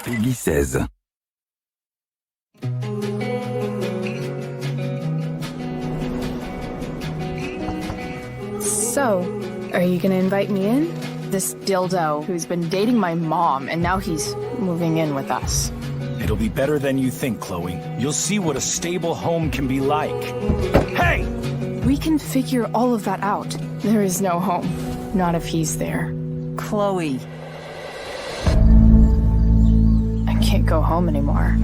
Peggy 16. So, are you gonna invite me in? This dildo who's been dating my mom and now he's moving in with us. It'll be better than you think, Chloe. You'll see what a stable home can be like. Hey! We can figure all of that out. There is no home. Not if he's there. Chloe. I can't go home anymore.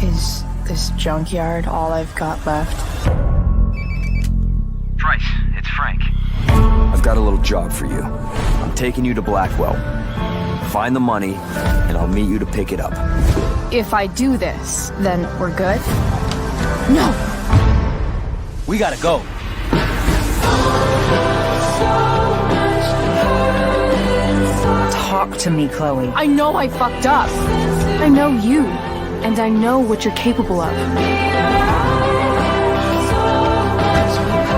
Is this junkyard all I've got left? Bryce, it's Frank. I've got a little job for you. I'm taking you to Blackwell. Find the money, and I'll meet you to pick it up. If I do this, then we're good? No! We gotta go. Talk to me, Chloe. I know I fucked up. I know you, and I know what you're capable of.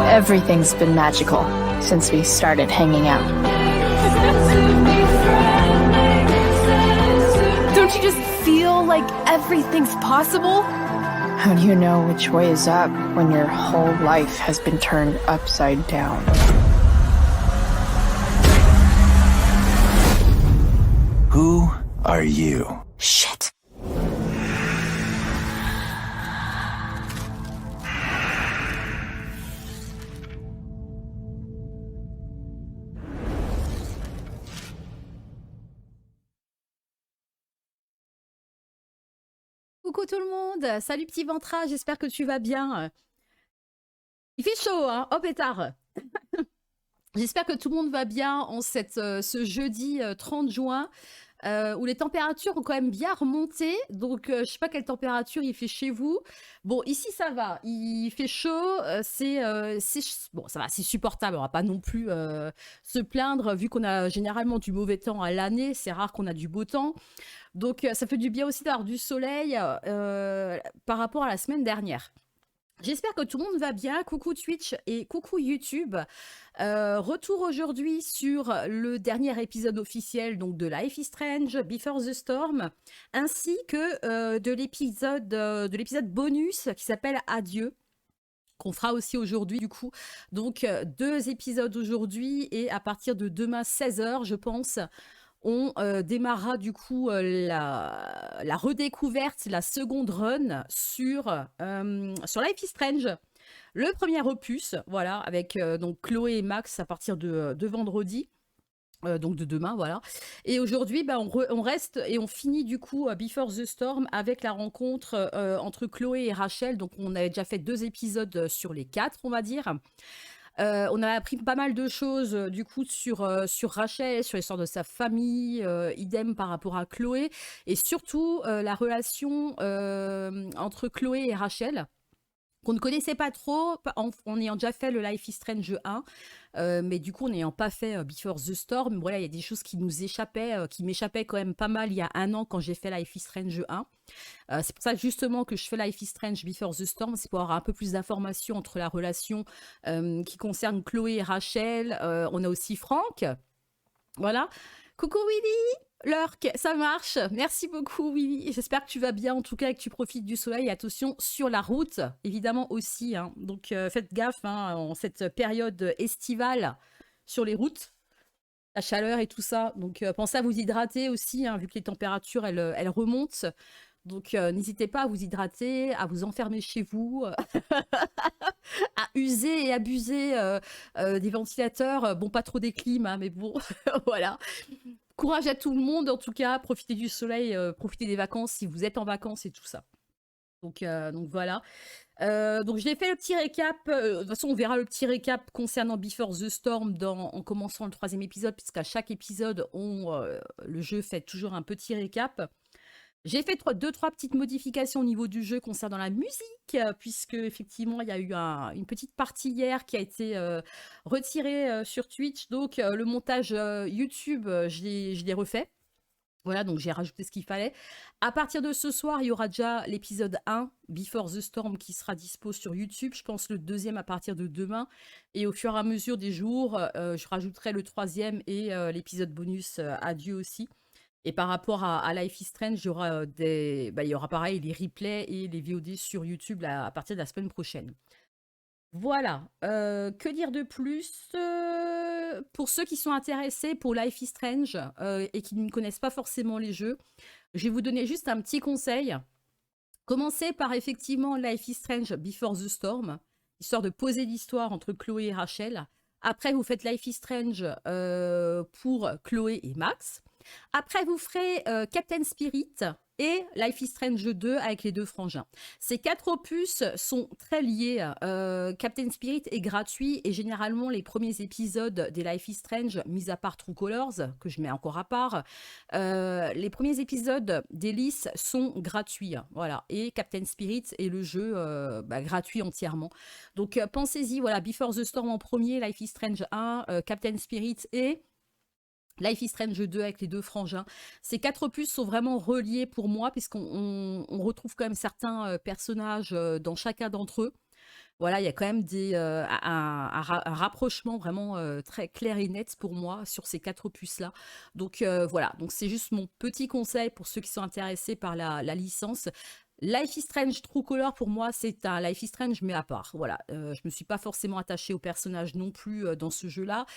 Everything's been magical since we started hanging out. Don't you just feel like everything's possible? How do you know which way is up when your whole life has been turned upside down? Who are you? Shit. Coucou tout le monde, salut petit ventra, j'espère que tu vas bien. Il fait chaud, hein, oh pétard. J'espère que tout le monde va bien en ce jeudi 30 juin, où les températures ont quand même bien remonté. Donc, je sais pas quelle température il fait chez vous. Bon, ici, ça va. Il fait chaud. Bon, ça va, c'est supportable. On va pas non plus se plaindre, vu qu'on a généralement du mauvais temps à l'année. C'est rare qu'on a du beau temps. Donc, ça fait du bien aussi d'avoir du soleil par rapport à la semaine dernière. J'espère que tout le monde va bien. Coucou Twitch et coucou YouTube. Retour aujourd'hui sur le dernier épisode officiel donc de Life is Strange, Before the Storm, ainsi que de l'épisode bonus qui s'appelle Adieux, qu'on fera aussi aujourd'hui du coup. Donc 2 épisodes aujourd'hui et à partir de demain 16h, je pense, on démarrera du coup la redécouverte, la seconde run sur Life is Strange. Le premier opus, voilà, avec donc Chloé et Max à partir de vendredi, donc de demain, voilà. Et aujourd'hui, bah, on reste et on finit du coup Before the Storm avec la rencontre entre Chloé et Rachel. Donc on avait déjà fait 2 épisodes sur les 4, on va dire. On a appris pas mal de choses du coup sur Rachel, sur l'histoire de sa famille, idem par rapport à Chloé, et surtout la relation entre Chloé et Rachel, qu'on ne connaissait pas trop en ayant déjà fait le Life is Strange 1, mais du coup en n'ayant pas fait Before the Storm, voilà, il y a des choses qui nous échappaient, qui m'échappaient quand même pas mal il y a 1 an quand j'ai fait Life is Strange 1. C'est pour ça justement que je fais Life is Strange Before the Storm, c'est pour avoir un peu plus d'informations entre la relation qui concerne Chloé et Rachel. On a aussi Franck, voilà. Coucou Willy, Lurk, ça marche. Merci beaucoup Willy. J'espère que tu vas bien en tout cas et que tu profites du soleil. Attention sur la route, évidemment aussi. Hein. Donc faites gaffe hein, en cette période estivale sur les routes. La chaleur et tout ça. Donc pensez à vous hydrater aussi, hein, vu que les températures elles remontent. Donc n'hésitez pas à vous hydrater, à vous enfermer chez vous, à user et abuser des ventilateurs. Bon, pas trop des clims, hein, mais bon, voilà. Courage à tout le monde, en tout cas. Profitez du soleil, profitez des vacances si vous êtes en vacances et tout ça. Donc voilà. Donc j'ai fait le petit récap. De toute façon, on verra le petit récap concernant Before the Storm en commençant le 3e épisode, puisqu'à chaque épisode, le jeu fait toujours un petit récap. J'ai fait 2-3 petites modifications au niveau du jeu concernant la musique, puisque effectivement il y a eu une petite partie hier qui a été retirée sur Twitch. Donc le montage YouTube, je l'ai refait. Voilà, donc j'ai rajouté ce qu'il fallait. À partir de ce soir, il y aura déjà l'épisode 1, Before the Storm, qui sera dispo sur YouTube. Je pense le 2e à partir de demain. Et au fur et à mesure des jours, je rajouterai le 3e et l'épisode bonus Adieux aussi. Et par rapport à Life is Strange, il y aura, il y aura pareil les replays et les VOD sur YouTube à partir de la semaine prochaine. Voilà, que dire de plus? Pour ceux qui sont intéressés pour Life is Strange et qui ne connaissent pas forcément les jeux, je vais vous donner juste un petit conseil. Commencez par effectivement Life is Strange Before the Storm, histoire de poser l'histoire entre Chloé et Rachel. Après, vous faites Life is Strange pour Chloé et Max. Après, vous ferez Captain Spirit et Life is Strange 2 avec les deux frangins. Ces 4 opus sont très liés. Captain Spirit est gratuit et généralement les premiers épisodes des Life is Strange, mis à part True Colors, que je mets encore à part, les premiers épisodes d'Ellis sont gratuits. Voilà. Et Captain Spirit est le jeu gratuit entièrement. Donc pensez-y, voilà, Before the Storm en premier, Life is Strange 1, Captain Spirit et Life is Strange 2 avec les deux frangins. Ces 4 opus sont vraiment reliés pour moi puisqu'on retrouve quand même certains personnages dans chacun d'entre eux. Voilà, il y a quand même un rapprochement vraiment très clair et net pour moi sur ces 4 opus-là. Donc voilà, donc c'est juste mon petit conseil pour ceux qui sont intéressés par la licence. Life is Strange True Color, pour moi, c'est un Life is Strange, mais à part. Voilà, je me suis pas forcément attachée au personnage non plus dans ce jeu-là.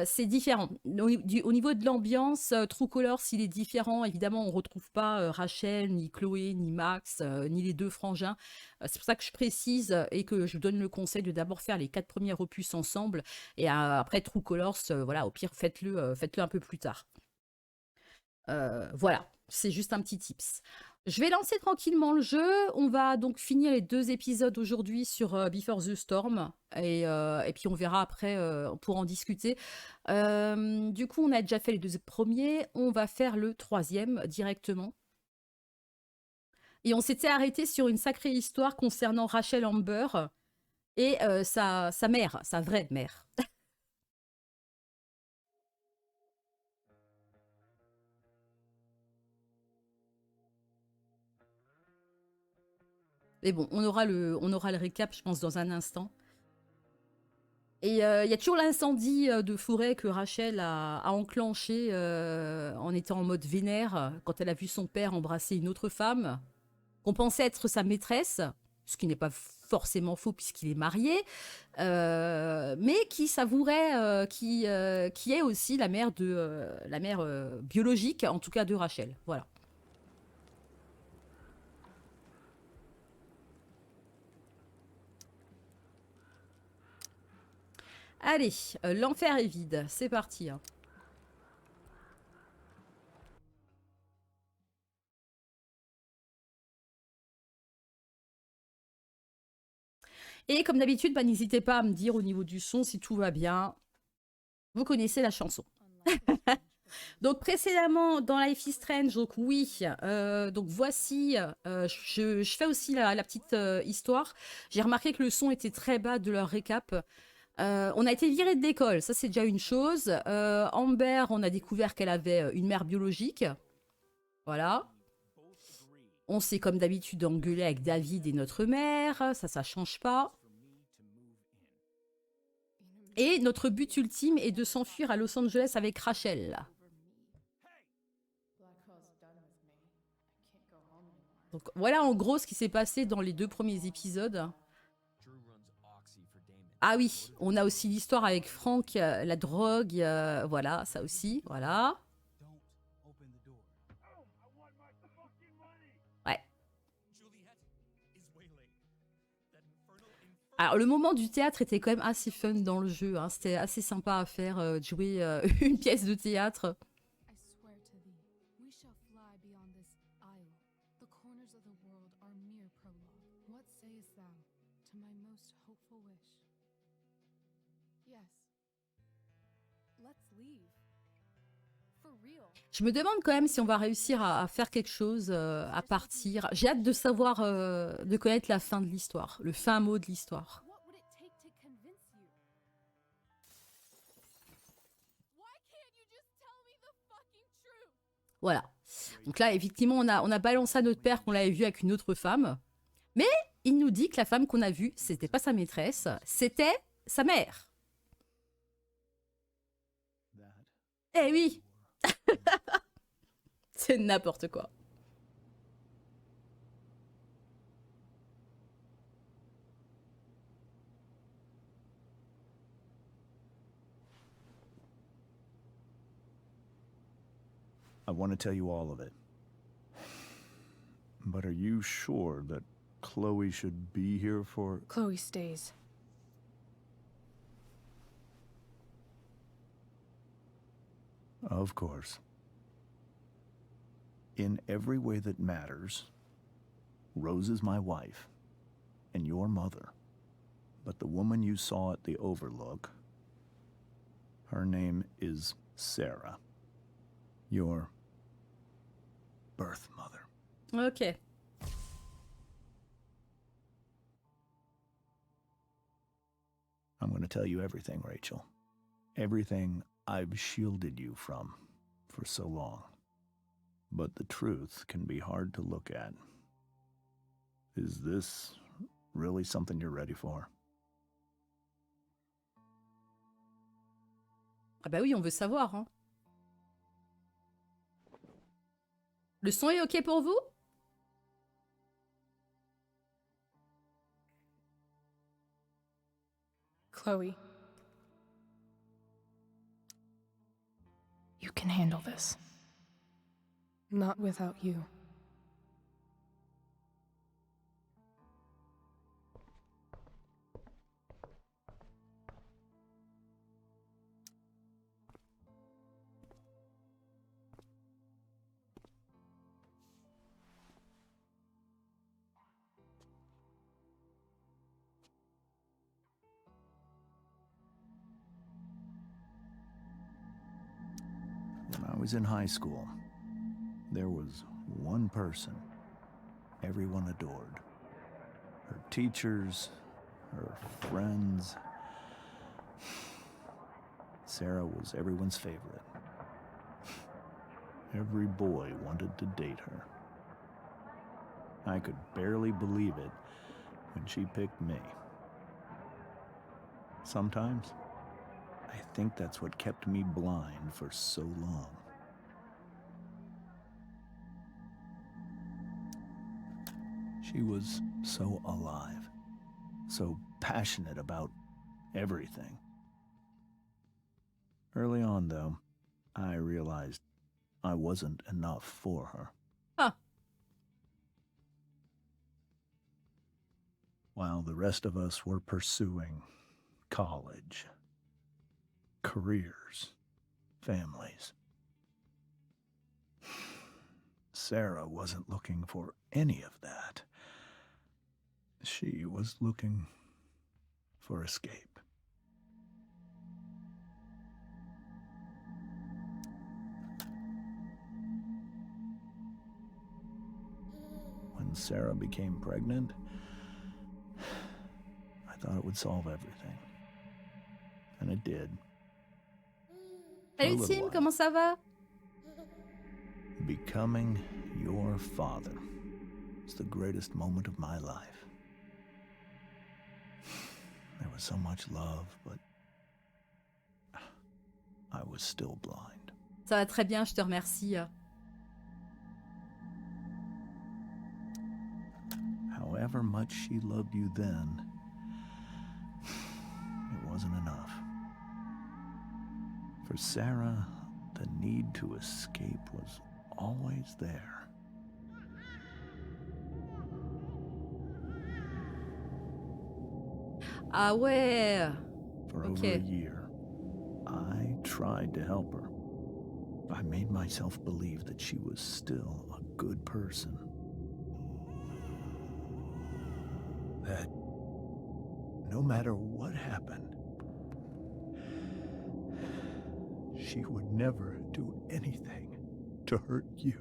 C'est différent. Au niveau de l'ambiance, True Color, s'il est différent, évidemment, on retrouve pas Rachel, ni Chloé, ni Max, ni les deux frangins. C'est pour ça que je précise et que je donne le conseil de d'abord faire les 4 premiers opus ensemble. Et après True Colors, voilà, au pire, faites-le un peu plus tard. Voilà, c'est juste un petit tips. Je vais lancer tranquillement le jeu. On va donc finir les 2 épisodes aujourd'hui sur Before the Storm. Et puis on verra après pour en discuter. Du coup, on a déjà fait les 2 premiers. On va faire le 3e directement. Et on s'était arrêté sur une sacrée histoire concernant Rachel Amber et sa mère, sa vraie mère. Mais bon, on aura le récap, je pense, dans un instant. Et il y a toujours l'incendie de forêt que Rachel a enclenché en étant en mode vénère quand elle a vu son père embrasser une autre femme, qu'on pensait être sa maîtresse, ce qui n'est pas forcément faux puisqu'il est marié, mais qui savourait, qui est aussi la mère biologique, en tout cas de Rachel. Voilà. Allez, l'enfer est vide, c'est parti. Hein. Et comme d'habitude, n'hésitez pas à me dire au niveau du son si tout va bien. Vous connaissez la chanson. Donc précédemment dans Life is Strange, donc oui, donc voici, je fais aussi la petite histoire. J'ai remarqué que le son était très bas de leur récap. On a été viré de l'école, ça c'est déjà une chose. Amber, on a découvert qu'elle avait une mère biologique. Voilà. On s'est comme d'habitude engueulé avec David et notre mère, ça change pas. Et notre but ultime est de s'enfuir à Los Angeles avec Rachel. Donc voilà en gros ce qui s'est passé dans les 2 premiers épisodes. Ah oui, on a aussi l'histoire avec Frank, la drogue, voilà, ça aussi, voilà. Ouais. Alors le moment du théâtre était quand même assez fun dans le jeu, hein. C'était assez sympa à faire, de jouer une pièce de théâtre. Je me demande quand même si on va réussir à faire quelque chose, à partir. J'ai hâte de savoir, de connaître la fin de l'histoire, le fin mot de l'histoire. Voilà. Donc là, effectivement, on a balancé à notre père qu'on l'avait vu avec une autre femme. Mais il nous dit que la femme qu'on a vue, c'était pas sa maîtresse, c'était sa mère. Eh oui. C'est n'importe quoi. I want to tell you all of it. But are you sure that Chloe should be here for... Chloe stays. Of course. In every way that matters, Rose is my wife and your mother. But the woman you saw at the Overlook, her name is Sarah. Your birth mother. Ok. I'm going to tell you everything, Rachel. Everything I've shielded you from for so long. But the truth can be hard to look at. Is this really something you're ready for? Ah bah oui, on veut savoir, hein. Le son est ok pour vous? Chloe. You can handle this. Not without you. When I was in high school, there was one person everyone adored. Her teachers, her friends. Sarah was everyone's favorite. Every boy wanted to date her. I could barely believe it when she picked me. Sometimes, I think that's what kept me blind for so long. She was so alive, so passionate about everything. Early on, though, I realized I wasn't enough for her. Huh. While the rest of us were pursuing college, careers, families, Sarah wasn't looking for any of that. She was looking for escape. When Sarah became pregnant, I thought it would solve everything. And it did. Salut A little Tim, while. comment ça va? Becoming your father was the greatest moment of my life. There was so much love, but I was still blind. Ça va très bien, je te remercie. However much she loved you then, it wasn't enough. For Sarah, the need to escape was always there. Ah ouais. For Okay. over a year, I tried to help her. I made myself believe that she was still a good person. That no matter what happened, she would never do anything to hurt you.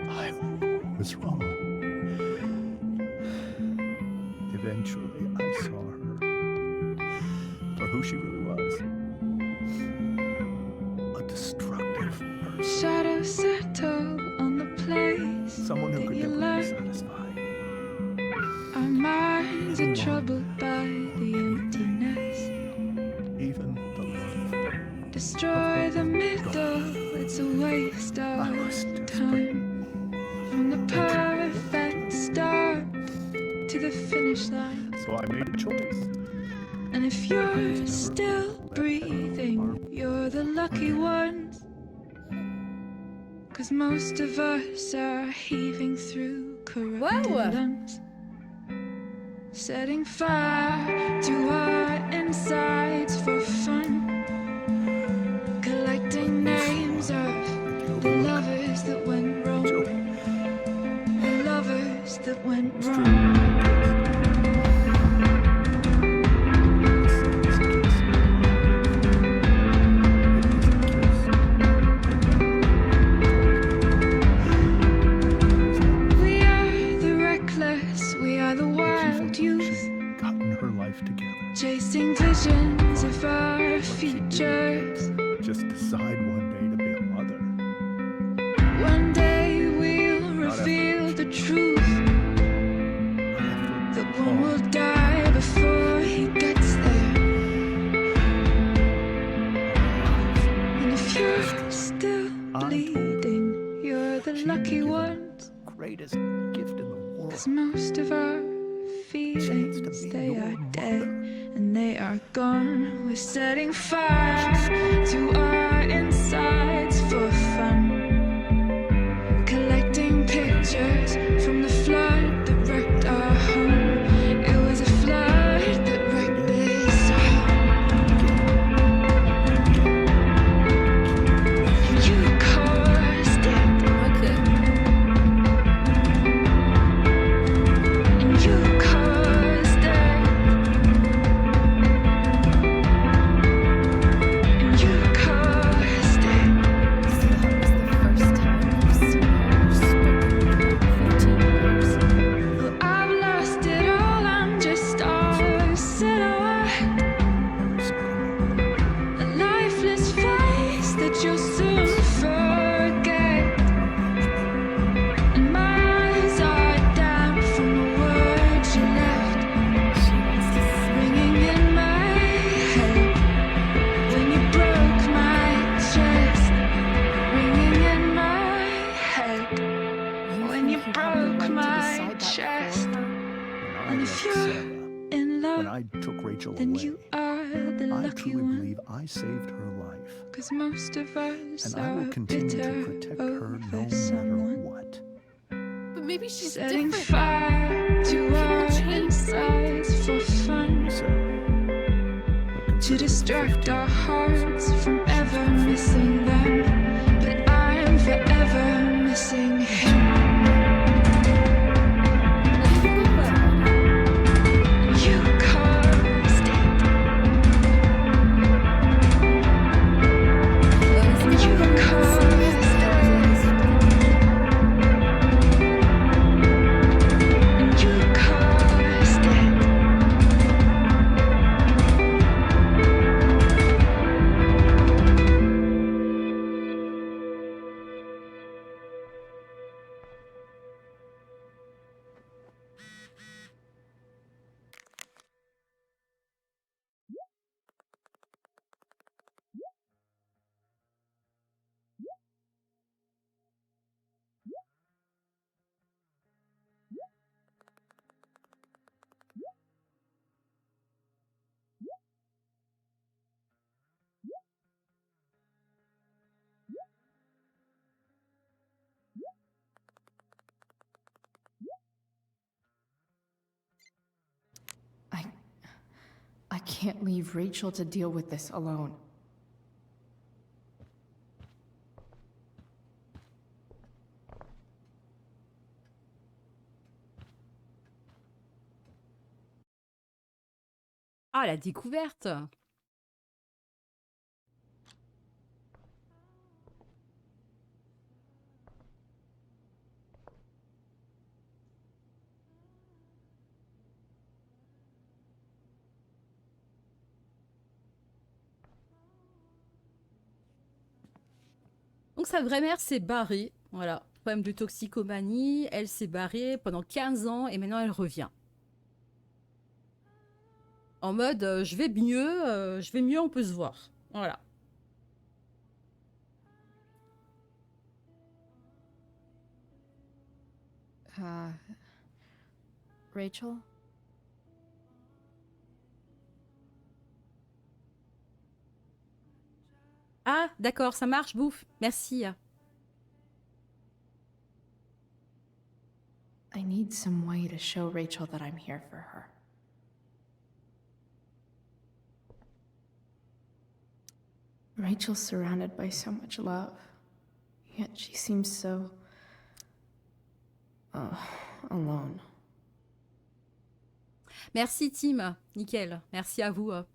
I was wrong. Eventually, I saw her for who she really was. A destructive person. Shadows settle on the place. Someone who that could you never be left. satisfied. Our minds are Everyone troubled by the empty a waste of time. From the perfect start to the finish line. So I made a choice. And if you're still breathing, you're the lucky ones. 'Cause most of us are heaving through corrupted Wow. lungs. Setting fire to our insides for fun. Collecting names of the lovers that went wrong. The lovers that went wrong. We are the reckless, we are the wild youth. Gotten her life together. Chasing visions of our futures. Just decide one day to be a mother. One day we'll reveal the truth. That one will die before he gets there. And if you're still bleeding, you're the lucky ones. Greatest gift in the world. 'Cause most of our feelings, they are dead and they are gone. We're setting fire to our insides for fun. Collecting pictures from the flood that wrecked our home. It was a flood that wrecked this home. You caused it. Ok. And you caused it. And you caused it. So that was the first time you've seen her spoken in 15 years. Well, I've lost it all. I'm just all silhouette. A lifeless face that you'll soon forget. And my eyes are damp from the words you left. Ringing in my head when you broke my chest. Ringing in my head when you broke my chest. And if you're in When love, I took Rachel then away, you are the I lucky truly one. believe I saved her life. 'Cause most of us And I will are continue bitter to protect her over no matter someone. what. But maybe she's Setting different. fire to our change. insides for fun. So, To distract our hearts from ever missing them. But I'm forever missing him. You caused it. You caused it. And you caused it. I can't leave Rachel to deal with this alone. Ah, la découverte. Donc sa vraie mère s'est barrée, voilà, problème de toxicomanie, elle s'est barrée pendant 15 ans et maintenant elle revient. En mode je vais mieux, on peut se voir. Voilà. Rachel? Ah, d'accord, ça marche, bouffe. Merci. I need some way to show Rachel that I'm here for her. Rachel's surrounded by so much love, yet she seems so... alone. Merci, Tim. Nickel. Merci à vous.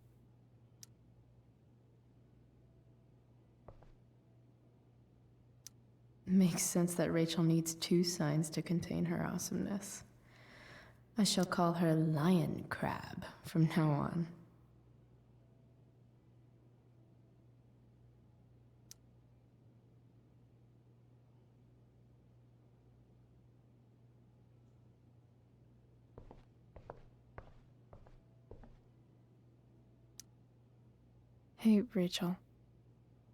Makes sense that Rachel needs 2 signs to contain her awesomeness. I shall call her Lion Crab from now on. Hey, Rachel.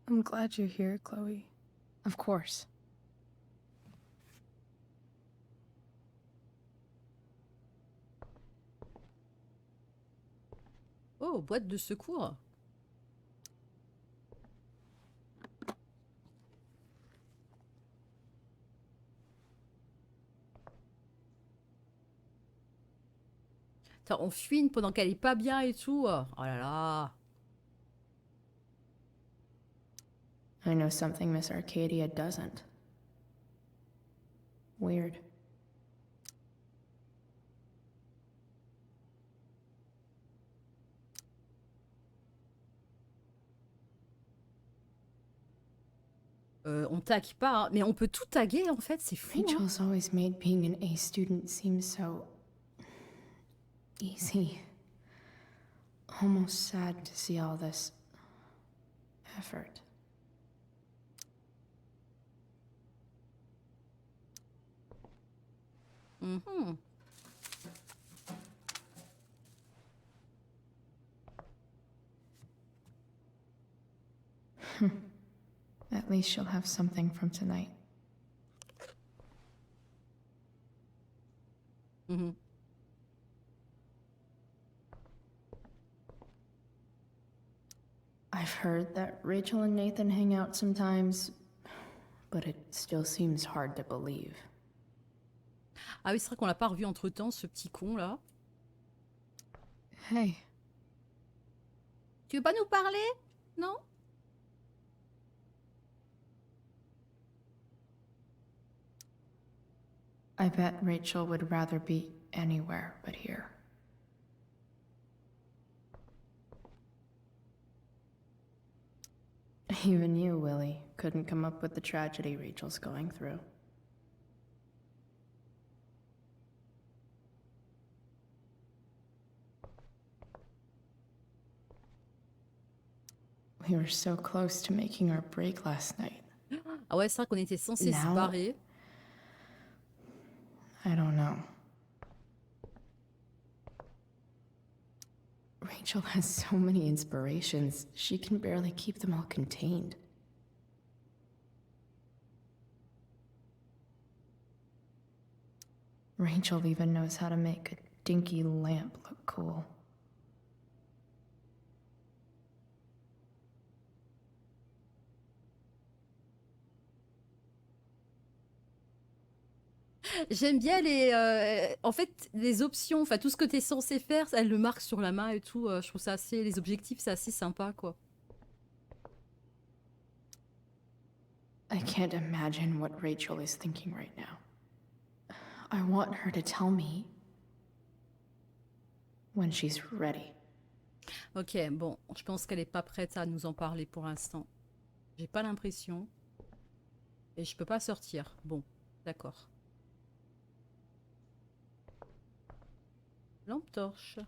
I'm glad you're here, Chloe. Of course. Oh, boîte de secours. Attends, on fuit pendant qu'elle est pas bien et tout. Oh là là. I know something Miss Arcadia doesn't. Weird. On tag pas, hein. Mais on peut tout taguer en fait, c'est fou. Hein. Rachel's always made being an A student seem so... easy. Almost sad to see all this... effort. Mhm. At least she'll have something from tonight. Mhm. I've heard that Rachel and Nathan hang out sometimes, but it still seems hard to believe. Ah oui, c'est vrai qu'on l'a pas revu entre-temps, ce petit con là. Hey. Tu veux pas nous parler? Non? I bet Rachel would rather be anywhere but here. Even you, Willie, couldn't come up with the tragedy Rachel's going through. We were so close to making our break last night. Ah ouais, c'est vrai qu'on était censés se Now- séparer. I don't know. Rachel has so many inspirations, she can barely keep them all contained. Rachel even knows how to make a dinky lamp look cool. J'aime bien les, en fait, les options, enfin tout ce que tu es censé faire, elle le marque sur la main et tout. Je trouve ça assez, les objectifs, c'est assez sympa quoi. I can't imagine what Rachel is thinking right now. I want her to tell me when she's ready. Ok, bon, je pense qu'elle est pas prête à nous en parler pour l'instant. J'ai pas l'impression. Et je peux pas sortir. Bon, d'accord. Lampe torche.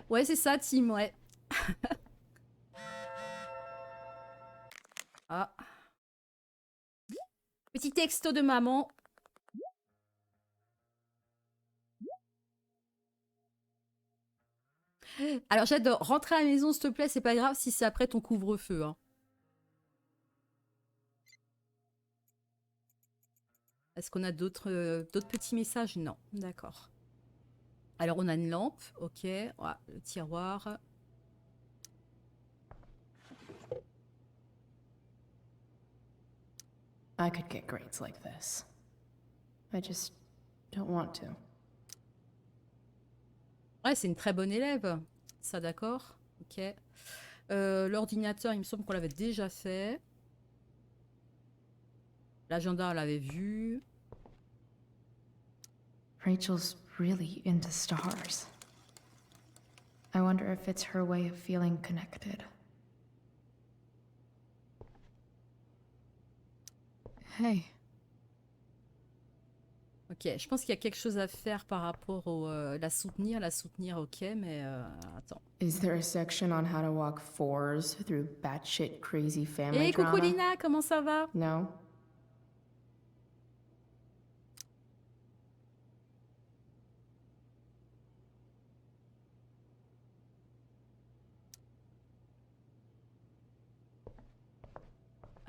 Ouais, c'est ça, Tim, ouais. Ah. Petit texto de maman. Alors j'adore. Rentrer à la maison, s'il te plaît, c'est pas grave si c'est après ton couvre-feu. Hein. Est-ce qu'on a d'autres petits messages? Non, d'accord. Alors on a une lampe, ok. Voilà, le tiroir. I could get grades like this. I just don't want to. Ouais, c'est une très bonne élève. Ça, d'accord. Ok. L'ordinateur, il me semble qu'on l'avait déjà fait. L'agenda, on l'avait vu. Rachel's really into stars. I wonder if it's her way of feeling connected. Hey. Ok, je pense qu'il y a quelque chose à faire par rapport au... la soutenir, ok, mais attends. Is there a section on how to walk fours through batshit crazy family Hey, coucou drama? Lina, comment ça va? No?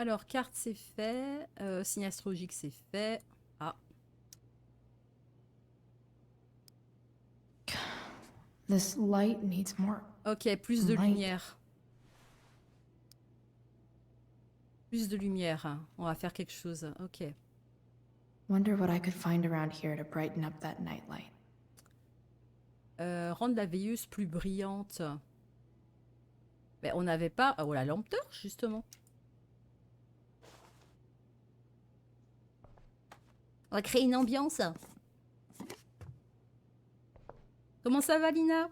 Alors, carte, c'est fait. Signe astrologique, c'est fait. Ah. This light needs more. Ok, plus de Light. lumière. Plus de lumière. On va faire quelque chose. Ok. Wonder what I could find around here to brighten up that nightlight. Rendre la veilleuse plus brillante. Mais on n'avait pas... Oh, la lampe torche, justement. On va créer une ambiance. Comment ça va, Lina?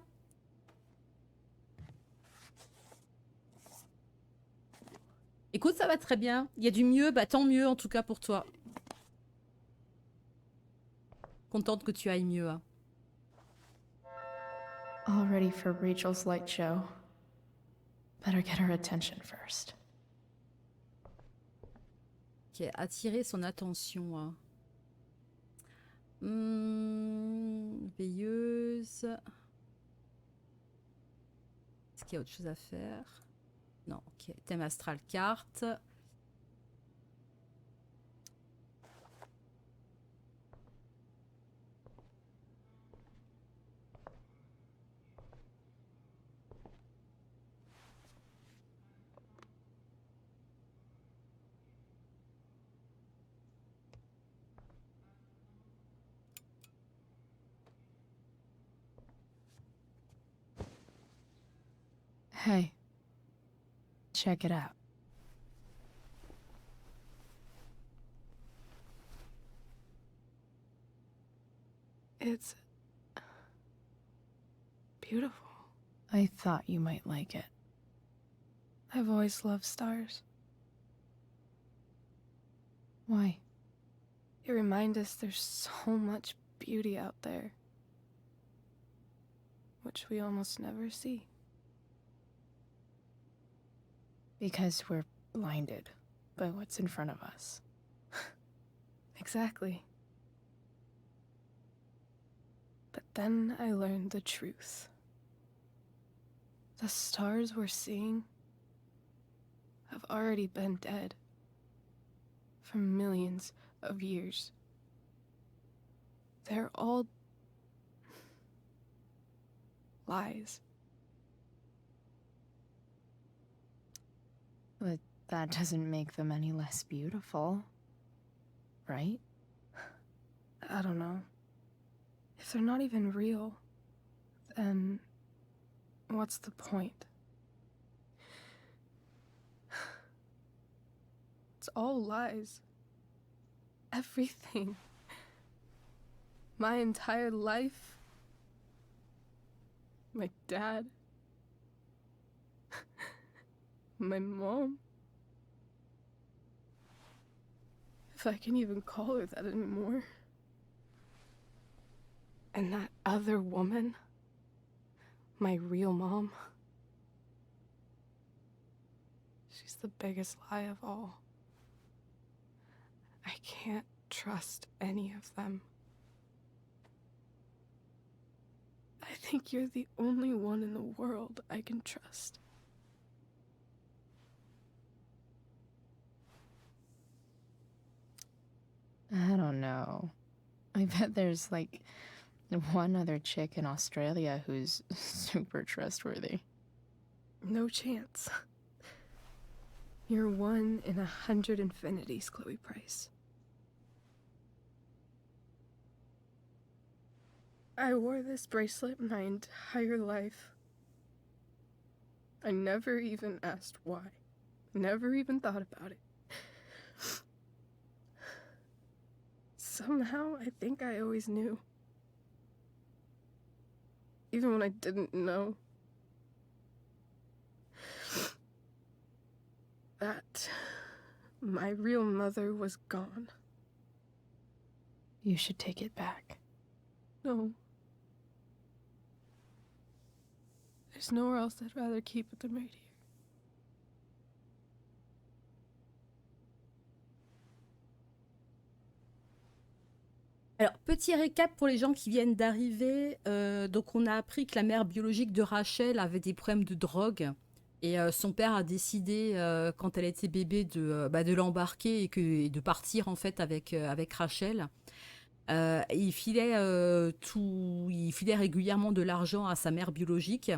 Écoute, ça va très bien. Il y a du mieux, bah tant mieux en tout cas pour toi. Contente que tu ailles mieux. Hein. All ready for Rachel's light show. Better get her attention first. Ok, attirer son attention. Hein. Veilleuse. Est-ce qu'il y a autre chose à faire? Non, ok. Thème astral carte. Hey. Check it out. It's beautiful. I thought you might like it. I've always loved stars. Why? They remind us there's so much beauty out there, which we almost never see. Because we're blinded by what's in front of us. Exactly. But then I learned the truth. The stars we're seeing have already been dead for millions of years. They're all lies. But that doesn't make them any less beautiful, right? I don't know. If they're not even real, then what's the point? It's all lies. Everything. My entire life. My dad. My mom. If I can even call her that anymore. And that other woman, my real mom, she's the biggest lie of all. I can't trust any of them. I think you're the only one in the world I can trust. I don't know. I bet there's like one other chick in Australia who's super trustworthy. No chance. You're 1 in 100 infinities, Chloe Price. I wore this bracelet my entire life. I never even asked why. Never even thought about it. Somehow, I think I always knew. Even when I didn't know. That my real mother was gone. You should take it back. No. There's nowhere else I'd rather keep it than right here. Alors, petit récap pour les gens qui viennent d'arriver. Donc, on a appris que la mère biologique de Rachel avait des problèmes de drogue. Et son père a décidé, quand elle était bébé, de l'embarquer et de partir, en fait, avec Rachel. Il filait régulièrement de l'argent à sa mère biologique,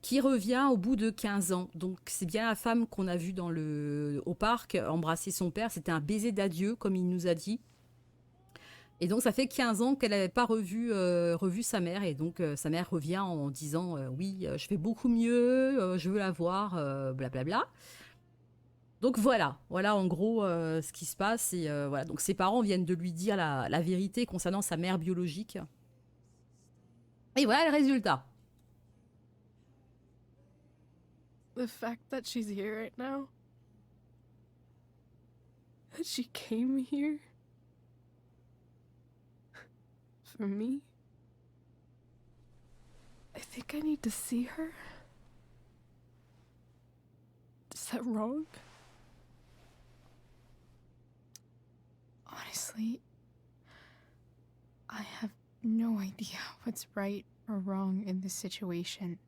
qui revient au bout de 15 ans. Donc, c'est bien la femme qu'on a vue au parc embrasser son père. C'était un baiser d'adieu, comme il nous a dit. Et donc, ça fait 15 ans qu'elle n'avait pas revu sa mère. Et donc, sa mère revient en disant oui, je vais beaucoup mieux, je veux la voir, blablabla. Donc, voilà en gros ce qui se passe. Et voilà. Donc, ses parents viennent de lui dire la vérité concernant sa mère biologique. Et voilà le résultat. The fact that she's here right now, that she came here for me, I think I need to see her. Is that wrong? Honestly, I have no idea what's right or wrong in this situation.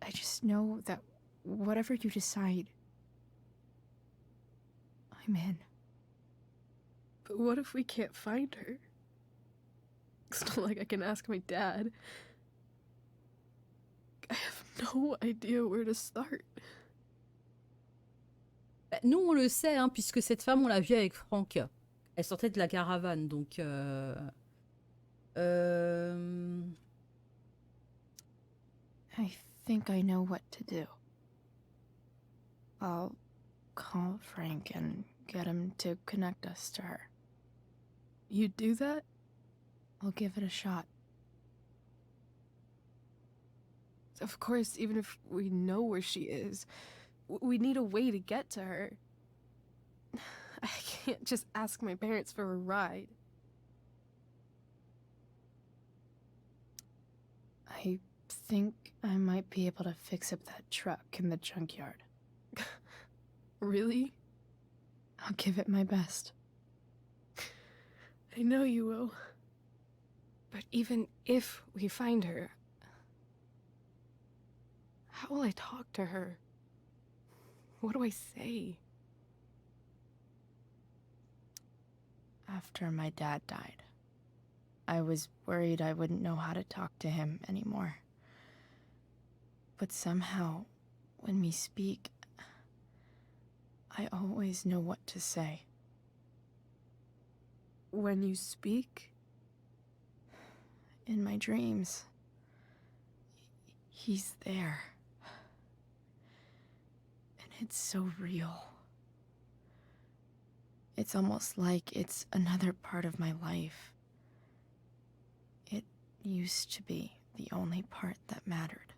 I just know that whatever you decide, I'm in. But what if we can't find her? It's not like I can ask my dad. I have no idea where to start. Nous, on le sait, hein, puisque cette femme, on l'a vue avec Franck. Elle sortait de la caravane, donc... I think I know what to do. I'll call Frank and get him to connect us to her. You'd do that? I'll give it a shot. Of course, even if we know where she is, we need a way to get to her. I can't just ask my parents for a ride. I think I might be able to fix up that truck in the junkyard. Really? I'll give it my best. I know you will. But even if we find her, how will I talk to her? What do I say? After my dad died, I was worried I wouldn't know how to talk to him anymore. But somehow, when we speak, I always know what to say. When you speak? In my dreams, he's there. And it's so real. It's almost like it's another part of my life. It used to be the only part that mattered.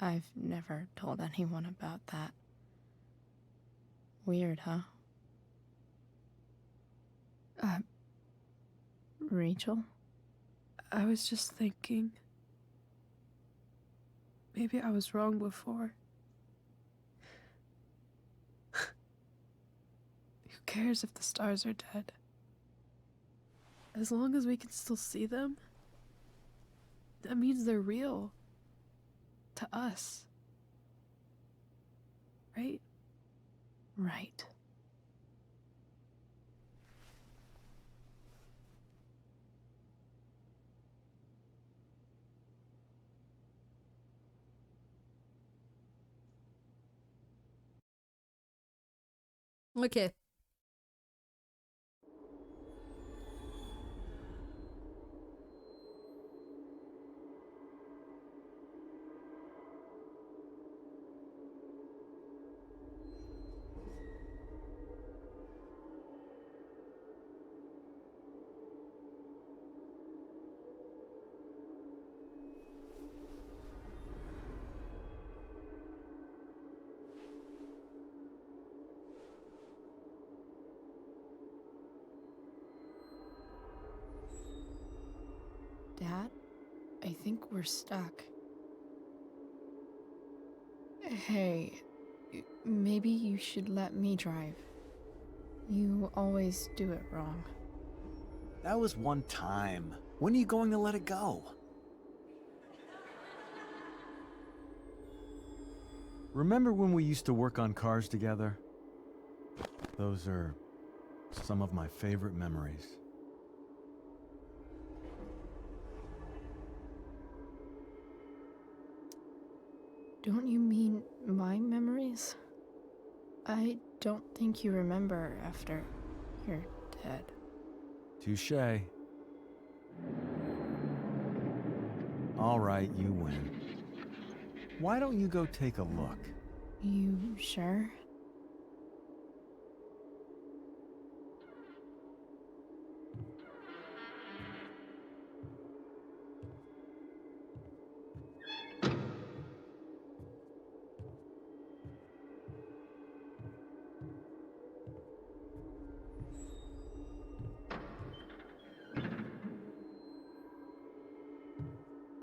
I've never told anyone about that. Weird, huh? Rachel? I was just thinking. Maybe I was wrong before. You cares if the stars are dead? As long as we can still see them, that means they're real. To us. Right? Right. Ok. Dad, I think we're stuck. Hey, maybe you should let me drive. You always do it wrong. That was one time. When are you going to let it go? Remember when we used to work on cars together? Those are some of my favorite memories. Don't you mean my memories? I don't think you remember after you're dead. Touché. All right, you win. Why don't you go take a look? You sure?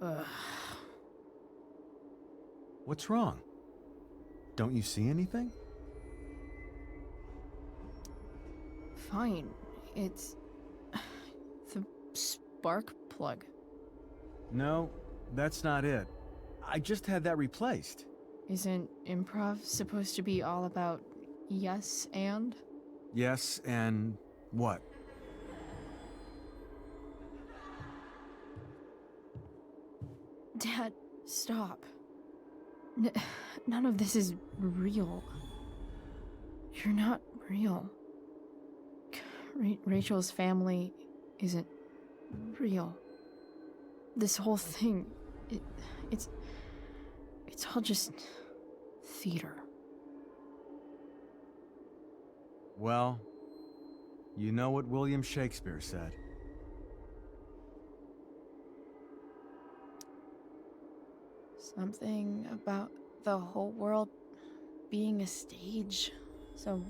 Ugh. What's wrong? Don't you see anything? Fine. It's the spark plug. No, that's not it. I just had that replaced. Isn't improv supposed to be all about yes and? Yes, and what? Dad, stop. None of this is real. You're not real. Rachel's family isn't real. This whole thing, it's all just theater. Well, you know what William Shakespeare said. Something about the whole world being a stage, so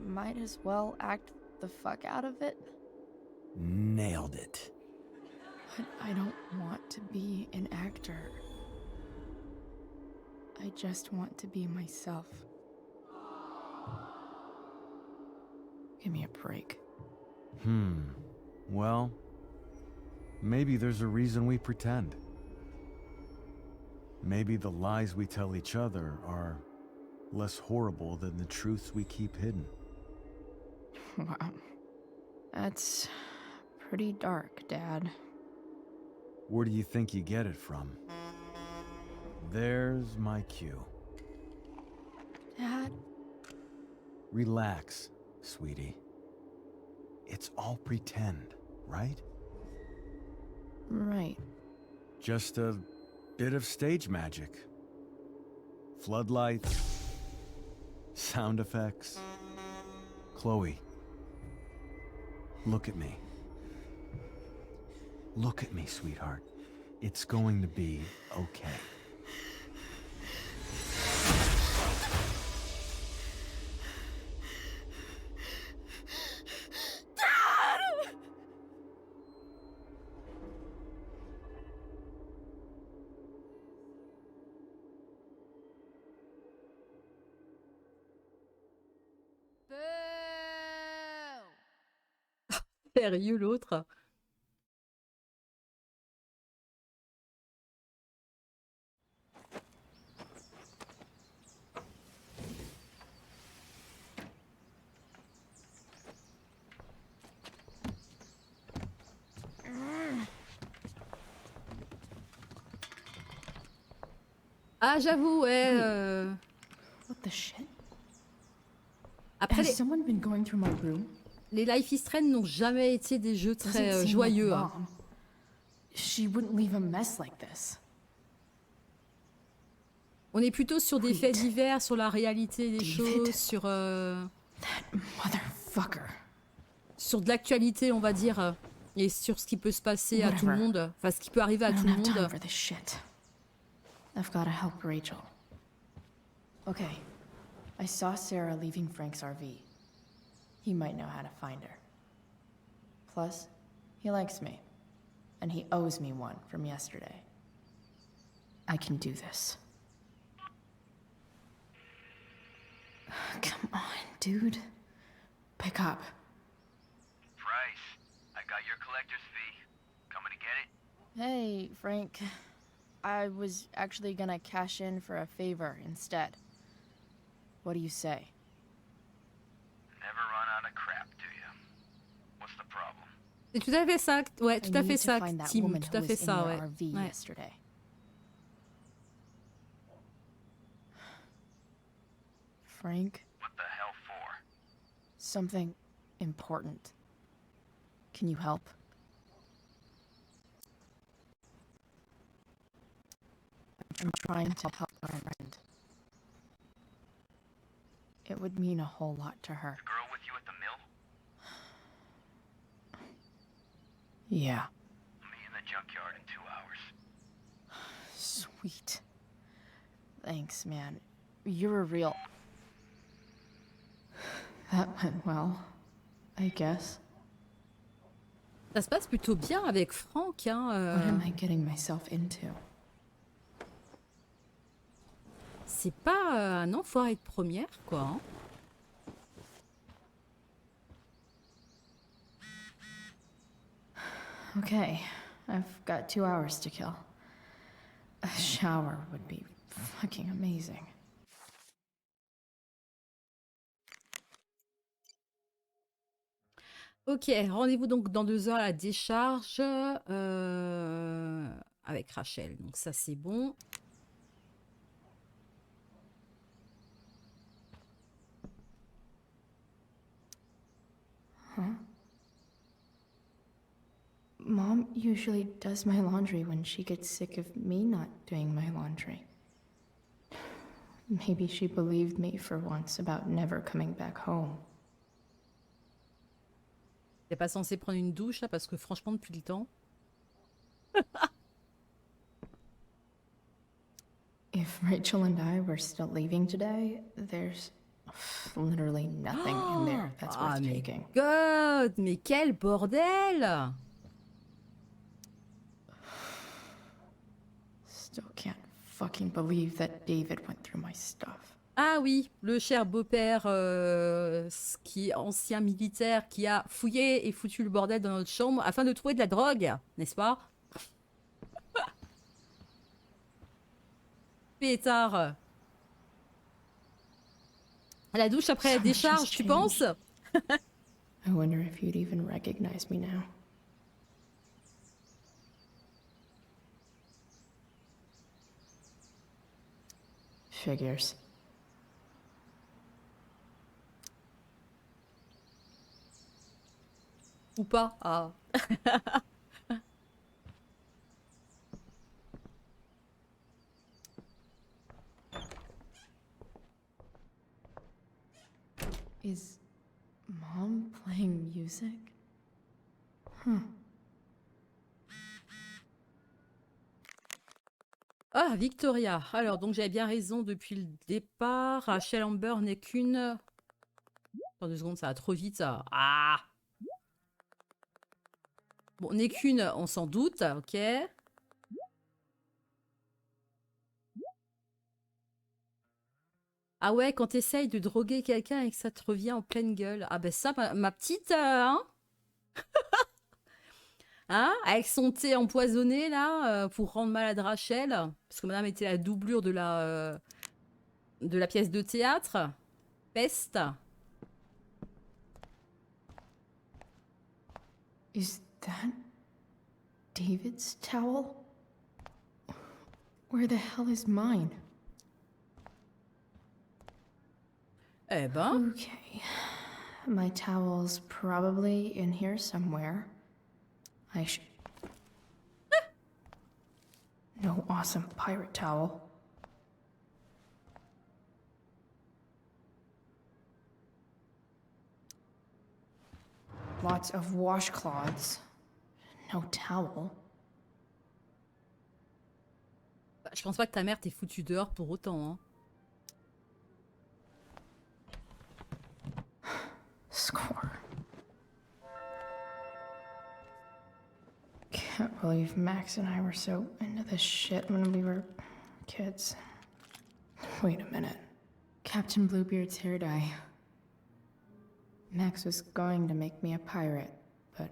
might as well act the fuck out of it. Nailed it. But I don't want to be an actor. I just want to be myself. Give me a break. Well, maybe there's a reason we pretend. Maybe the lies we tell each other are less horrible than the truths we keep hidden. Wow. That's pretty dark, Dad. Where do you think you get it from? There's my cue. Dad? Relax, sweetie. It's all pretend, right? Right. Just a bit of stage magic. Floodlights, sound effects. Chloe, look at me. Look at me, sweetheart. It's going to be okay. Boo! Sérieux, l'autre. Ah, j'avoue, ouais. What the shit? Après, Has someone been going through my room? les Life is Strange n'ont jamais été des jeux Doesn't très seem joyeux. like Hein. Mom. She wouldn't leave a mess like this. On est plutôt sur des faits divers, sur la réalité des David. choses, sur Motherfucker. sur de l'actualité, on va dire, et sur ce qui peut se passer à tout le Whatever. monde, enfin ce qui peut arriver à I tout don't le have time monde. for this shit. I've gotta help Rachel. Okay. I saw Sarah leaving Frank's RV. He might know how to find her. Plus, he likes me. And he owes me one from yesterday. I can do this. Come on, dude. Pick up. Price, I got your collector's fee. Coming to get it? Hey, Frank. I was actually gonna cash in for a favor instead. What do you say? Never run out of crap, do you? What's the problem? C'est tout à fait ça, ouais, I tout à need fait to ça, find that Tim, woman tout à who fait was in ça, your ouais. RV Ouais. yesterday. Frank, What the hell for? something important. Can you help? I'm trying to help my friend. It would mean a whole lot to her. The girl with you at the mill? Yeah. Me in the junkyard in 2 hours. Sweet. Thanks, man. You're a real... That went well, I guess. Ça se passe plutôt bien avec Franck, hein. What am I getting myself into? C'est pas un enfoiré de première, quoi. Hein. Okay, I've got 2 hours to kill. A shower would be fucking amazing. Ok, rendez-vous donc dans 2 heures à la décharge avec Rachel. Donc ça c'est bon. Mom usually does my laundry when she gets sick of me not doing my laundry. Maybe she believed me for once about never coming back home. T'es pas censé prendre une douche là parce que franchement depuis le temps. If Rachel and I were still leaving today, there's literally nothing in there that's Ah worth mais taking. God, mais quel bordel! Still can't fucking believe that David went through my stuff. Ah oui, le cher beau-père, qui est ancien militaire, qui a fouillé et foutu le bordel dans notre chambre afin de trouver de la drogue, n'est-ce pas? Pétard. À la douche après la So much has décharge, tu penses? I wonder if you'd even recognize me now. Figures. Ou pas? Ah. Is Mom playing music? Huh. Ah, Victoria. Alors, donc j'avais bien raison depuis le départ. Rachel Amber n'est qu'une... Attends 2 secondes, ça va trop vite, ça. Ah! Bon, n'est qu'une, on s'en doute, ok. Ah ouais, quand t'essayes de droguer quelqu'un et que ça te revient en pleine gueule. Ah ben ça, ma petite, hein? Hein? Avec son thé empoisonné, là, pour rendre malade Rachel. Parce que madame était la doublure de la pièce de théâtre. Peste. Is that David's towel? Where the hell is mine? Eh ben. Okay. My towel's probably in here somewhere. I should. No awesome pirate towel. Lots of washcloths. No towel. Bah, je pense pas que ta mère t'ait foutu dehors pour autant, hein. Score. Can't believe Max and I were so into this shit when we were kids. Wait a minute. Captain Bluebeard's hair dye. Max was going to make me a pirate, but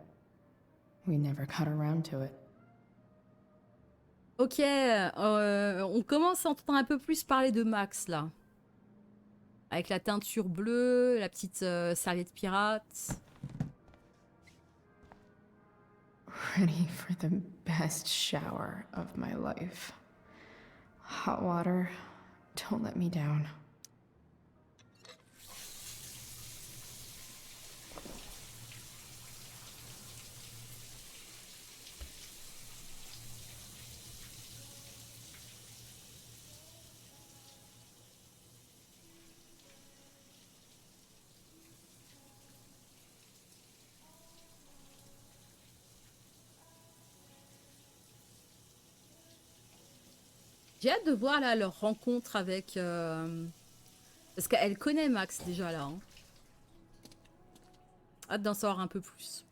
we never got around to it. Ok, on commence à entendre un peu plus parler de Max, là. Avec la teinture bleue, la petite serviette pirate. Ready for the best shower of my life. Hot water, don't let me down. J'ai hâte de voir là leur rencontre avec... Parce qu'elle connaît Max déjà là. Hein. Hâte d'en savoir un peu plus.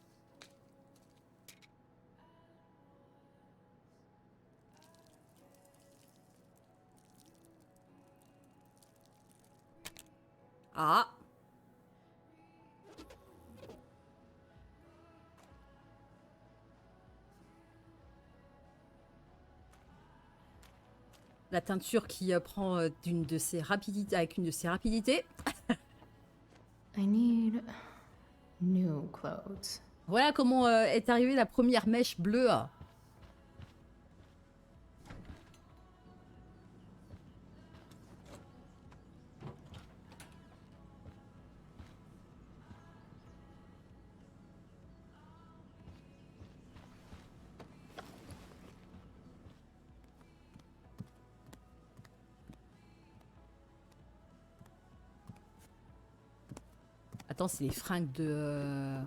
Ah! La teinture qui prend d'une de ses rapidités, avec une de ses rapidités. I need new clothes. Voilà comment est arrivée la première mèche bleue. Attends, c'est les fringues de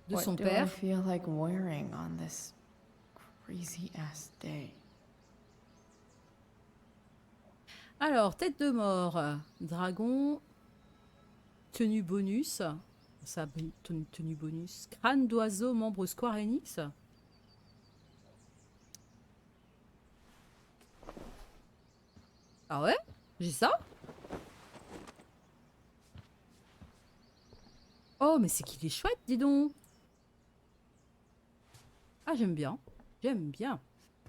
son What do père. I feel like wearing on this crazy ass day? Alors, tête de mort, dragon, tenue bonus, ça, tenue bonus, crâne d'oiseau, membre Square Enix. Ah ouais? J'ai ça? Oh, mais c'est qu'il est chouette, dis donc! Ah, j'aime bien. J'aime bien.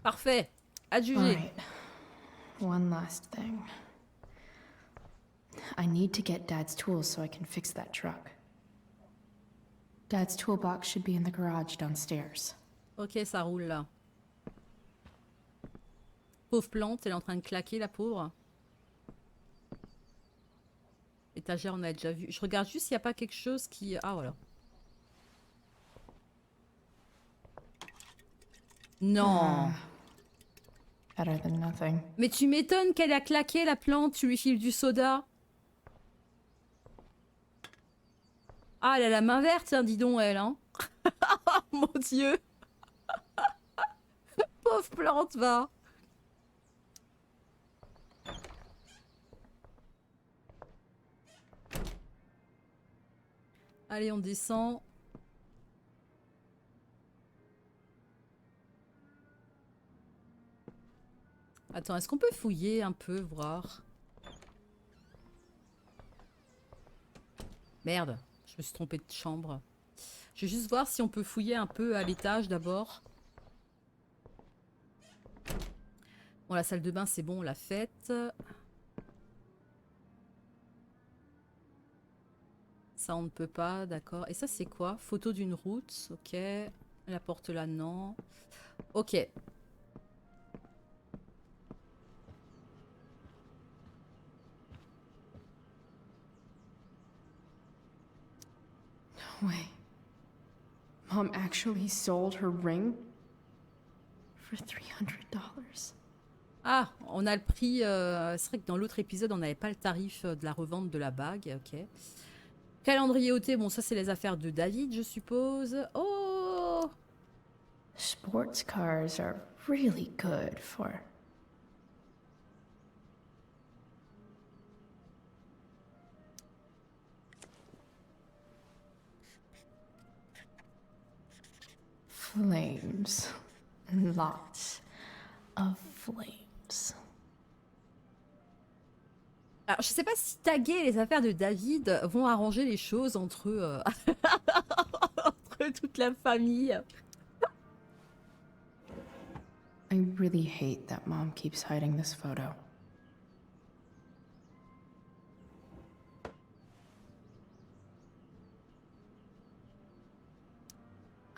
Parfait. À juger. Alright. One last thing. I need to get Dad's tools so I can fix that truck. Dad's toolbox should be in the garage downstairs. Ok, ça roule là. Pauvre plante, elle est en train de claquer, la pauvre. Étagère, on a déjà vu. Je regarde juste s'il n'y a pas quelque chose qui... Ah, voilà. Non. Better than nothing. Mais tu m'étonnes qu'elle a claqué, la plante. Tu lui files du soda. Ah, elle a la main verte, hein, dis donc, elle. Hein. Mon Dieu. Pauvre plante, va. Allez, on descend. Attends, est-ce qu'on peut fouiller un peu, voir? Merde, je me suis trompée de chambre. Je vais juste voir si on peut fouiller un peu à l'étage d'abord. Bon, la salle de bain, c'est bon, on l'a faite. Ça, on ne peut pas, d'accord. Et ça, c'est quoi? Photo d'une route, ok. La porte là, non. Ok. No way. Mom actually sold her ring for $300. Ah, on a le prix. C'est vrai que dans l'autre épisode, on n'avait pas le tarif de la revente de la bague, ok. Calendrier ôté, bon, ça, c'est les affaires de David, je suppose. Oh! Sports cars are really good for... flames. Lots of flames. Alors, je sais pas si taguer les affaires de David vont arranger les choses entre, entre toute la famille. I really hate that Mom keeps hiding this photo.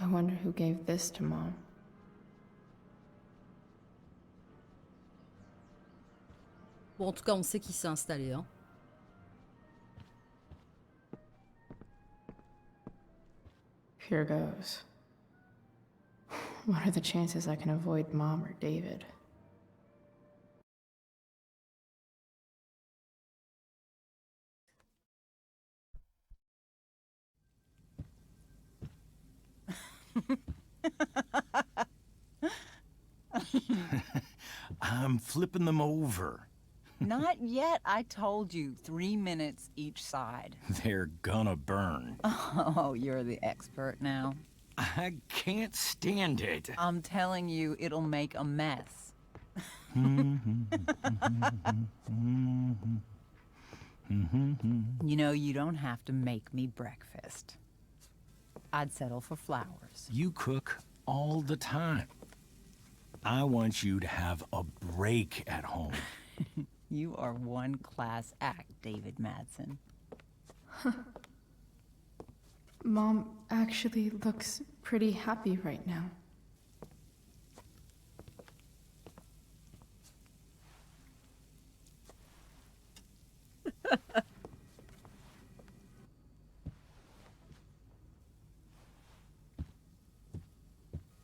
I wonder who gave this to Mom. Bon, en tout cas, on sait qui s'est installé, hein. Here goes. What are the chances I can avoid Mom or David? I'm flipping them over. Not yet. I told you, 3 minutes each side. They're gonna burn. Oh, you're the expert now. I can't stand it. I'm telling you, it'll make a mess. You know, you don't have to make me breakfast. I'd settle for flowers. You cook all the time. I want you to have a break at home. You are one class act, David Madsen. Mom actually looks pretty happy right now.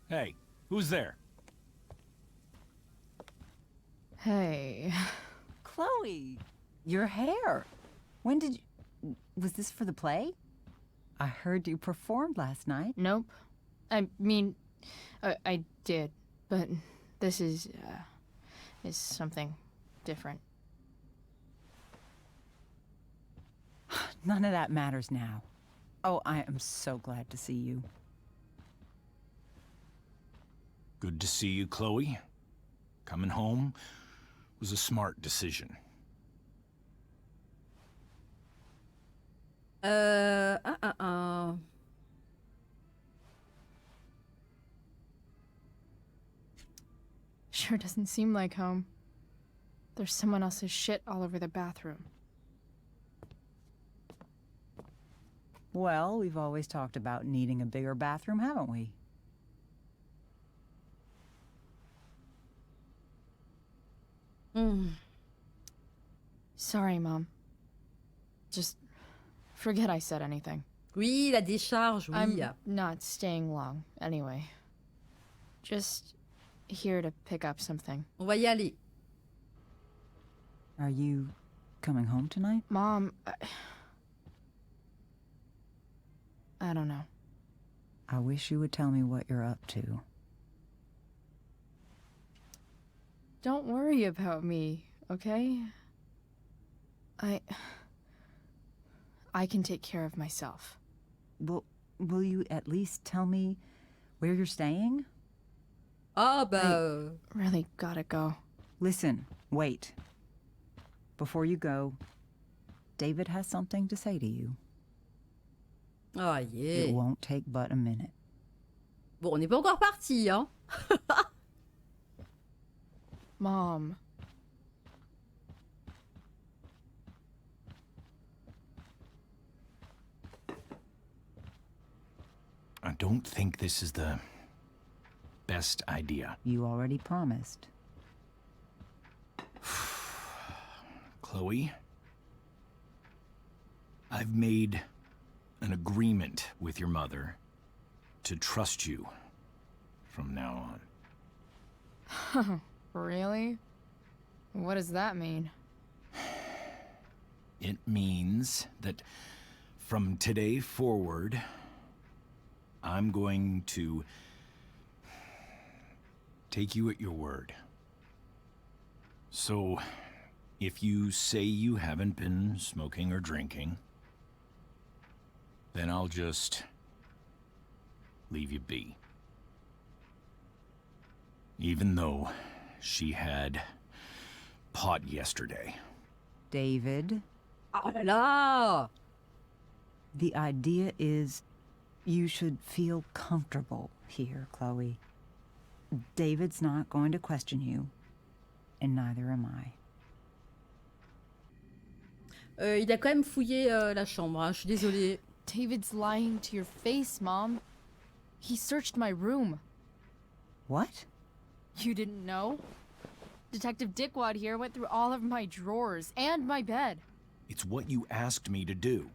Hey, who's there? Hey. Chloe, your hair. When did you... Was this for the play? I heard you performed last night. Nope. I mean, I did, but this is something different. None of that matters now. Oh, I am so glad to see you. Good to see you, Chloe. Coming home was a smart decision. Sure doesn't seem like home. There's someone else's shit all over the bathroom. Well, we've always talked about needing a bigger bathroom, haven't we? Sorry, Mom. Just forget I said anything. Oui, la décharge, oui. I'm not staying long, anyway. Just here to pick up something. On va y aller. Are you coming home tonight? Mom, I don't know. I wish you would tell me what you're up to. Don't worry about me, okay? I can take care of myself. Will you at least tell me where you're staying? Ah, bah... Really gotta go. Listen, wait. Before you go, David has something to say to you. Ah, yeah. It won't take but a minute. Bon, on n'est pas encore parti, hein. Mom. I don't think this is the best idea. You already promised. Chloe, I've made an agreement with your mother to trust you from now on. Really? What does that mean? It means that from today forward, I'm going to take you at your word. So, if you say you haven't been smoking or drinking, then I'll just leave you be. Even though she had pot yesterday. David, Oh là là. the idea is you should feel comfortable here, Chloe. David's not going to question you, and neither am I. Il a quand même fouillé la chambre, hein. Je suis désolée. David's lying to your face, Mom. He searched my room. What? You didn't know? Detective Dickwad here went through all of my drawers and my bed. It's what you asked me to do.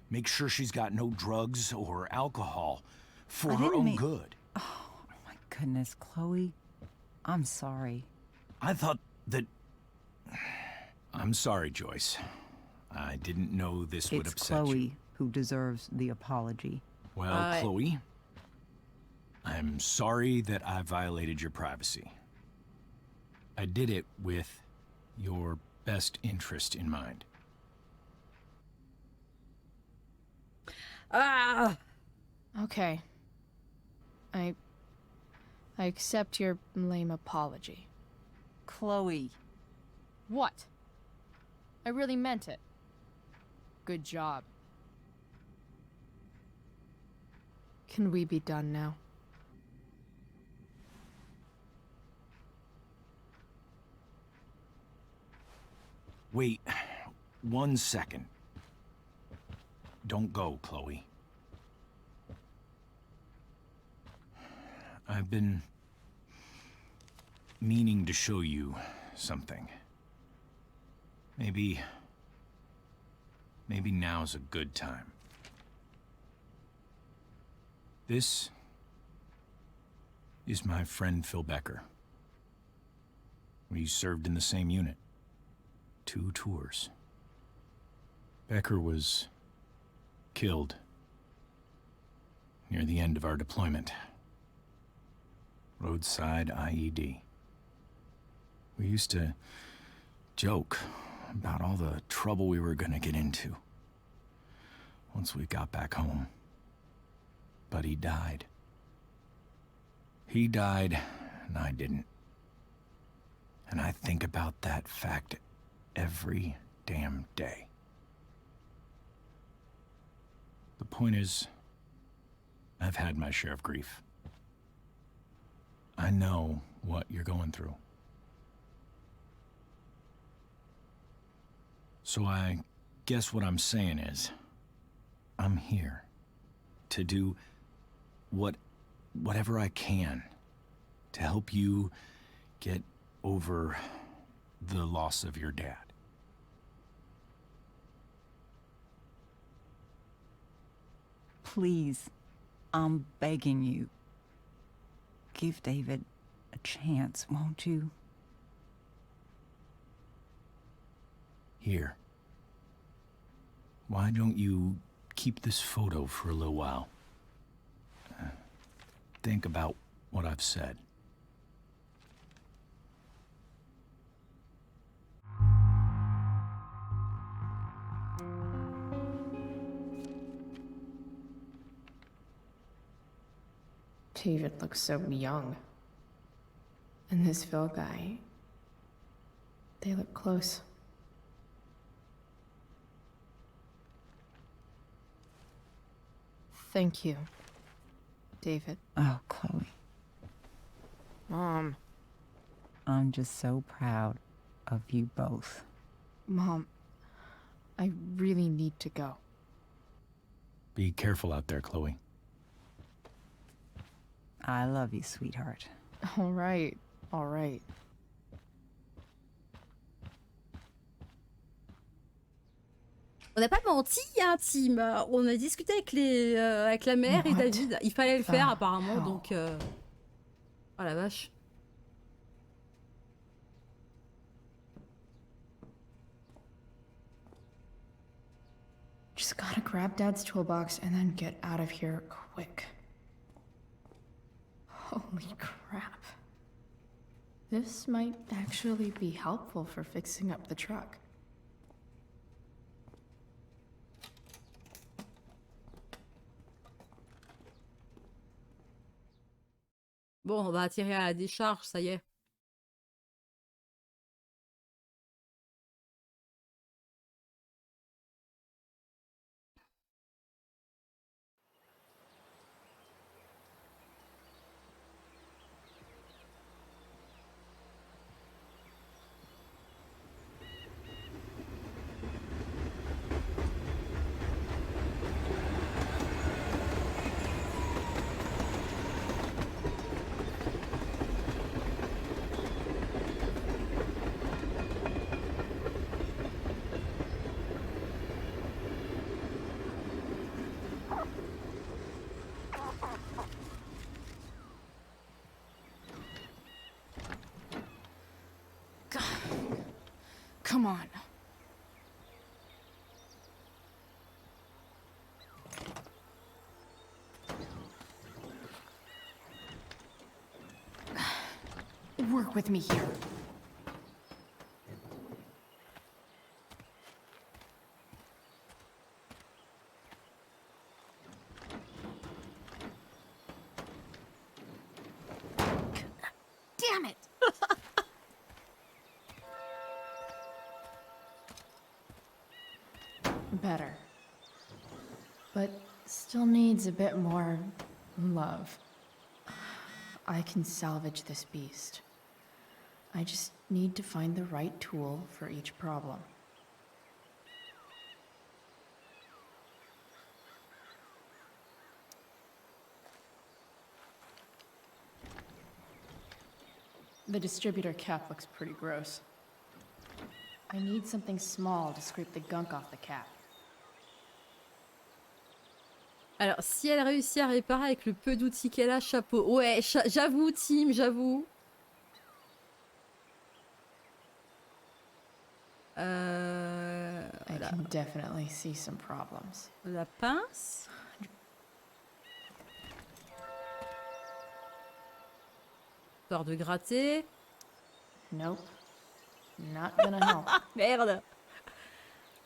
Make sure she's got no drugs or alcohol for I her didn't own mean- good. Oh my goodness, Chloe. I'm sorry. I thought that... I'm sorry, Joyce. I didn't know this would It's upset Chloe you. who deserves the apology. Well, Chloe, I'm sorry that I violated your privacy. I did it with your best interest in mind. Ah. Okay. I accept your lame apology. Chloe. What? I really meant it. Good job. Can we be done now? Wait 1 second. Don't go, Chloe. I've been meaning to show you something. Maybe now's a good time. This is my friend Phil Becker. We served in the same unit. 2 tours. Becker was killed near the end of our deployment. Roadside IED. We used to joke about all the trouble we were gonna get into once we got back home. But he died. He died, and I didn't. And I think about that fact every damn day. The point is, I've had my share of grief. I know what you're going through. So I guess what I'm saying is, I'm here to do whatever I can to help you get over the loss of your dad. Please, I'm begging you. Give David a chance, won't you? Here. Why don't you keep this photo for a little while? Think about what I've said. David looks so young. And this Phil guy, they look close. Thank you, David. Oh, Chloe, Mom. I'm just so proud of you both. Mom, I really need to go. Be careful out there, Chloe. I love you, sweetheart. All right, all right. On n'a pas menti, hein, Tim. On a discuté avec la mère et What David. Il fallait le faire the apparemment, hell? donc... Oh la vache. Just gotta grab Dad's toolbox and then get out of here quick. Holy crap. This might actually be helpful for fixing up the truck. Bon, on va attirer à la décharge, ça y est. Come on. Work with me here. Damn it! Better. But still needs a bit more love. I can salvage this beast. I just need to find the right tool for each problem. The distributor cap looks pretty gross. I need something small to scrape the gunk off the cap. Alors, si elle réussit à réparer avec le peu d'outils qu'elle a, chapeau. Ouais, j'avoue, Tim, j'avoue. I Voilà. can definitely see some problems. La pince. Histoire de gratter. Nope. Not gonna help. Merde.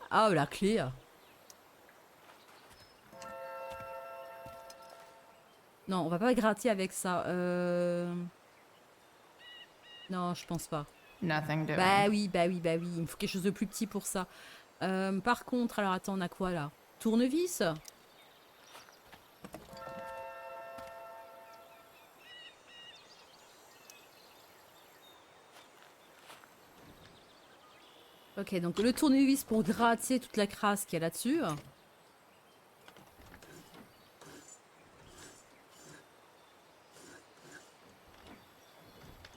Ah, la clé. Non, on va pas gratter avec ça. Non, je pense pas. Nothing doing. Bah oui, bah oui, bah oui. Il me faut quelque chose de plus petit pour ça. Par contre, alors attends, on a quoi là? Tournevis? Ok, donc le tournevis pour gratter toute la crasse qu'il y a là-dessus.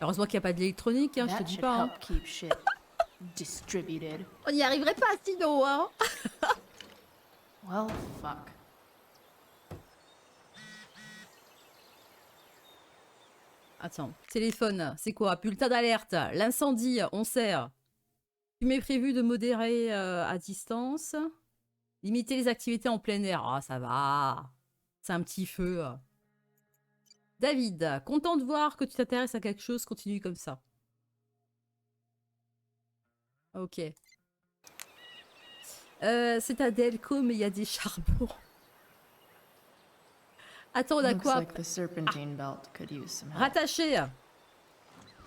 Heureusement qu'il n'y a pas de l'électronique, hein, je te That dis should pas. Hein. help keep shit distributed. On n'y arriverait pas sinon, hein. Well, fuck. Attends, téléphone, c'est quoi? Bulletin d'alerte, l'incendie, on sert. Fumée prévue de modérer à distance. Limiter les activités en plein air. Ah, ça va. C'est un petit feu. David, content de voir que tu t'intéresses à quelque chose, continue comme ça. Ok. C'est à Delco, mais il y a des charbons. Attends, on a Looks quoi? like the serpentine belt could use some help. Rattaché.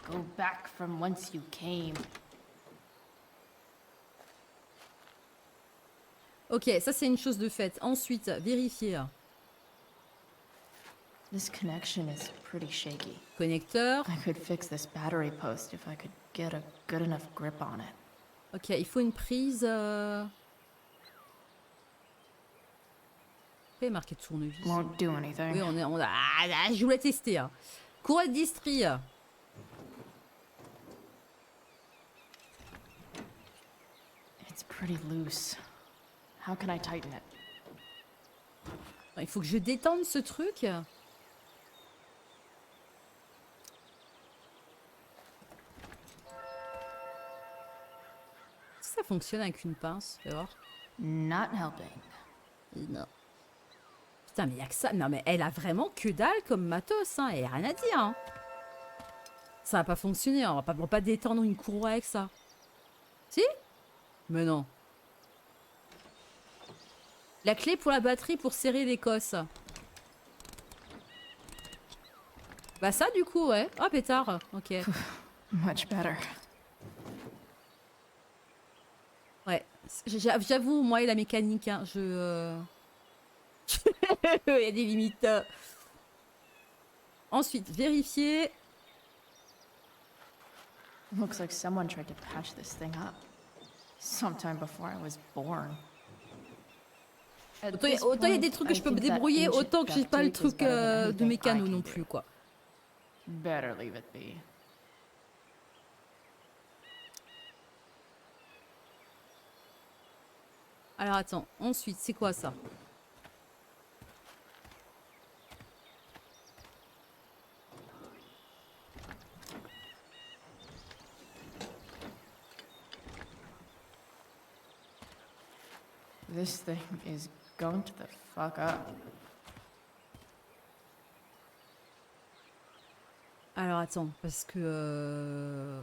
Go back from whence you came. Ok, ça c'est une chose de faite. Ensuite, vérifier. This connection is pretty shaky. Connecteur. I could fix this battery post if I could get a good enough grip on it. Ok, il faut une prise. Pourquoi il est marqué tournevis? Won't do anything. Oui, je voulais tester. Hein. Courroie de distrie. It's pretty loose. How can I tighten it? Il faut que je détende ce truc. Ça fonctionne avec une pince, tu vas voir. Not helping. Non. Putain, mais il y a que ça. Non, mais elle a vraiment que dalle comme matos, hein. Elle a rien à dire, hein. Ça va pas fonctionner, hein. On va pas détendre une courroie avec ça. Si? Mais non. La clé pour la batterie pour serrer l'Écosse. Bah ça, du coup, ouais. Oh, pétard. Ok. Much better. Ouais. J'avoue, moi et la mécanique, hein, il y a des limites. Ensuite, vérifier. Looks like someone tried to patch this thing up. Sometime before I was born. Autant il y a des trucs que je peux me débrouiller, autant que j'ai pas le truc de mécano non plus, quoi. Better leave it be. Alors attends, ensuite, c'est quoi ça? This thing is going to the fuck up. Alors attends, parce que...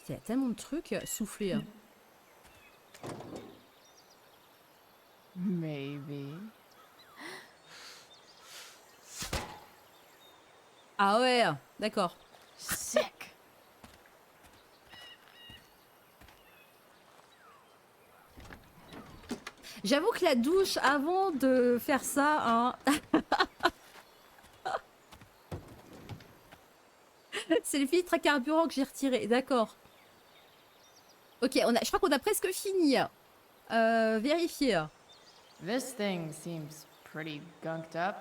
Il y a tellement de trucs. Souffler. Hein. Maybe. Ah ouais, d'accord. Sick. J'avoue que la douche, avant de faire ça, hein... c'est le filtre à carburant que j'ai retiré, d'accord. Ok, je crois qu'on a presque fini. Vérifier. This thing seems pretty gunked up.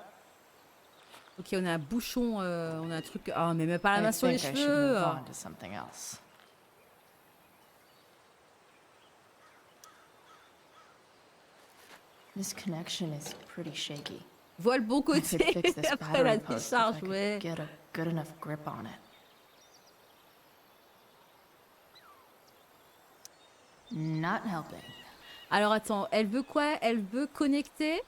Ok, on a un bouchon, on a un truc... Ah, mais même pas la main I sur les think I should cheveux. move on to something else. This connection is pretty shaky. Vois le bon I côté could fix this après la battery post if I décharge, could ouais. get a good enough grip on it. Not helping. Alors attends, elle veut quoi? Elle veut connecter?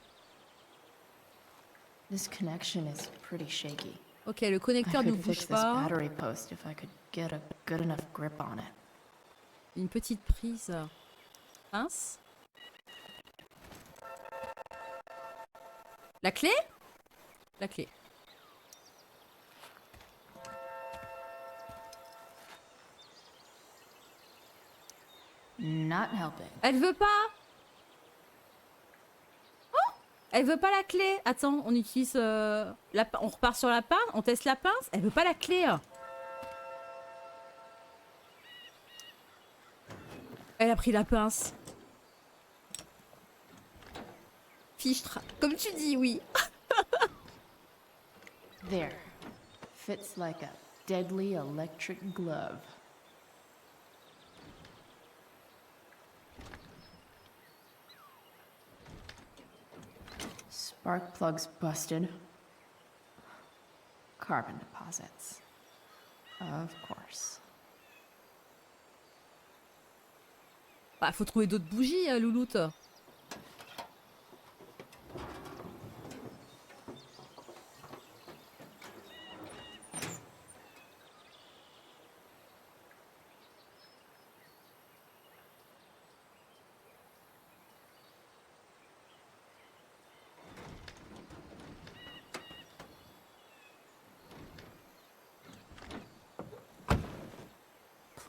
This connection is pretty shaky. Ok, le I connecteur ne could bouge fix this pas. battery post if I could get a good enough grip on it. Une petite prise. Pince. La clé? La clé. Not helping. Elle veut pas? Oh! Elle veut pas la clé. Attends, on utilise on repart sur la pince, on teste la pince. Elle veut pas la clé. Elle a pris la pince. Fichtre. Comme tu dis, oui. There. Fits like a deadly electric glove. Spark plugs busted. Carbon deposits. Of course. Bah, faut trouver d'autres bougies, louloute.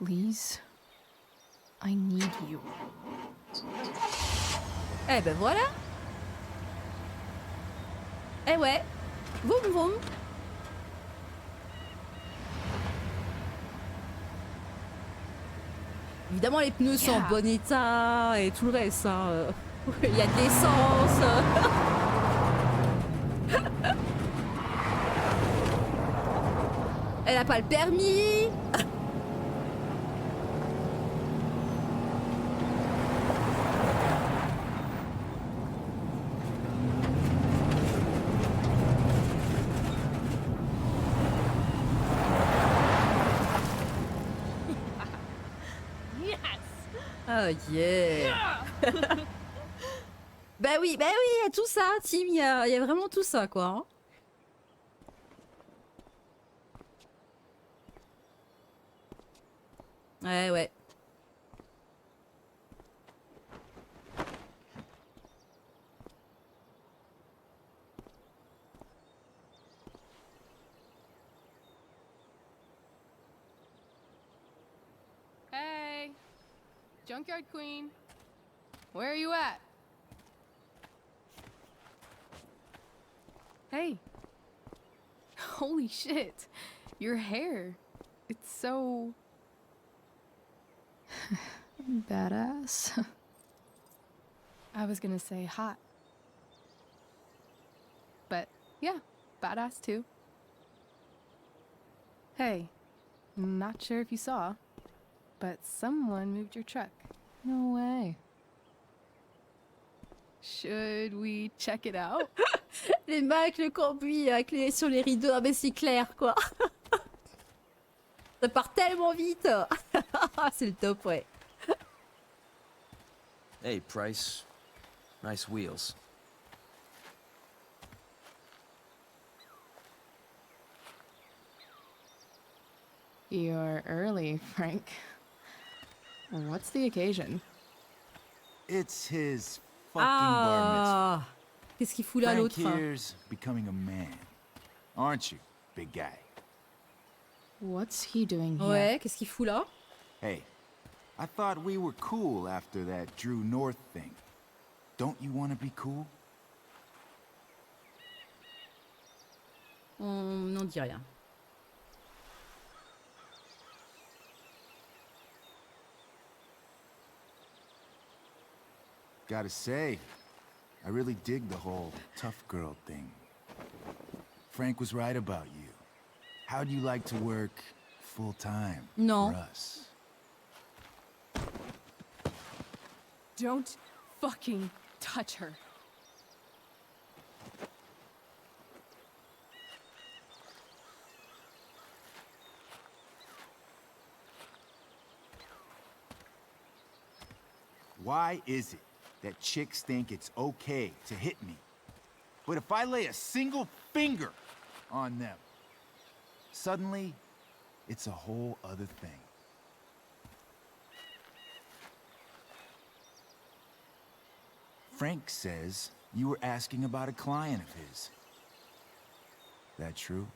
Please. I need you. Eh ben voilà. Eh ouais. Vroom vroom. Évidemment, les pneus sont en bon état et tout le reste. Hein. Il y a de l'essence. Elle n'a pas le permis. Oh yeah. Bah oui, il y a tout ça, Tim, il y a vraiment tout ça, quoi. Hein. Ouais. Hey, Junkyard Queen, where are you at? Hey, holy shit, your hair, it's so Badass. I was gonna say hot. But yeah, badass too. Hey, not sure if you saw, but someone moved your truck. No way. Should we check it out? Les mains avec le cambouis, sur les rideaux, ah, mais c'est clair, quoi. Ça part tellement vite. C'est le top, ouais. Hey, Price. Nice wheels. You're early, Frank. What's the occasion? It's his fucking bar mitzvah. Ah, qu'est-ce qu'il fout là, Frank l'autre? here's becoming a man. Aren't you, big guy? What's he doing here? Ouais, qu'est-ce qu'il fout là? Hey, I thought we were cool after that Drew North thing. Don't you want to be cool? On n'en dit rien. Gotta say, I really dig the whole tough girl thing. Frank was right about you. How'd you like to work full-time No. for us? Don't fucking touch her. Why is it that chicks think it's okay to hit me? But if I lay a single finger on them, suddenly it's a whole other thing. Frank says you were asking about a client of his. That true?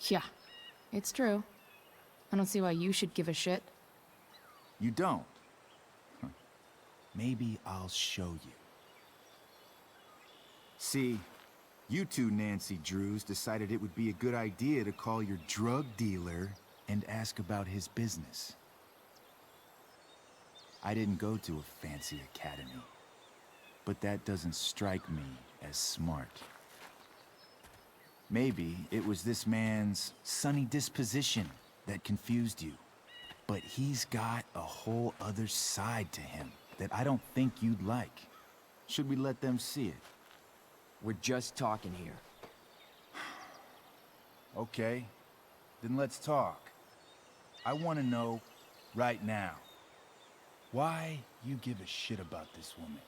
Yeah, it's true. I don't see why you should give a shit. You don't? Huh. Maybe I'll show you. See, you two Nancy Drews decided it would be a good idea to call your drug dealer and ask about his business. I didn't go to a fancy academy, but that doesn't strike me as smart. Maybe it was this man's sunny disposition that confused you. But he's got a whole other side to him that I don't think you'd like. Should we let them see it? We're just talking here. Okay, then let's talk. I want to know right now why you give a shit about this woman.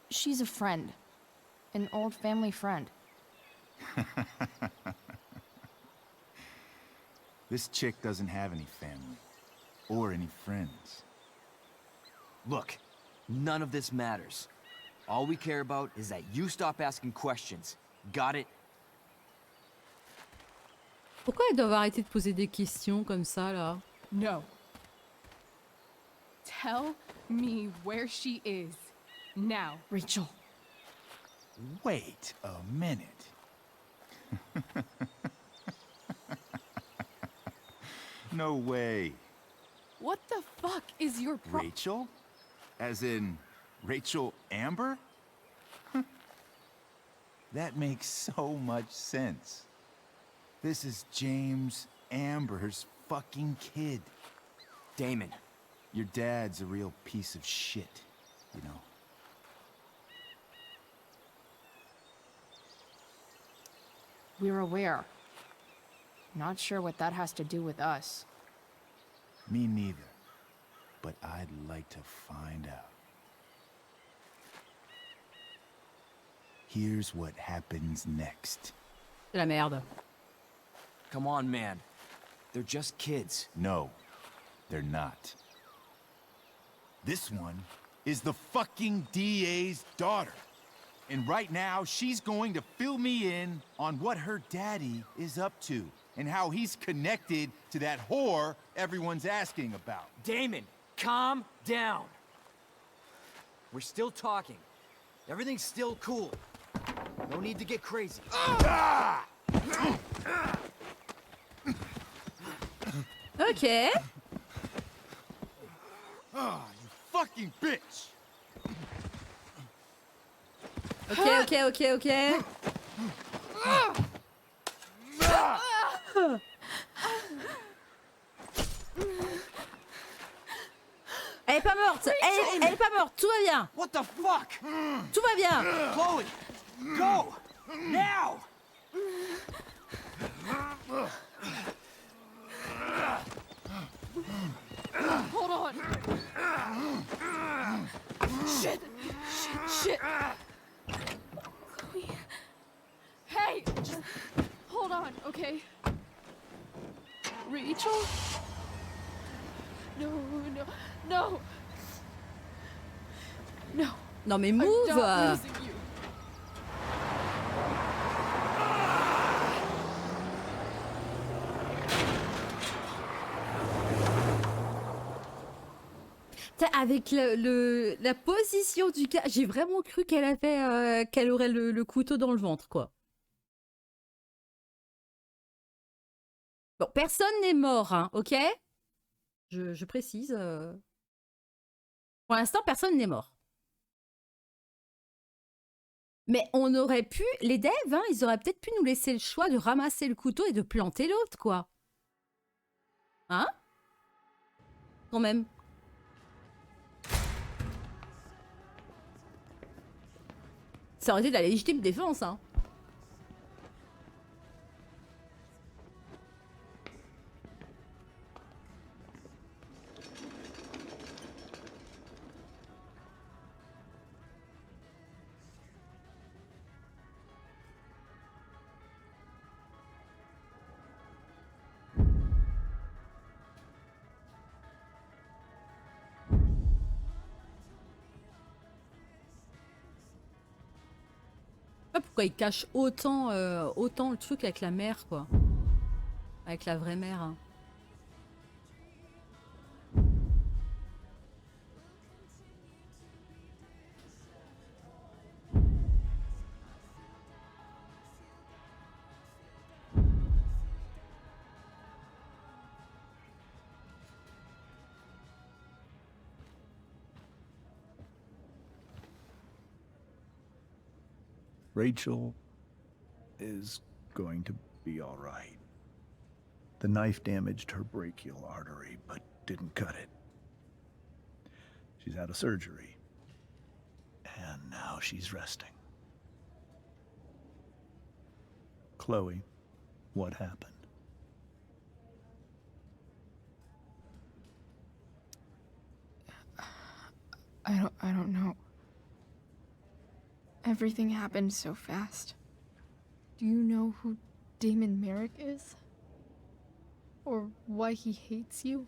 She's a friend. An old family friend. This chick doesn't have any family or any friends. Look, none of this matters. All we care about is that you stop asking questions. Got it? Pourquoi elles doivent arrêter de poser des questions comme ça, là? No. Tell me where she is. Now. Rachel. Wait a minute. No way. What the fuck is your Rachel? As in Rachel Amber? That makes so much sense. This is James Amber's fucking kid. Damon. Your dad's a real piece of shit, you know. We're aware. Not sure what that has to do with us. Me neither. But I'd like to find out. Here's what happens next. C'est la merde. Come on, man. They're just kids. No, they're not. This one is the fucking DA's daughter. And right now, she's going to fill me in on what her daddy is up to and how he's connected to that whore everyone's asking about. Damon, calm down. We're still talking. Everything's still cool. No need to get crazy. Ok. Ah, you fucking bitch! Ok. Elle est pas morte. Elle est pas morte. Tout va bien. What the fuck? Tout va bien. Chloe, go! Now! Hold on. Shit. Chloe. Hey, just hold on, okay? Rachel? No. Non mais I'm move. not losing you. Avec la position du gars, j'ai vraiment cru qu'elle avait, qu'elle aurait le couteau dans le ventre, quoi. Bon, personne n'est mort, hein, ok? Je précise. Pour l'instant, personne n'est mort. Mais on aurait pu, les devs, hein, ils auraient peut-être pu nous laisser le choix de ramasser le couteau et de planter l'autre, quoi. Hein? Quand même. Ça aurait été de la légitime défense, hein. Pourquoi il cache autant le truc avec la mère, quoi. Avec la vraie mère. Hein. Rachel is going to be all right. The knife damaged her brachial artery, but didn't cut it. She's had a surgery, and now she's resting. Chloe, what happened? I don't know. Everything happened so fast. Do you know who Damon Merrick is? Or why he hates you?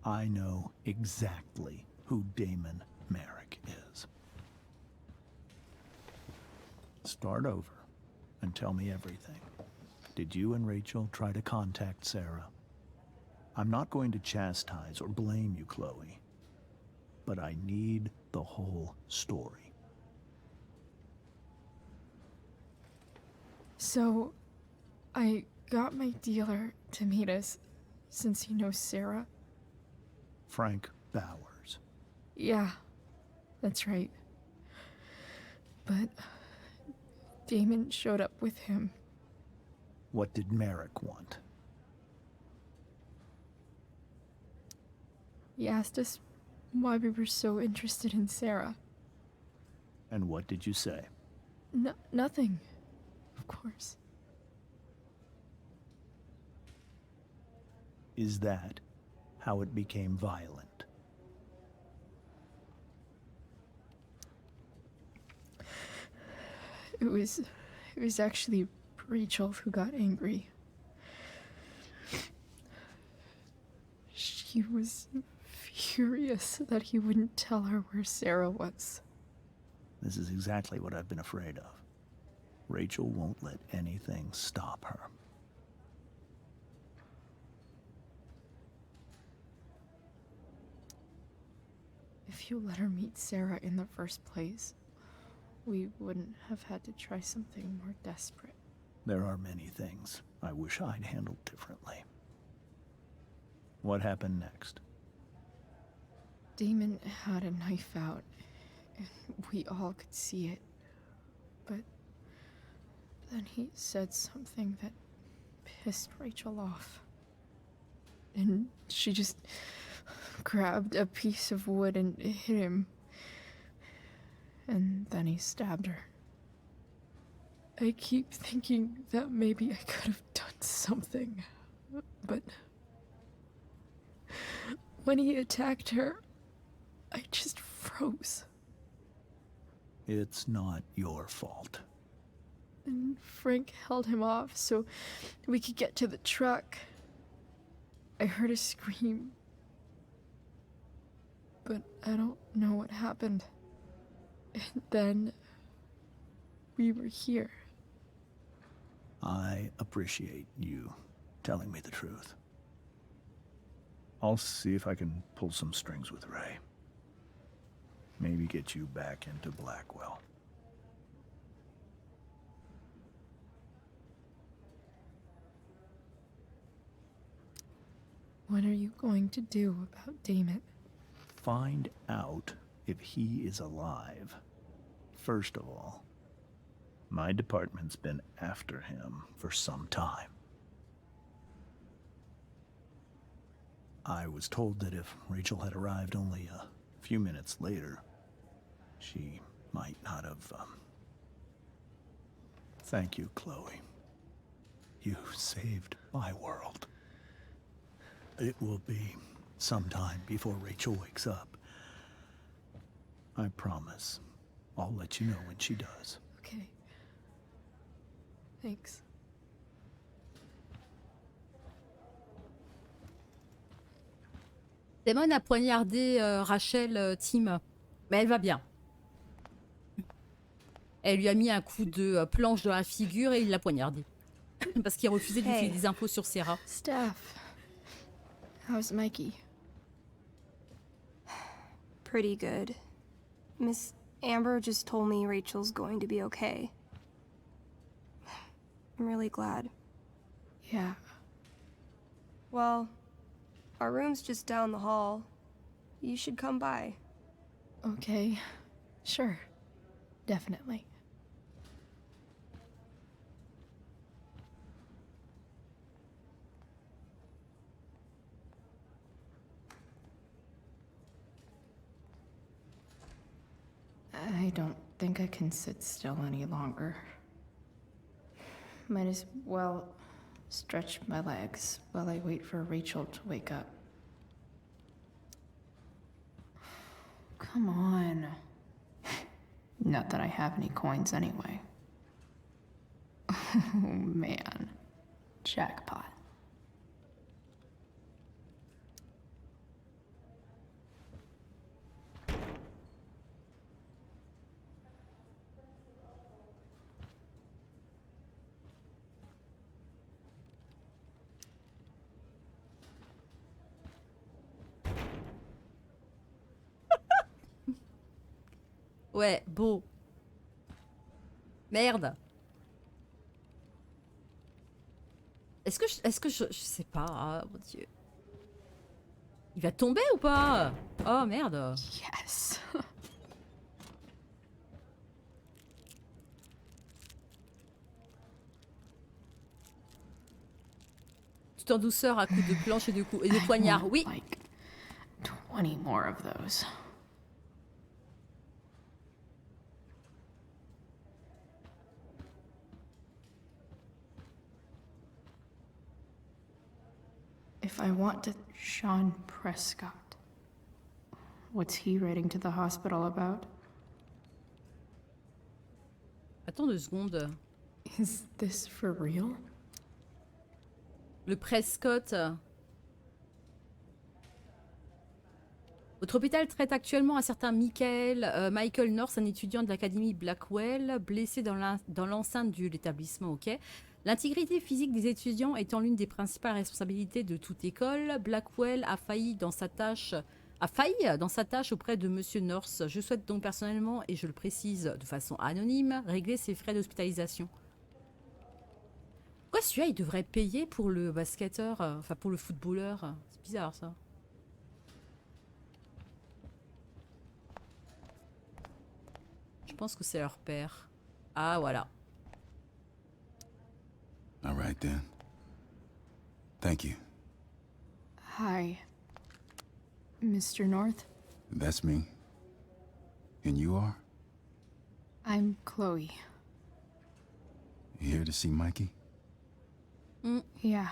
I know exactly who Damon Merrick is. Start over and tell me everything. Did you and Rachel try to contact Sarah? I'm not going to chastise or blame you, Chloe, but I need the whole story. So, I got my dealer to meet us, since he knows Sarah. Frank Bowers. Yeah, that's right. But Damon showed up with him. What did Merrick want? He asked us why we were so interested in Sarah. And what did you say? Nothing, of course. Is that how it became violent? It was actually Rachel who got angry. She was furious that he wouldn't tell her where Sarah was. This is exactly what I've been afraid of. Rachel won't let anything stop her. If you let her meet Sarah in the first place, we wouldn't have had to try something more desperate. There are many things I wish I'd handled differently. What happened next? Damon had a knife out, and we all could see it. But then he said something that pissed Rachel off. And she just grabbed a piece of wood and hit him. And then he stabbed her. I keep thinking that maybe I could have done something, but when he attacked her, I just froze. It's not your fault. And Frank held him off so we could get to the truck. I heard a scream, but I don't know what happened. And then we were here. I appreciate you telling me the truth. I'll see if I can pull some strings with Ray. Maybe get you back into Blackwell. What are you going to do about Damon? Find out if he is alive. First of all, my department's been after him for some time. I was told that if Rachel had arrived only a few minutes later, she might not have, Thank you, Chloe. You saved my world. It will be some time before Rachel wakes up. I promise. I'll let you know when she does. Okay. Thanks. Damon a poignardé Rachel, Tim, mais elle va bien. Elle lui a mis un coup de planche dans la figure et il l'a poignardée. Parce qu'il refusait de lui filer des infos sur Sarah. Steph, how's Mikey? Pretty good. Miss Amber just told me Rachel's going to be okay. I'm really glad. Yeah. Well, our room's just down the hall. You should come by. Okay. Sure. Definitely. I don't think I can sit still any longer. Might as well stretch my legs while I wait for Rachel to wake up. Come on. Not that I have any coins anyway. Oh man. Jackpot. Ouais, beau. Merde. Est-ce que je sais pas, ah, mon Dieu. Il va tomber ou pas? Oh merde. Yes. Tout en douceur à coups de planche et de poignard. Oui. Like 20 more of those. If I want to... Sean Prescott. What's he writing to the hospital about? Attends 2 secondes. Is this for real? Le Prescott. Votre hôpital traite actuellement un certain Michael North, un étudiant de l'académie Blackwell, blessé dans l'enceinte de l'établissement. Ok. L'intégrité physique des étudiants étant l'une des principales responsabilités de toute école, Blackwell a failli dans sa tâche auprès de Monsieur North. Je souhaite donc personnellement, et je le précise de façon anonyme, régler ses frais d'hospitalisation. Pourquoi celui-là, il devrait payer pour le basketteur, enfin pour le footballeur? C'est bizarre ça. Je pense que c'est leur père. Ah voilà. All right then. Thank you. Hi, Mr. North. That's me. And you are? I'm Chloe. You here to see Mikey? Yeah.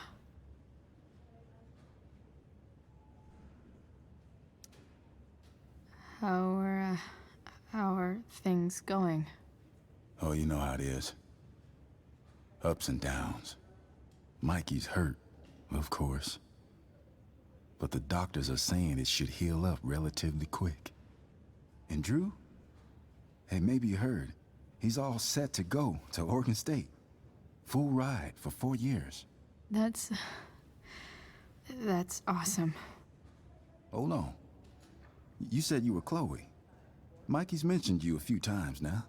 How are things going? Oh, you know how it is. Ups and downs. Mikey's hurt, of course. But the doctors are saying it should heal up relatively quick. And Drew? Hey, maybe you heard. He's all set to go to Oregon State. Full ride for 4 years. That's awesome. Hold on. You said you were Chloe. Mikey's mentioned you a few times now.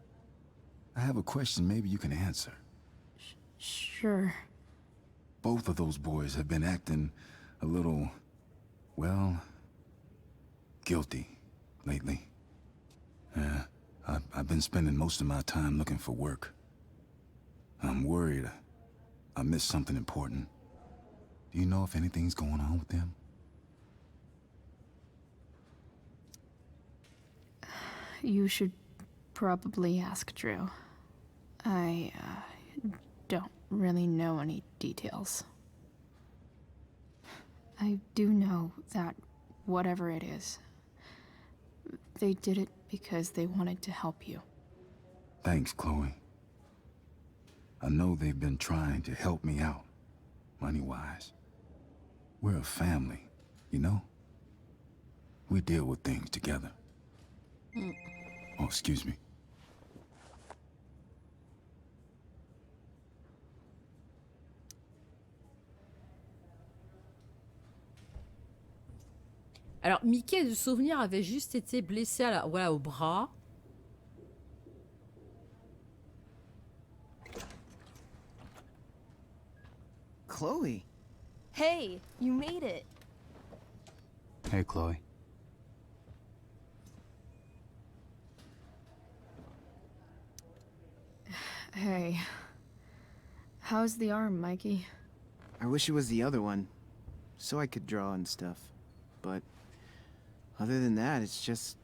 I have a question maybe you can answer. Sure. Both of those boys have been acting a little, well, guilty lately. Yeah, I've been spending most of my time looking for work. I'm worried I missed something important. Do you know if anything's going on with them? You should probably ask Drew. I don't really know any details. I do know that whatever it is, they did it because they wanted to help you. Thanks, Chloe. I know they've been trying to help me out, money-wise. We're a family, you know? We deal with things together. Oh, excuse me. Alors, Mickey, de souvenir, avait juste été blessé à voilà, au bras. Chloe. Hey, you made it. Hey, Chloe. Hey. How's the arm, Mikey? I wish it was the other one, so I could draw and stuff. But other than that, it's just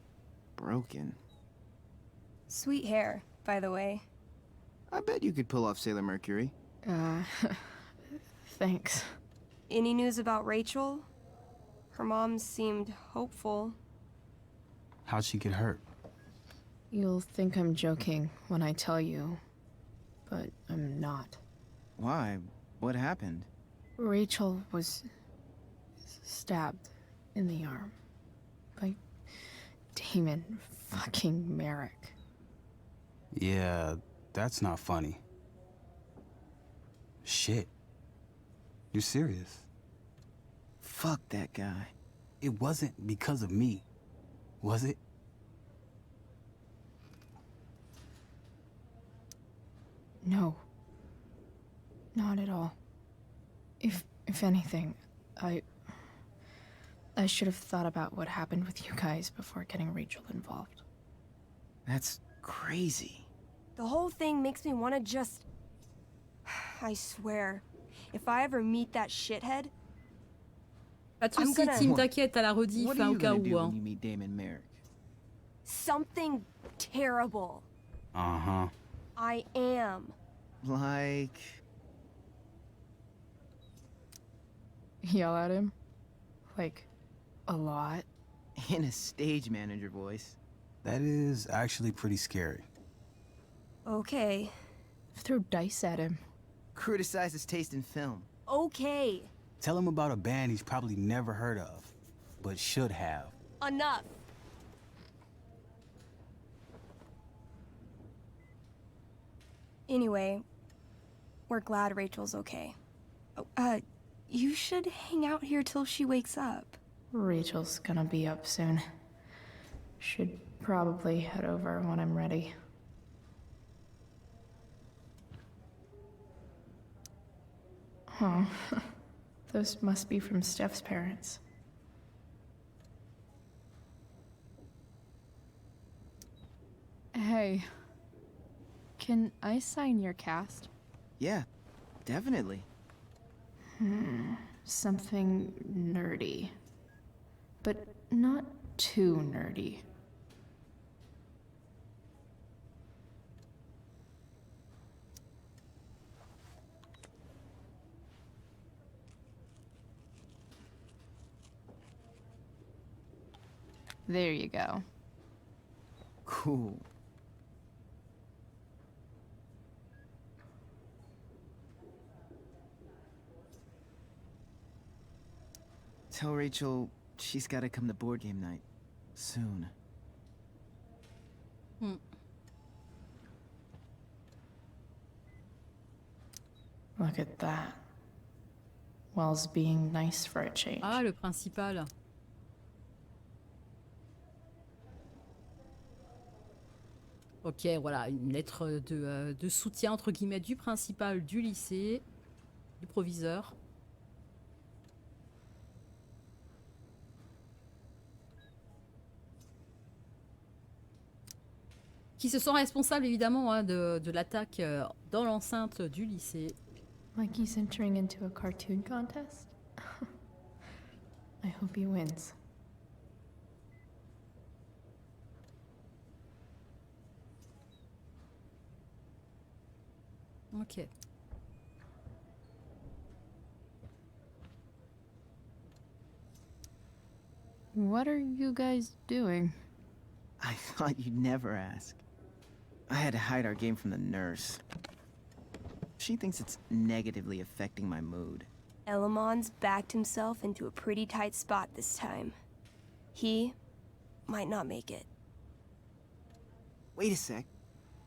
broken. Sweet hair, by the way. I bet you could pull off Sailor Mercury. Thanks. Any news about Rachel? Her mom seemed hopeful. How'd she get hurt? You'll think I'm joking when I tell you, but I'm not. Why? What happened? Rachel was stabbed in the arm by Damon fucking Merrick. Yeah, that's not funny. Shit. You serious? Fuck that guy. It wasn't because of me, was it? No. Not at all. If anything, I should have thought about what happened with you guys before getting Rachel involved. That's crazy. The whole thing makes me want to just... I swear, if I ever meet that shithead, Pas de soucis, Tim, t'inquiète, à la rediff, What hein, are au you cas gonna où. do Hein. when you meet Damon Merrick? something terrible. Uh-huh. I am. Like... Yell at him? Like, a lot? In a stage manager voice. That is actually pretty scary. Okay. Throw dice at him. Criticize his taste in film. Okay. Tell him about a band he's probably never heard of, but should have. Enough. Anyway, we're glad Rachel's okay. Oh, you should hang out here till she wakes up. Rachel's gonna be up soon. Should probably head over when I'm ready. Oh, those must be from Steph's parents. Hey, can I sign your cast? Yeah, definitely. Something nerdy. But not too nerdy. There you go. Cool. Tell Rachel she's gotta come to board game night. Soon. Look at that. Wells being nice for a change. Ah, le principal. Ok, voilà, une lettre de soutien, entre guillemets, du principal du lycée, du proviseur. Qui se sent responsable, évidemment, hein, de l'attaque dans l'enceinte du lycée. Like he's entering into a cartoon contest? I hope he wins. Ok. What are you guys doing? I thought you'd never ask. I had to hide our game from the nurse. She thinks it's negatively affecting my mood. Elamon's backed himself into a pretty tight spot this time. He might not make it. Wait a sec.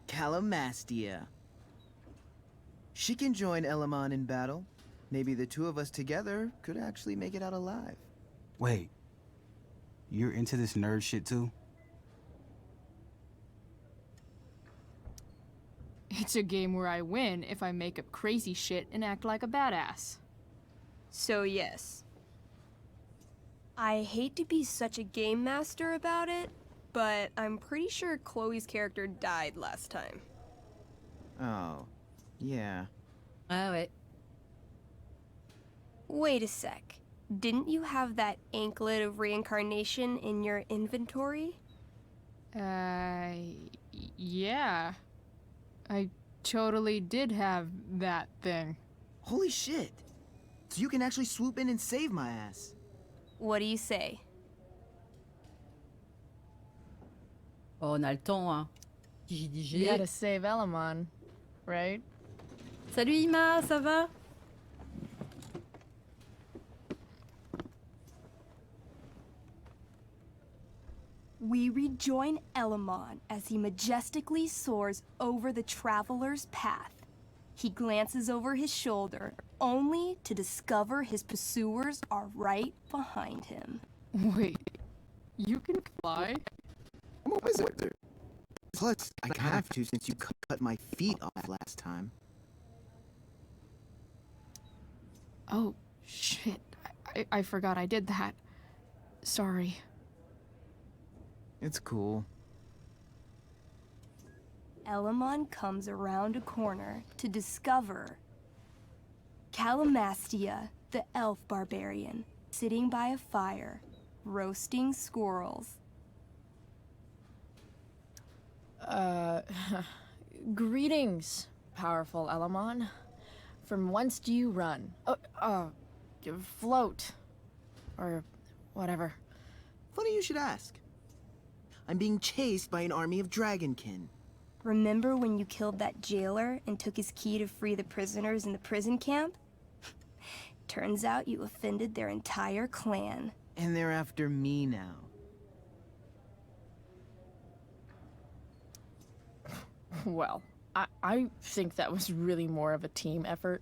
Calamastia. She can join Elamon in battle. Maybe the two of us together could actually make it out alive. Wait. You're into this nerd shit too? It's a game where I win if I make up crazy shit and act like a badass. So yes. I hate to be such a game master about it, but I'm pretty sure Chloe's character died last time. Oh, yeah. Ah ouais. Wait a sec. Didn't you have that anklet of reincarnation in your inventory? Yeah. I totally did have that thing. Holy shit! So you can actually swoop in and save my ass. What do you say? Oh, on a le temps, hein. You gotta save Elamon, right? Salut Ima, ça va? We rejoin Elamon as he majestically soars over the traveler's path. He glances over his shoulder, only to discover his pursuers are right behind him. Wait, you can fly? I'm a wizard. Plus, I have to since you cut my feet off last time. Oh, shit. I forgot I did that. Sorry. It's cool. Elamon comes around a corner to discover Calamastia, the elf barbarian, sitting by a fire, roasting squirrels. Greetings, powerful Elamon. From whence do you run? Float. Or whatever. Funny you should ask. I'm being chased by an army of dragonkin. Remember when you killed that jailer and took his key to free the prisoners in the prison camp? Turns out you offended their entire clan. And they're after me now. Well, I think that was really more of a team effort.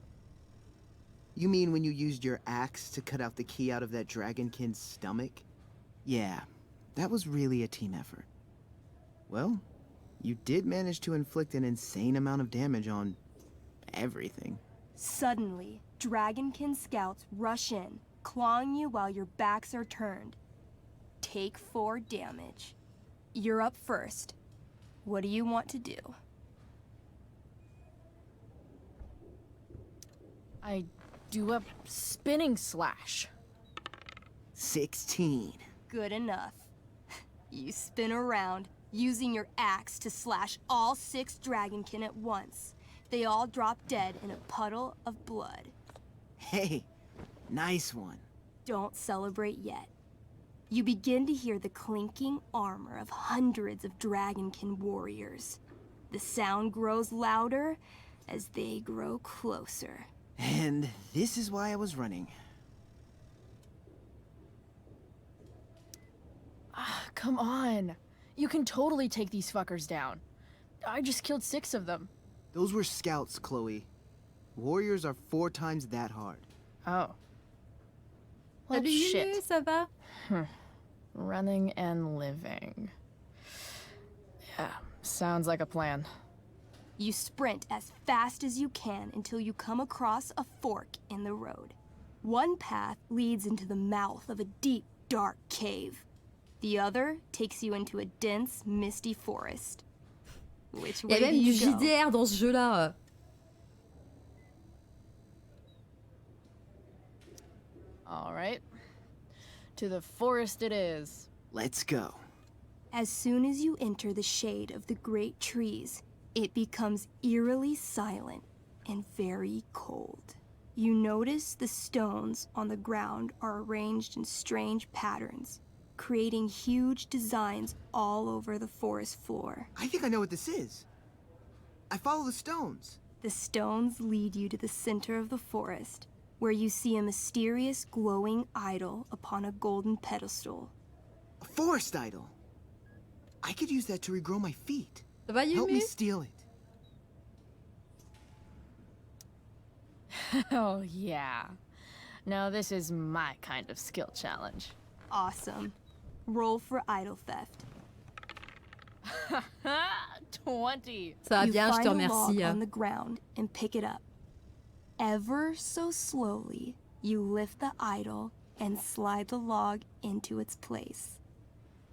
You mean when you used your axe to cut out the key out of that dragonkin's stomach? Yeah, that was really a team effort. Well, you did manage to inflict an insane amount of damage on everything. Suddenly, dragonkin scouts rush in, clawing you while your backs are turned. Take 4 damage. You're up first. What do you want to do? I do a spinning slash. 16. Good enough. You spin around, using your axe to slash all 6 dragonkin at once. They all drop dead in a puddle of blood. Hey, nice one. Don't celebrate yet. You begin to hear the clinking armor of hundreds of dragonkin warriors. The sound grows louder as they grow closer. And this is why I was running. Come on. You can totally take these fuckers down. I just killed 6 of them. Those were scouts, Chloe. Warriors are 4 times that hard. Oh. Well, Salut, shit. Lulu, ça va? Running and living. Yeah, sounds like a plan. You sprint as fast as you can until you come across a fork in the road. One path leads into the mouth of a deep, dark cave. The other takes you into a dense, misty forest. Which Il y a way même do du you go? JDR dans ce jeu-là. All right. To the forest it is. Let's go. As soon as you enter the shade of the great trees, it becomes eerily silent and very cold. You notice the stones on the ground are arranged in strange patterns, creating huge designs all over the forest floor. I think I know what this is. I follow the stones. The stones lead you to the center of the forest, where you see a mysterious glowing idol upon a golden pedestal. A forest idol. I could use that to regrow my feet. Ça va, Help me Yumi? steal it. Oh, yeah. Now this is my kind of skill challenge. Awesome. Roll for idol theft. 20. Ça va You bien, je te find a log remercie. on the ground and pick it up. Ever so slowly, you lift the idol and slide the log into its place.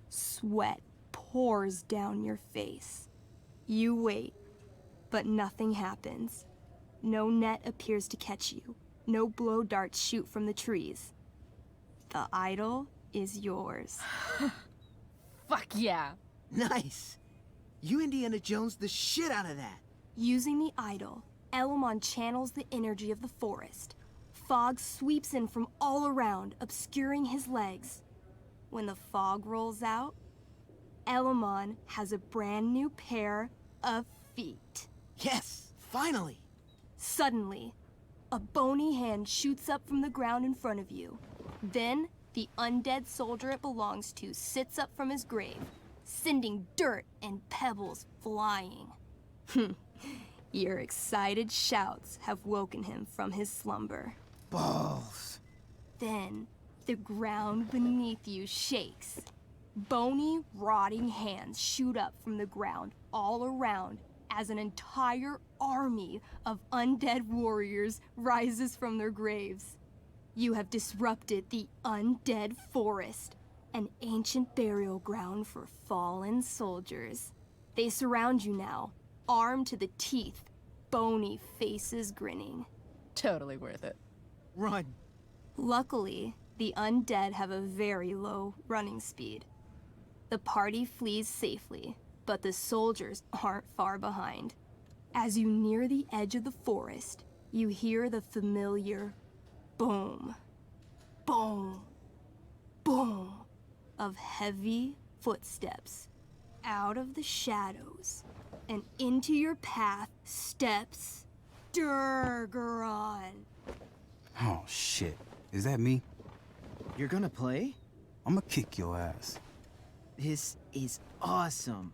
Sweat pours down your face. You wait, but nothing happens. No net appears to catch you. No blow darts shoot from the trees. The idol is yours. Fuck yeah. Nice. You Indiana Jones the shit out of that. Using the idol, Elamon channels the energy of the forest. Fog sweeps in from all around, obscuring his legs. When the fog rolls out, Elamon has a brand new pair of feet. Yes, finally. Suddenly, a bony hand shoots up from the ground in front of you. Then, the undead soldier it belongs to sits up from his grave, sending dirt and pebbles flying. Your excited shouts have woken him from his slumber. Balls. Then, the ground beneath you shakes, Bony, rotting hands shoot up from the ground all around as an entire army of undead warriors rises from their graves. You have disrupted the undead forest, an ancient burial ground for fallen soldiers. They surround you now, armed to the teeth, bony faces grinning. Totally worth it. Run. Luckily, the undead have a very low running speed. The party flees safely, but the soldiers aren't far behind. As you near the edge of the forest, you hear the familiar boom, boom, boom of heavy footsteps. Out of the shadows and into your path steps Durgaron. Oh, shit. Is that me? You're gonna play? I'm gonna kick your ass. This is awesome.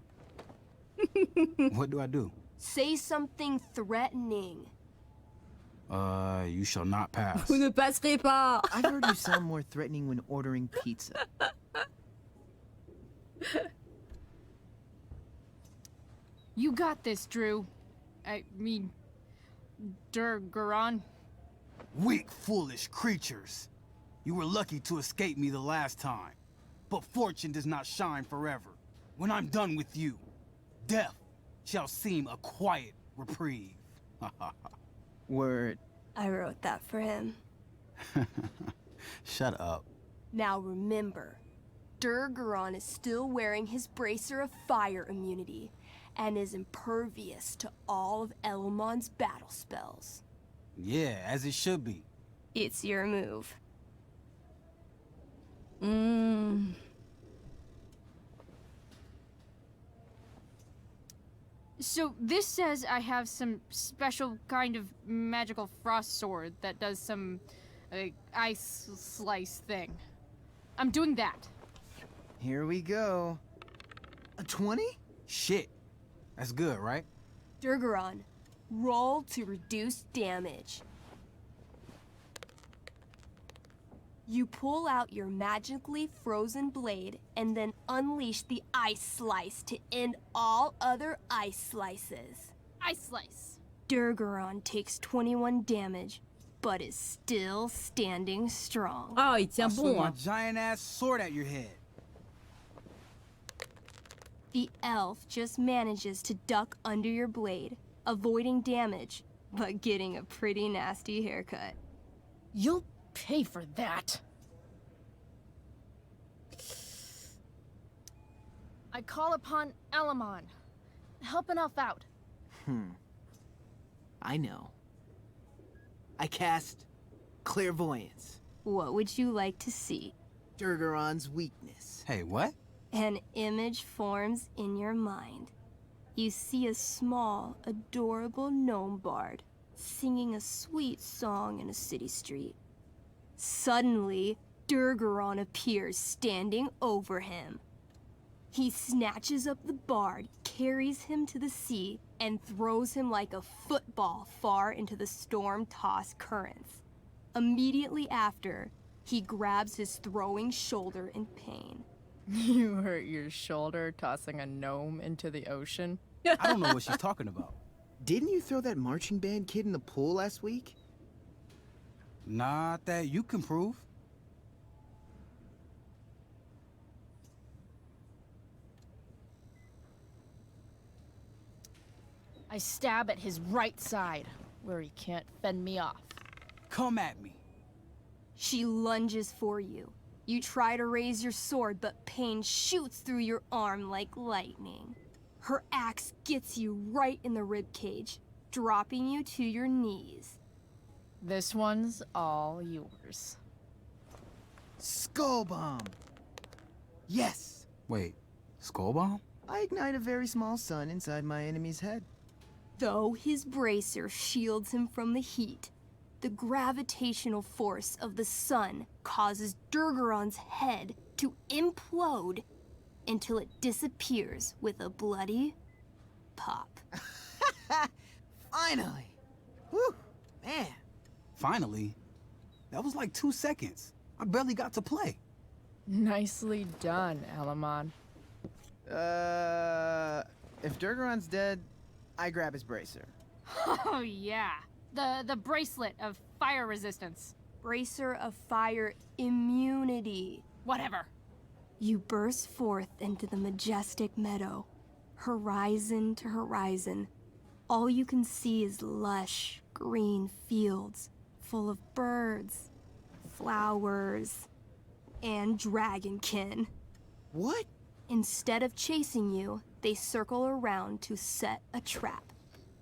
What do I do? Say something threatening. You shall not pass. Vous ne passerez pas. I've heard you sound more threatening when ordering pizza. You got this, Drew. I mean, Durgaron. Weak, foolish creatures. You were lucky to escape me the last time. But fortune does not shine forever. When I'm done with you, death shall seem a quiet reprieve. Word. I wrote that for him. Shut up. Now remember, Durgaron is still wearing his bracer of fire immunity and is impervious to all of Elamon's battle spells. Yeah, as it should be. It's your move. So this says I have some special kind of magical frost sword that does some ice slice thing. I'm doing that. Here we go. A 20? Shit. That's good, right? Durgaron, roll to reduce damage. You pull out your magically frozen blade and then unleash the ice slice to end all other ice slices. Ice slice. Durgaron takes 21 damage, but is still standing strong. Ah, il tient I swing bon. my Hein. giant-ass sword at your head. The elf just manages to duck under your blade, avoiding damage, but getting a pretty nasty haircut. You'll pay for that. I call upon Elamon. Help an elf out. I know. I cast Clairvoyance. What would you like to see? Durgaron's weakness. Hey, what? An image forms in your mind. You see a small, adorable gnome bard singing a sweet song in a city street. Suddenly, Durgaron appears standing over him. He snatches up the bard, carries him to the sea, and throws him like a football far into the storm-tossed currents. Immediately after, he grabs his throwing shoulder in pain. You hurt your shoulder tossing a gnome into the ocean? I don't know what she's talking about. Didn't you throw that marching band kid in the pool last week? Not that you can prove. I stab at his right side, where he can't fend me off. Come at me. She lunges for you. You try to raise your sword, but pain shoots through your arm like lightning. Her axe gets you right in the ribcage, dropping you to your knees. This one's all yours. Skull bomb. Yes. Wait, skull bomb? I ignite a very small sun inside my enemy's head. Though his bracer shields him from the heat, the gravitational force of the sun causes Durgaron's head to implode until it disappears with a bloody pop. Finally! Whew, man. Finally? That was like 2 seconds. I barely got to play. Nicely done, Elamon. If Durgaron's dead, I grab his bracer. Oh yeah, the bracelet of fire resistance. Bracer of fire immunity. Whatever. You burst forth into the majestic meadow, horizon to horizon. All you can see is lush, green fields full of birds, flowers, and dragonkin. What? Instead of chasing you, they circle around to set a trap,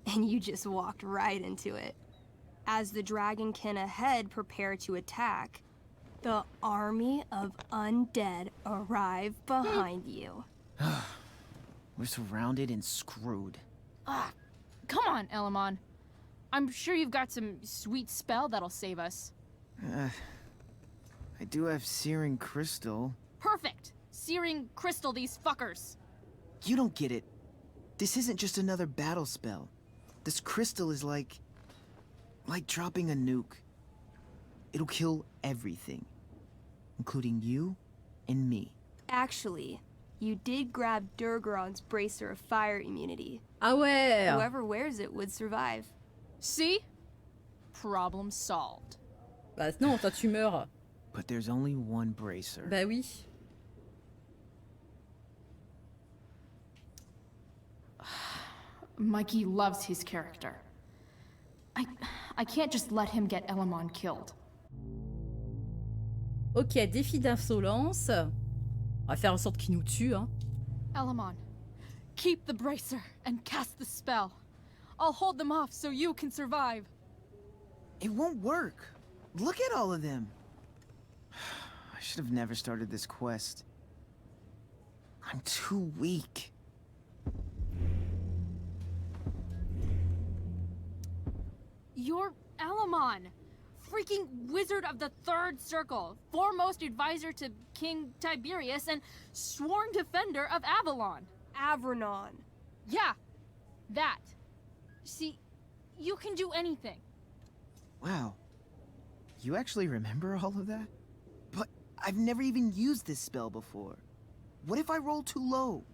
and you just walked right into it. As the dragonkin ahead prepare to attack, the army of undead arrive behind you. We're surrounded and screwed. Ah, come on, Elamon. I'm sure you've got some sweet spell that'll save us. I do have Searing Crystal. Perfect! Searing crystal these fuckers. You don't get it. This isn't just another battle spell. This crystal is like dropping a nuke. It'll kill everything, including you and me. Actually, you did grab Durgaron's bracer of fire immunity. Ah ouais. Whoever wears it would survive. See? Problem solved. Bah non, toi tu meurs. But there's only one bracer. Bah oui. Mikey loves his character. I can't just let him get Elamon killed. Ok, défi d'insolence. On va faire en sorte qu'il nous tue, hein. Elamon, keep the bracer and cast the spell. I'll hold them off so you can survive. It won't work. Look at all of them. I should have never started this quest. I'm too weak. You're Elamon, freaking wizard of the Third Circle, foremost advisor to King Tiberius, and sworn defender of Avalon. Avronon. Yeah, that. See, you can do anything. Wow. You actually remember all of that? But I've never even used this spell before. What if I roll too low?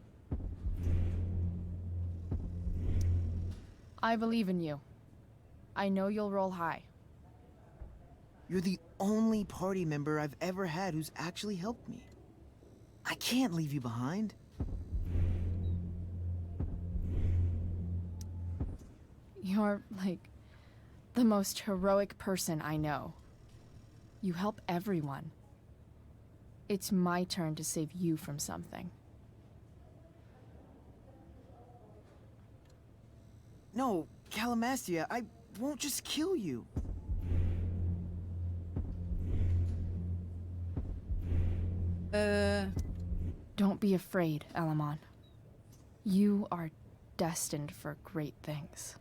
I believe in you. I know you'll roll high. You're the only party member I've ever had who's actually helped me. I can't leave you behind. You're, like, the most heroic person I know. You help everyone. It's my turn to save you from something. No, Calamastia, I won't just kill you. Don't be afraid, Elamon. You are destined for great things.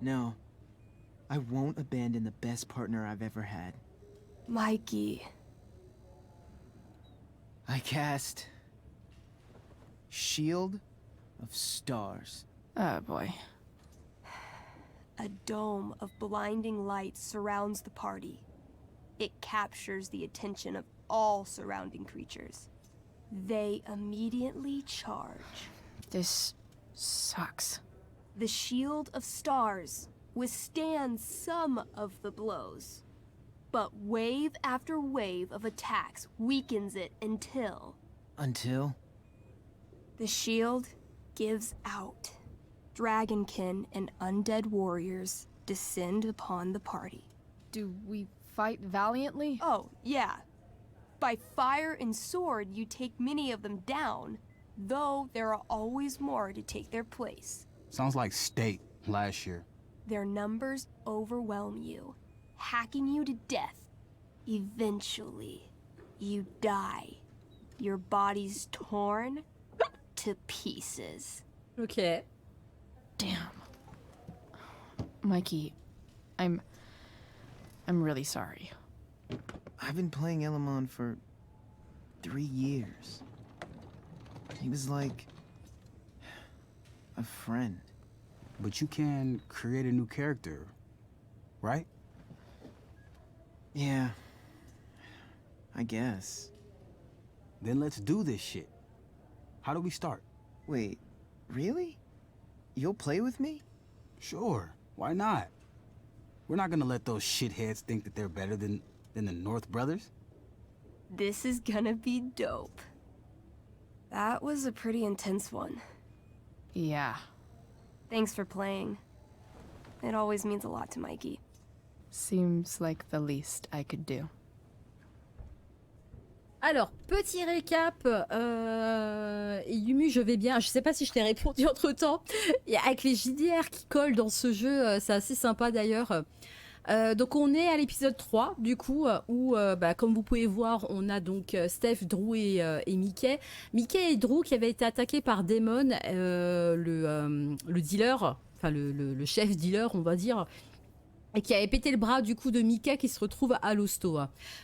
No, I won't abandon the best partner I've ever had. Mikey. I cast Shield of Stars. Oh boy. A dome of blinding light surrounds the party. It captures the attention of all surrounding creatures. They immediately charge. This sucks. The Shield of Stars withstands some of the blows, but wave after wave of attacks weakens it until... Until? The shield gives out. Dragonkin and undead warriors descend upon the party. Do we fight valiantly? Oh, yeah. By fire and sword, you take many of them down, though there are always more to take their place. Sounds like State last year. Their numbers overwhelm you, hacking you to death. Eventually, you die. Your body's torn to pieces. Ok. Damn. Mikey, I'm really sorry. I've been playing Elamon for 3 years. He was like a friend. But you can create a new character, right? Yeah, I guess. Then let's do this shit. How do we start? Wait, really? You'll play with me? Sure, why not? We're not gonna let those shitheads think that they're better than the North Brothers. This is gonna be dope. That was a pretty intense one. Yeah. Thanks for playing. It always means a lot to Mikey. Seems like the least I could do. Alors, petit récap. Yumu, je vais bien. Je sais pas si je t'ai répondu entre temps. Avec les JDR qui collent dans ce jeu, c'est assez sympa d'ailleurs. Donc, on est à l'épisode 3, du coup, où, comme vous pouvez voir, on a donc Steph, Drew et Mickey. Mickey et Drew qui avaient été attaqués par Damon, le dealer, enfin le chef dealer, on va dire. Et qui avait pété le bras du coup de Mickey qui se retrouve à l'hosto.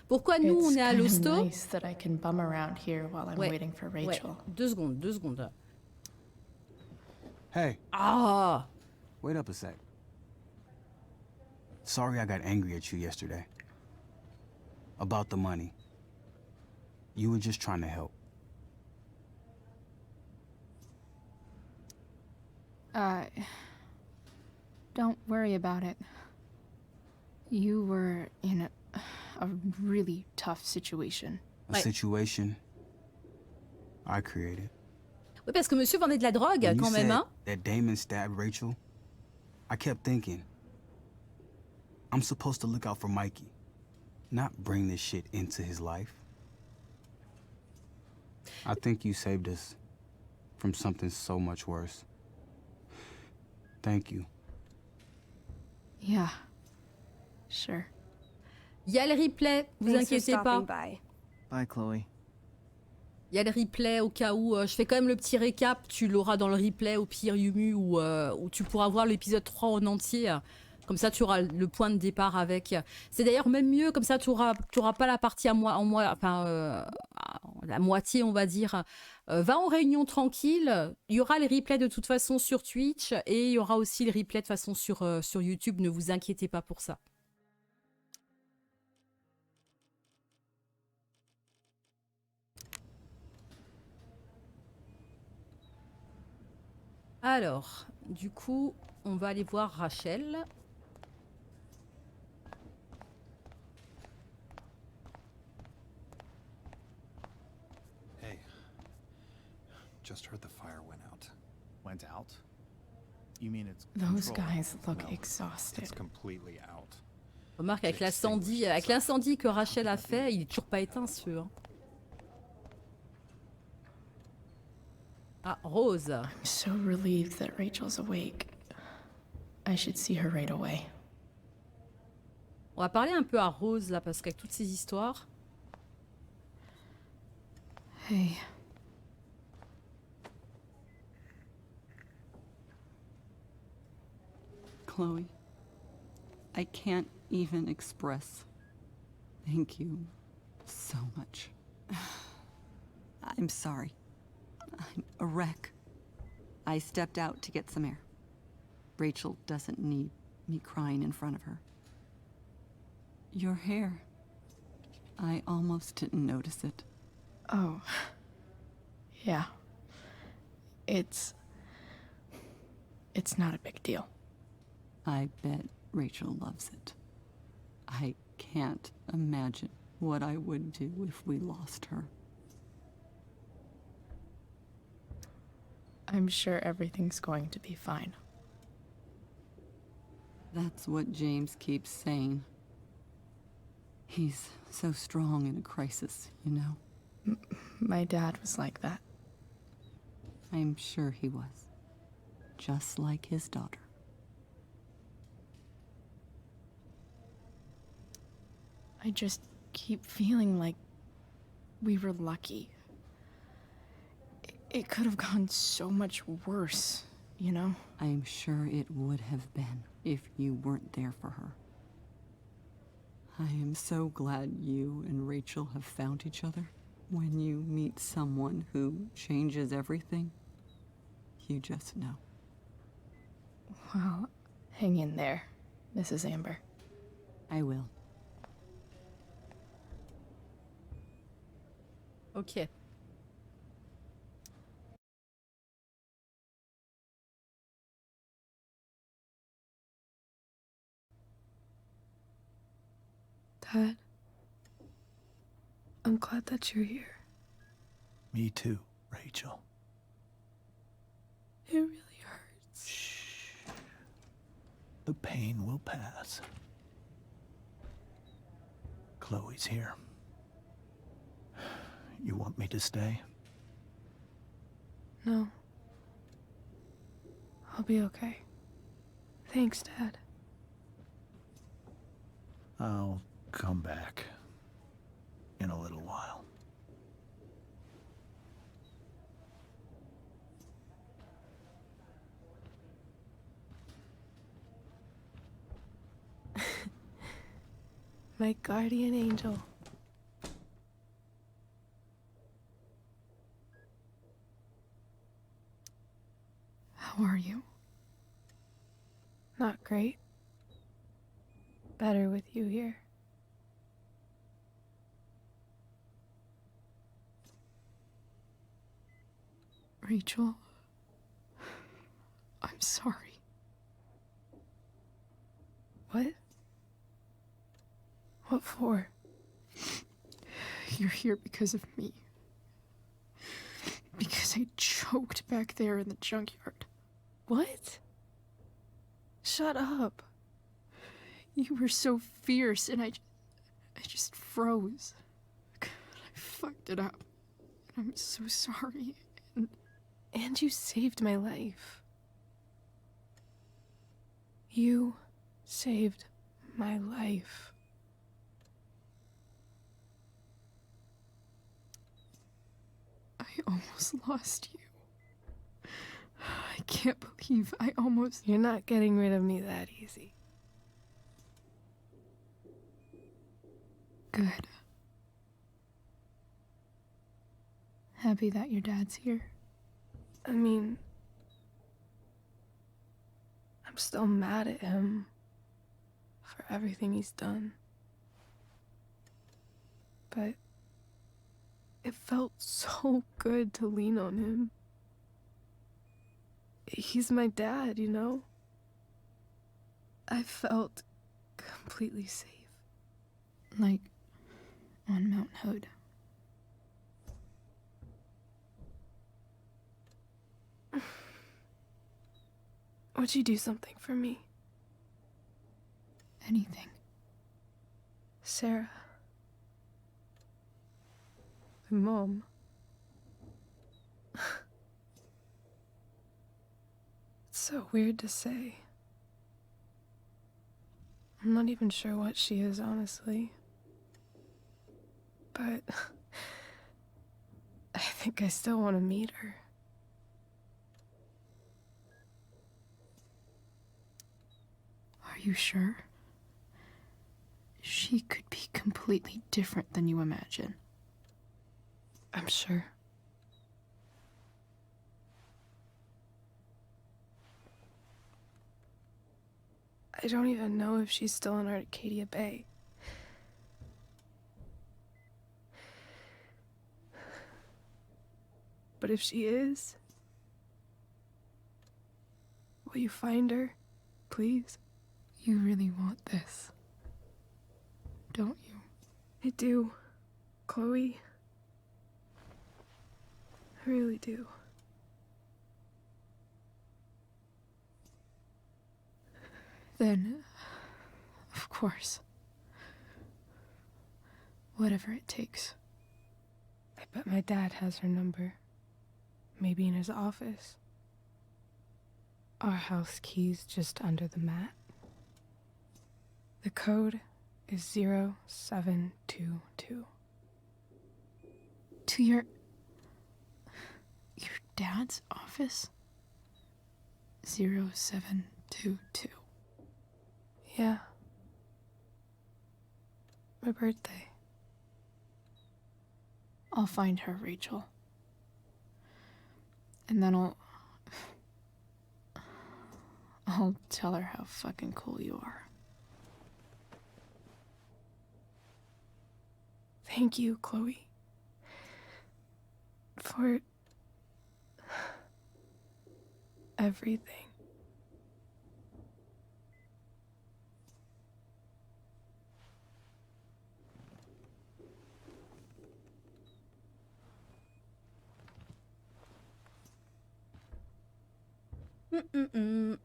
Pourquoi nous on est à l'hosto? Nice that I can bum around here while I'm waiting for Rachel. Ouais. Deux secondes. Hey. Ah! Wait up a sec. Sorry I got angry at you yesterday. About the money. You were just trying to help. Don't worry about it. You were in a really tough situation. A situation I created. Oui, parce que monsieur vendait de la drogue When quand you même, said hein? that Damon stabbed Rachel, I kept thinking, I'm supposed to look out for Mikey, not bring this shit into his life. I think you saved us from something so much worse. Thank you. Yeah. Sure. Il y a le replay, vous Thanks for inquiétez pas. stopping by. Bye, Chloe. Il y a le replay au cas où. Je fais quand même le petit récap. Tu l'auras dans le replay au pire, Yumu, où tu pourras voir l'épisode 3 en entier. Comme ça, tu auras le point de départ avec. C'est d'ailleurs même mieux, comme ça, tu auras pas la partie la moitié, on va dire. Va en réunion tranquille. Il y aura les replays de toute façon sur Twitch et il y aura aussi les replays de façon sur YouTube. Ne vous inquiétez pas pour ça. Alors, du coup, on va aller voir Rachel. Hey, just heard the fire went out. Went out? You mean it's Those controlled? guys look No, exhausted. It's completely out. Remarque, avec l'incendie que Rachel a fait, il est toujours pas éteint ce feu. Hein. Ah, Rose. I'm so relieved that Rachel's awake. I should see her right away. On va parler un peu à Rose là, parce qu'avec toutes ces histoires. Hey. Chloe, I can't even express thank you so much. I'm sorry. I'm a wreck. I stepped out to get some air. Rachel doesn't need me crying in front of her. Your hair. I almost didn't notice it. Oh. Yeah. It's not a big deal. I bet Rachel loves it. I can't imagine what I would do if we lost her. I'm sure everything's going to be fine. That's what James keeps saying. He's so strong in a crisis, you know? My dad was like that. I'm sure he was. Just like his daughter. I just keep feeling like we were lucky. It could have gone so much worse, you know? I'm sure it would have been if you weren't there for her. I am so glad you and Rachel have found each other. When you meet someone who changes everything, you just know. Well, hang in there, Mrs. Amber. I will. Ok. Dad, I'm glad that you're here. Me too, Rachel. It really hurts. Shh. The pain will pass. Chloe's here. You want me to stay? No. I'll be okay. Thanks, Dad. I'll come back in a little while. My guardian angel. How are you? Not great. Better with you here. Rachel, I'm sorry. What? What for? You're here because of me. Because I choked back there in the junkyard. What? Shut up. You were so fierce, and I just froze. I fucked it up. I'm so sorry. And you saved my life. You saved my life. I almost lost you. I can't believe I almost... You're not getting rid of me that easy. Good. Happy that your dad's here. I mean, I'm still mad at him for everything he's done. But it felt so good to lean on him. He's my dad, you know? I felt completely safe. Like on Mount Hood. Would you do something for me? Anything. Sarah. My mom. It's so weird to say. I'm not even sure what she is, honestly. But I think I still want to meet her. Are you sure? She could be completely different than you imagine. I'm sure. I don't even know if she's still in Arcadia Bay. But if she is, will you find her, please? You really want this, don't you? I do, Chloe. I really do. Then, of course. Whatever it takes. I bet my dad has her number. Maybe in his office. Our house key's just under the mat. The code is 0722. To your dad's office? 0722. Yeah. My birthday. I'll find her, Rachel. And then I'll tell her how fucking cool you are. Thank you, Chloe. For everything. Mm-mm-mm.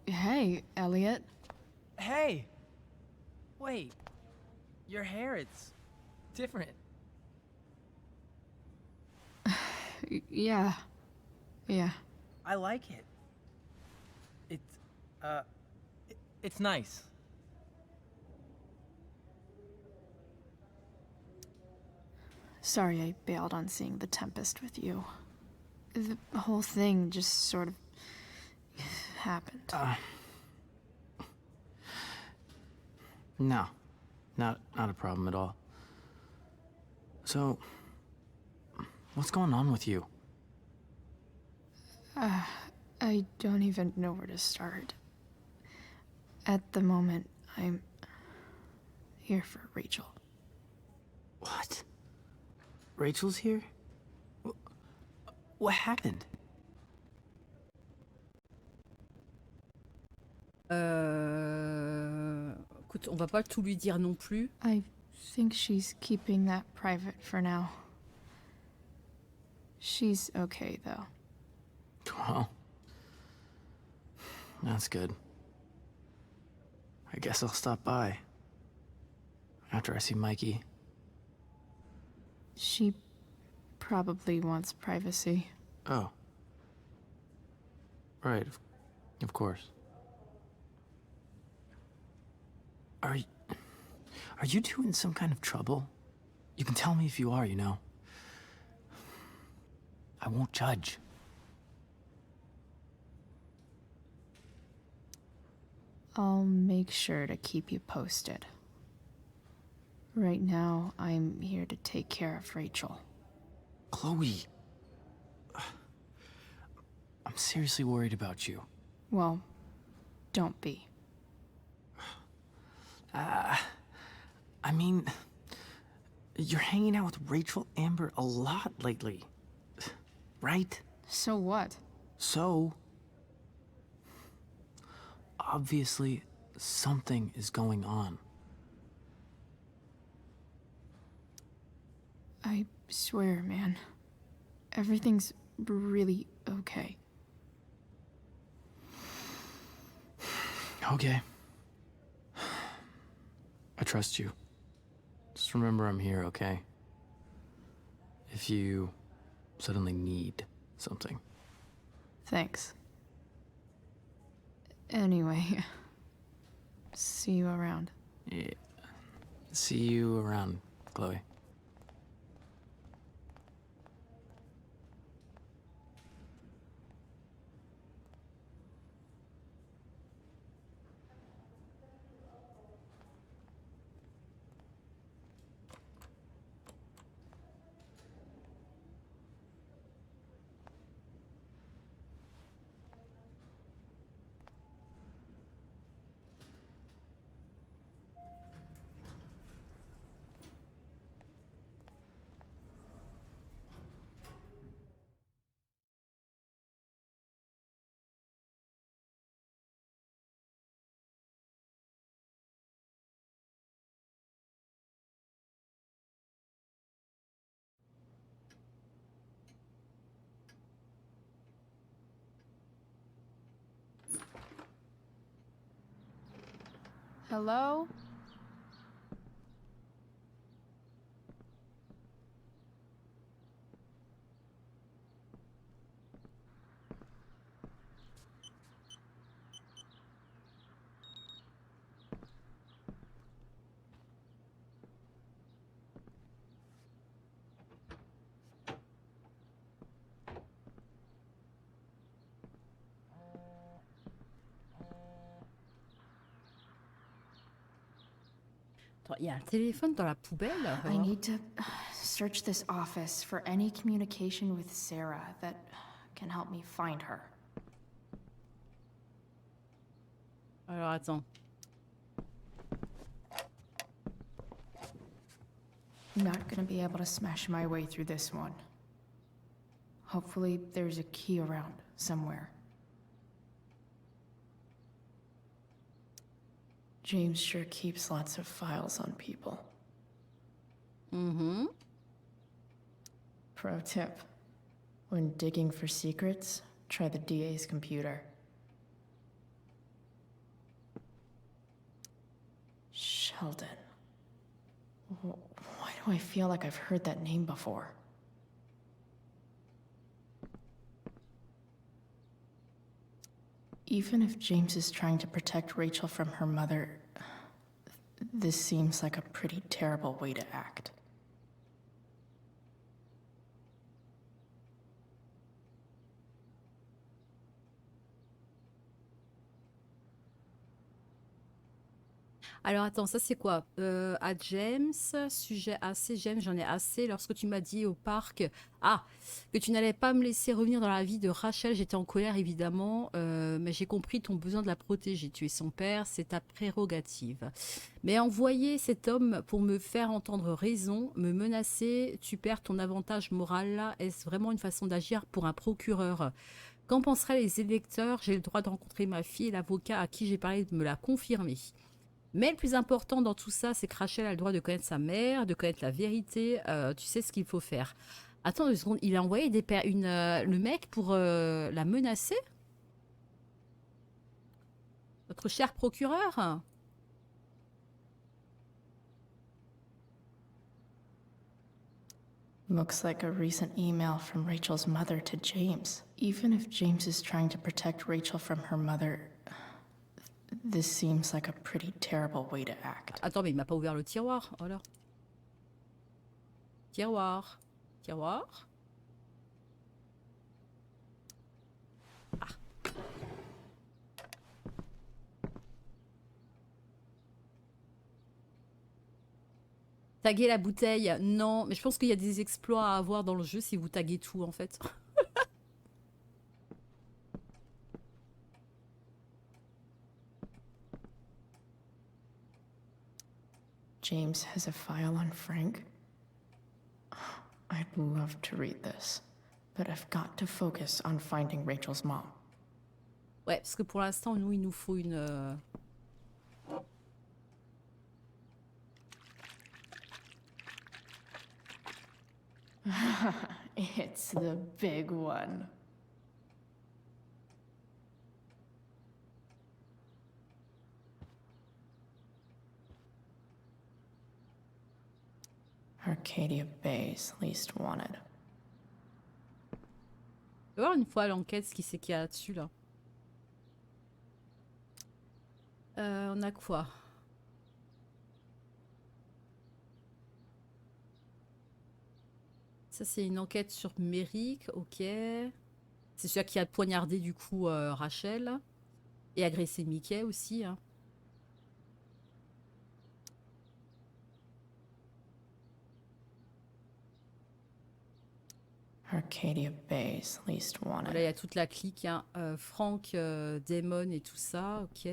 Hey, Elliot. Hey! Wait. Your hair, it's different. Yeah. Yeah. I like it. It's nice. Sorry I bailed on seeing The Tempest with you. The whole thing just sort of happened. No. Not a problem at all. So, what's going on with you? I don't even know where to start. At the moment, I'm here for Rachel. What? Rachel's here? What happened? Écoute, on va pas tout lui dire non plus. I think she's keeping that private for now. She's okay, though. Well, that's good. I guess I'll stop by after I see Mikey. She probably wants privacy. Oh. Right, of course. Are you two in some kind of trouble? You can tell me if you are, you know. I won't judge. I'll make sure to keep you posted. Right now, I'm here to take care of Rachel. Chloe. I'm seriously worried about you. Well, don't be. I mean, you're hanging out with Rachel Amber a lot lately, right? So what? So, obviously, something is going on. I swear, man. Everything's really okay. Okay. I trust you. Just remember I'm here, okay? If you suddenly need something. Thanks. Anyway, see you around. Yeah. See you around, Chloe. Hello? Attends, il y a un téléphone dans la poubelle. I need to search this office for any communication with Sarah that can help me find her. Alors attends. Not gonna be able to smash my way through this one. Hopefully, there's a key around somewhere. James sure keeps lots of files on people. Mm-hmm. Pro tip. When digging for secrets, try the DA's computer. Sheldon. Why do I feel like I've heard that name before? Even if James is trying to protect Rachel from her mother, this seems like a pretty terrible way to act. Alors attends, ça c'est quoi? À James, sujet assez, James, j'en ai assez. Lorsque tu m'as dit au parc, que tu n'allais pas me laisser revenir dans la vie de Rachel, j'étais en colère évidemment, mais j'ai compris ton besoin de la protéger. Tu es son père, c'est ta prérogative. Mais envoyer cet homme pour me faire entendre raison, me menacer, tu perds ton avantage moral là. Est-ce vraiment une façon d'agir pour un procureur? Qu'en penseraient les électeurs? J'ai le droit de rencontrer ma fille et l'avocat à qui j'ai parlé de me l'a confirmer. Mais le plus important dans tout ça, c'est que Rachel a le droit de connaître sa mère, de connaître la vérité. Tu sais ce qu'il faut faire. Attends 2 secondes, il a envoyé le mec pour la menacer? Notre cher procureur? Looks like a recent email from Rachel's mother to James. Even if James is trying to protect Rachel from her mother, this seems like a pretty terrible way to act. Attends, mais il m'a pas ouvert le tiroir. Oh là. Tiroir. Tiroir. Taguer la bouteille, non. Mais je pense qu'il y a des exploits à avoir dans le jeu si vous taguez tout en fait. James has a file on Frank. I'd love to read this, but I've got to focus on finding Rachel's mom. Ouais, parce que pour l'instant, nous, il nous faut une... It's the big one. Arcadia Bay's least wanted. Je vais voir une fois l'enquête ce qu'il y a là-dessus là. On a quoi? Ça c'est une enquête sur Merrick, ok. C'est celui qui a poignardé du coup Rachel et agressé Mickey aussi. Hein. Arcadia Bay's least wanted. Là, il y a toute la clique, hein. Frank, Damon et tout ça, ok.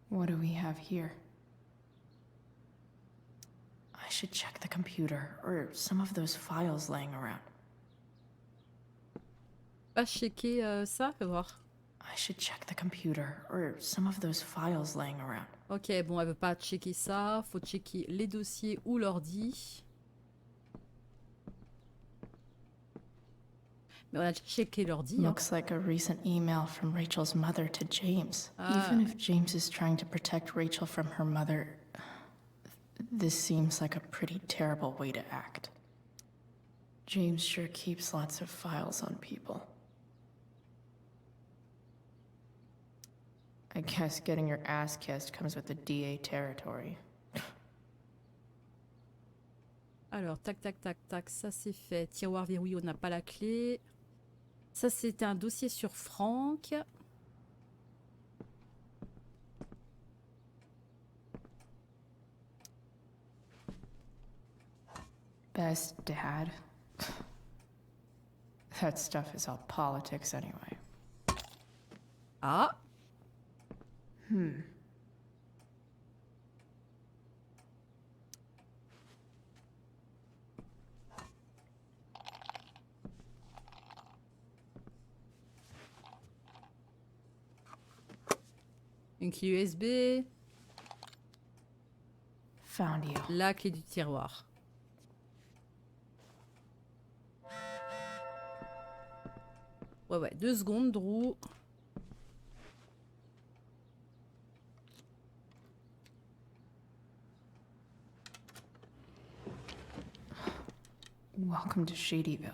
What do we have here? I should check the computer or some of those files laying around. Pas checker ça, fais voir. I should check the computer or some of those files laying around. Ok, bon, elle veut pas checker ça. Faut checker les dossiers ou l'ordi. Mais on a déjà checké l'ordi. Looks like a recent email from Rachel's mother to James. Even if James is trying to protect Rachel from her mother, this seems like a pretty terrible way to act. James sure keeps lots of files on people. I guess getting your ass kissed comes with the DA territory. Alors, tac, tac, tac, tac, ça c'est fait. Tiroir verrouillé, on n'a pas la clé. Ça, c'était un dossier sur Frank. Best dad. That stuff is all politics anyway. Ah. Une clé USB. Found you. La clé du tiroir. Ouais, 2 secondes, Drew. Welcome to Shadyville.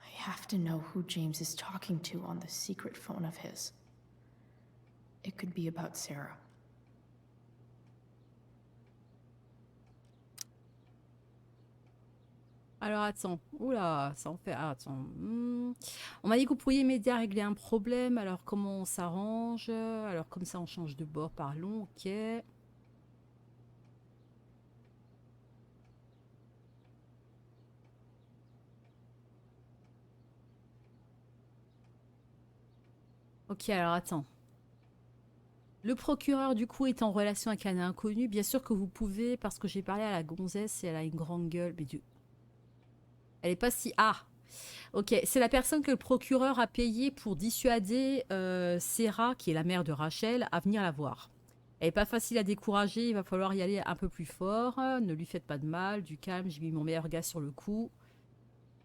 I have to know who James is talking to on the secret phone of his. It could be about Sarah. Alors attends, oula, ça en fait... Ah, attends. On m'a dit que vous pourriez m'aider à régler un problème, alors comment on s'arrange? Alors comme ça on change de bord, parlons, ok. Ok, alors attends. Le procureur du coup est en relation avec un inconnu. Bien sûr que vous pouvez, parce que j'ai parlé à la gonzesse et elle a une grande gueule, mais Dieu... Elle est pas si... Ah, ok. C'est la personne que le procureur a payée pour dissuader Sarah, qui est la mère de Rachel, à venir la voir. Elle n'est pas facile à décourager, il va falloir y aller un peu plus fort. Ne lui faites pas de mal, du calme, j'ai mis mon meilleur gars sur le coup.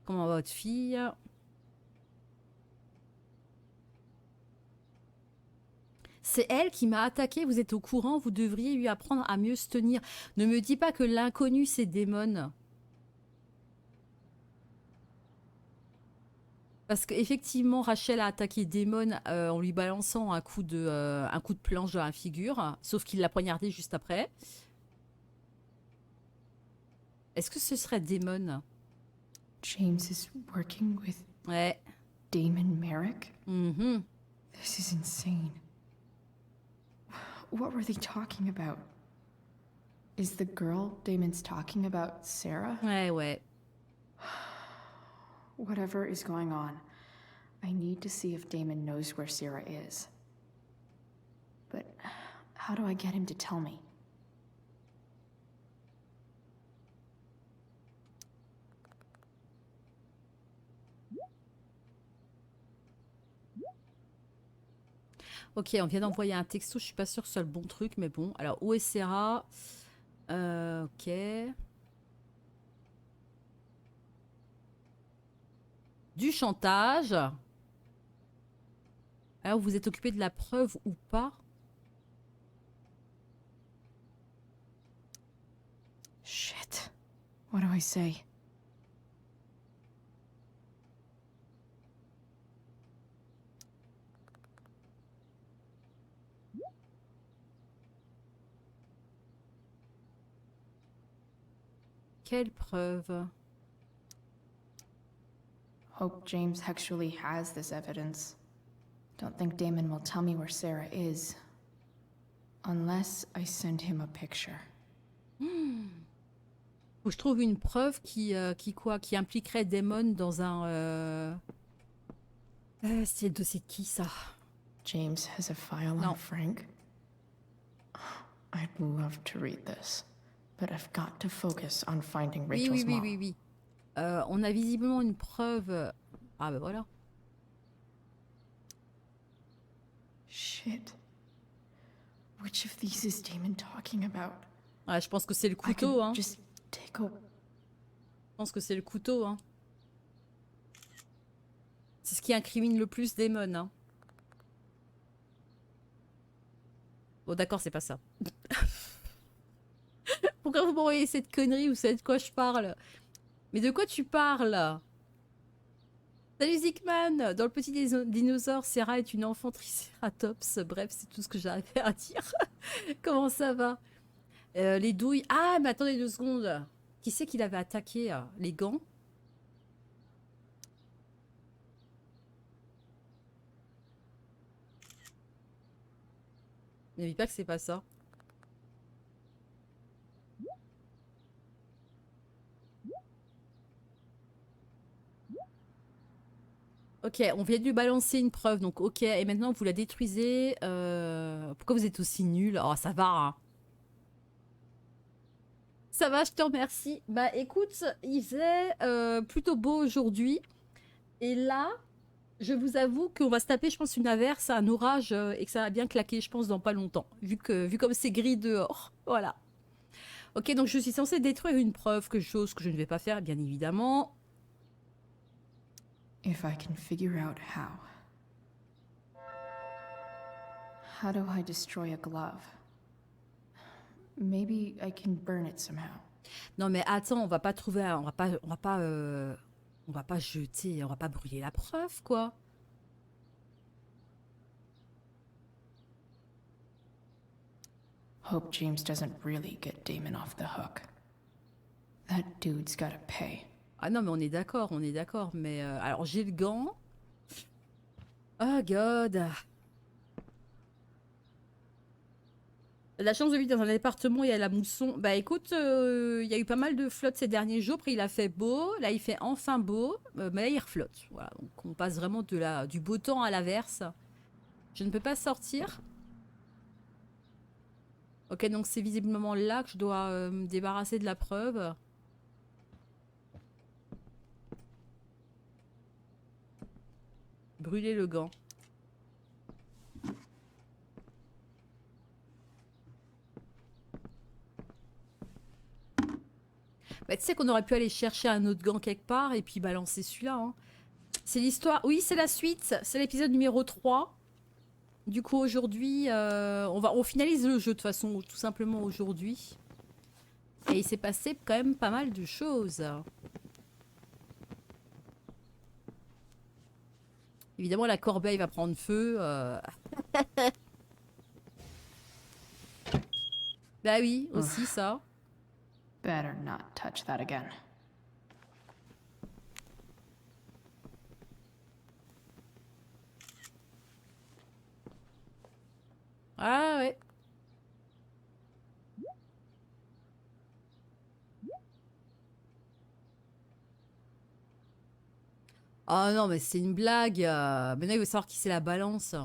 Comment va votre fille? C'est elle qui m'a attaqué, vous êtes au courant, vous devriez lui apprendre à mieux se tenir. Ne me dis pas que l'inconnu c'est Damon. Parce qu'effectivement, Rachel a attaqué Damon en lui balançant un coup de planche dans la figure, sauf qu'il l'a poignardé juste après. Est-ce que ce serait Damon? James is working with Ouais. Damon Merrick? This is insane. What were they talking about? Is the girl Damon's talking about Sarah? Ouais. Whatever is going on, I need to see if Damon knows where Sarah is. But how do I get him to tell me? Ok, on vient d'envoyer un texto, je suis pas sûre que ce soit le bon truc, mais bon. Alors, où est Sarah? Ok. Du chantage. Alors, vous êtes occupé de la preuve ou pas? Shit. What do I say? Quelle preuve? Hope James actually has this evidence. Don't think Damon will tell me where Sarah is. Unless I send him a picture. Faut que je trouve une preuve qui impliquerait Damon dans un... c'est le dossier de qui, ça? James has a file on Frank. I'd love to read this, but I've got to focus on finding Rachel's mom. Oui. On a visiblement une preuve... Ah ben voilà. Shit. Which of these is Damon talking about? Ouais, je pense que c'est le couteau, hein. Just take a... Je pense que c'est le couteau, hein. C'est ce qui incrimine le plus Damon, hein. Bon, d'accord, c'est pas ça. Pourquoi vous m'envoyez cette connerie? Vous savez de quoi je parle? Mais de quoi tu parles? Salut Zikman. Dans le petit dinosaure, Sarah est une enfant tricératops. Bref, c'est tout ce que j'arrivais à dire. Comment ça va? Les douilles. Ah, mais attendez 2 secondes. Qui c'est qui l'avait attaqué? Les gants? Ne dis pas que c'est pas ça. Ok, on vient de lui balancer une preuve, donc ok, et maintenant vous la détruisez. Pourquoi vous êtes aussi nul? Oh, ça va, hein. Ça va, je te remercie. Bah écoute, il faisait plutôt beau aujourd'hui. Et là, je vous avoue qu'on va se taper, je pense, une averse, un orage, et que ça va bien claquer, je pense, dans pas longtemps. Vu comme c'est gris dehors. Voilà. Ok, donc je suis censée détruire une preuve, chose que je ne vais pas faire, bien évidemment. If I can figure out how. How do I destroy a glove? Maybe I can burn it somehow. Non mais attends, on va pas trouver, on va pas jeter, on va pas brûler la preuve, quoi. Hope James doesn't really get Damon off the hook. That dude's gotta pay. Ah non mais on est d'accord, mais alors j'ai le gant. Oh god. La chance de vivre dans un appartement et à la mousson. Bah écoute, il y a eu pas mal de flotte ces derniers jours. Après il a fait beau, là il fait enfin beau, mais là il reflotte. Voilà, donc on passe vraiment du beau temps à l'averse. Je ne peux pas sortir. Ok, donc c'est visiblement là que je dois me débarrasser de la preuve. Brûler le gant. Bah, tu sais qu'on aurait pu aller chercher un autre gant quelque part et puis balancer celui-là. Hein. C'est l'histoire. Oui, c'est la suite. C'est l'épisode numéro 3. Du coup, aujourd'hui, on finalise le jeu de toute façon, tout simplement aujourd'hui. Et il s'est passé quand même pas mal de choses. Évidemment, la corbeille va prendre feu. Bah oui, aussi ça. Better not touch that again. Ah ouais. Oh non, mais c'est une blague. Maintenant, il veut savoir qui c'est la balance.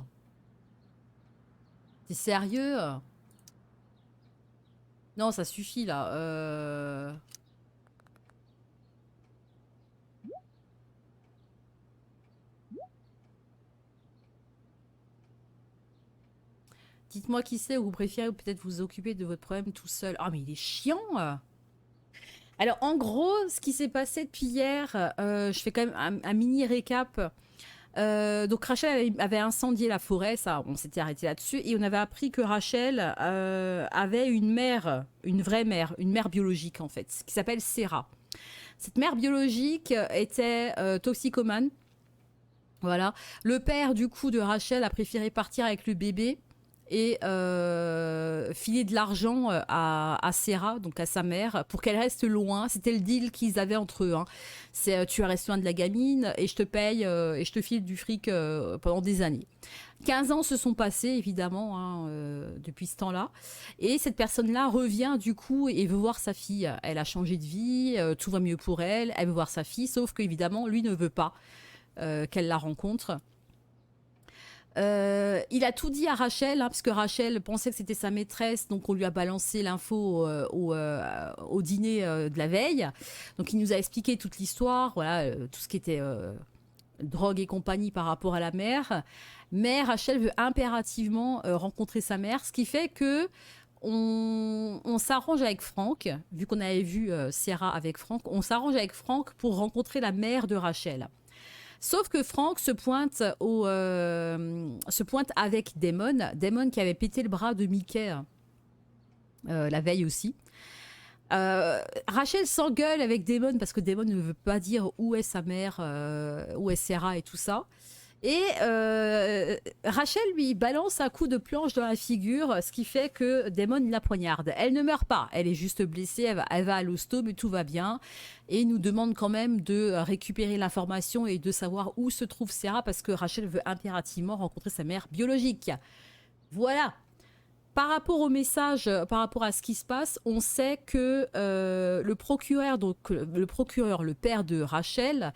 T'es sérieux? Non, ça suffit là. Dites-moi qui c'est ou vous préférez peut-être vous occuper de votre problème tout seul. Ah, mais il est chiant. Alors, en gros, ce qui s'est passé depuis hier, je fais quand même un mini récap. Donc, Rachel avait incendié la forêt, ça, on s'était arrêté là-dessus, et on avait appris que Rachel avait une mère, une vraie mère, une mère biologique en fait, qui s'appelle Sarah. Cette mère biologique était toxicomane. Voilà. Le père, du coup, de Rachel a préféré partir avec le bébé et filer de l'argent à Sarah, donc à sa mère, pour qu'elle reste loin. C'était le deal qu'ils avaient entre eux. Hein. C'est tu restes loin de la gamine et je te paye et je te file du fric pendant des années. 15 ans se sont passés, évidemment, hein, depuis ce temps-là. Et cette personne-là revient, du coup, et veut voir sa fille. Elle a changé de vie, tout va mieux pour elle. Elle veut voir sa fille, sauf qu'évidemment, lui ne veut pas qu'elle la rencontre. Il a tout dit à Rachel, hein, parce que Rachel pensait que c'était sa maîtresse, donc on lui a balancé l'info au dîner de la veille. Donc il nous a expliqué toute l'histoire, voilà, tout ce qui était drogue et compagnie par rapport à la mère. Mais Rachel veut impérativement rencontrer sa mère, ce qui fait que on s'arrange avec Franck, vu qu'on avait vu Sarah avec Franck, on s'arrange avec Franck pour rencontrer la mère de Rachel. Sauf que Franck se pointe avec Damon qui avait pété le bras de Mickey la veille aussi. Rachel s'engueule avec Damon parce que Damon ne veut pas dire où est sa mère, où est Sarah et tout ça. Et Rachel lui balance un coup de planche dans la figure, ce qui fait que Damon la poignarde. Elle ne meurt pas, elle est juste blessée, elle va à l'hosto, mais tout va bien. Et il nous demande quand même de récupérer l'information et de savoir où se trouve Sarah parce que Rachel veut impérativement rencontrer sa mère biologique. Voilà. Par rapport au message, par rapport à ce qui se passe, on sait que le procureur, le père de Rachel,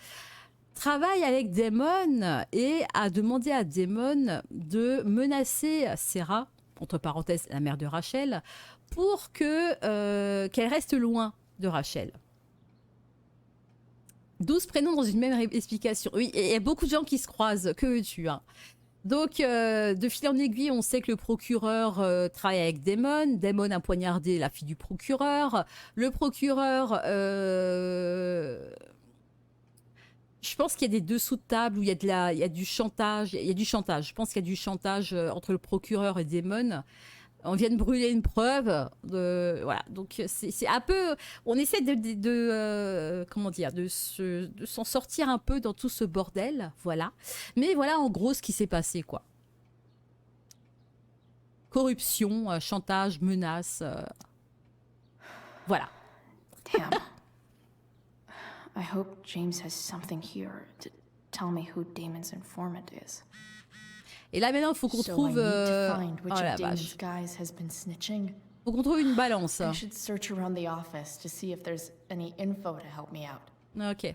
travaille avec Damon et a demandé à Damon de menacer Sarah, entre parenthèses la mère de Rachel, pour que qu'elle reste loin de Rachel. 12 prénoms dans une même explication. Oui, il y a beaucoup de gens qui se croisent, que veux-tu, hein. Donc, de fil en aiguille, on sait que le procureur travaille avec Damon. Damon a poignardé la fille du procureur. Le procureur... Je pense qu'il y a des dessous de table où il y a du chantage. Il y a du chantage. Je pense qu'il y a du chantage entre le procureur et Damon. On vient de brûler une preuve. Voilà. Donc c'est un peu. On essaie comment dire, de s'en sortir un peu dans tout ce bordel. Voilà. Mais voilà en gros ce qui s'est passé, quoi. Corruption, chantage, menace. Voilà. Damn. I hope James has something here to tell me who Damon's informant is. Et là maintenant, il faut qu'on trouve. Oh la vache. Faut qu'on trouve une balance. I should search around the office to see if there's any info to help me out. Ok.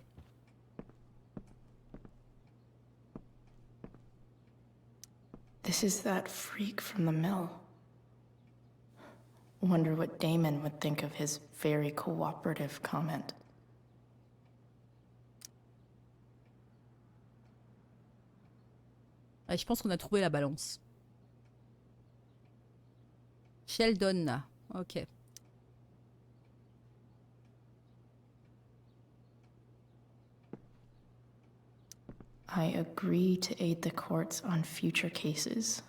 This is that freak from the mill. Wonder what Damon would think of his very cooperative comment. Je pense qu'on a trouvé la balance. Sheldon. Ok. I agree to aid the courts on future cases.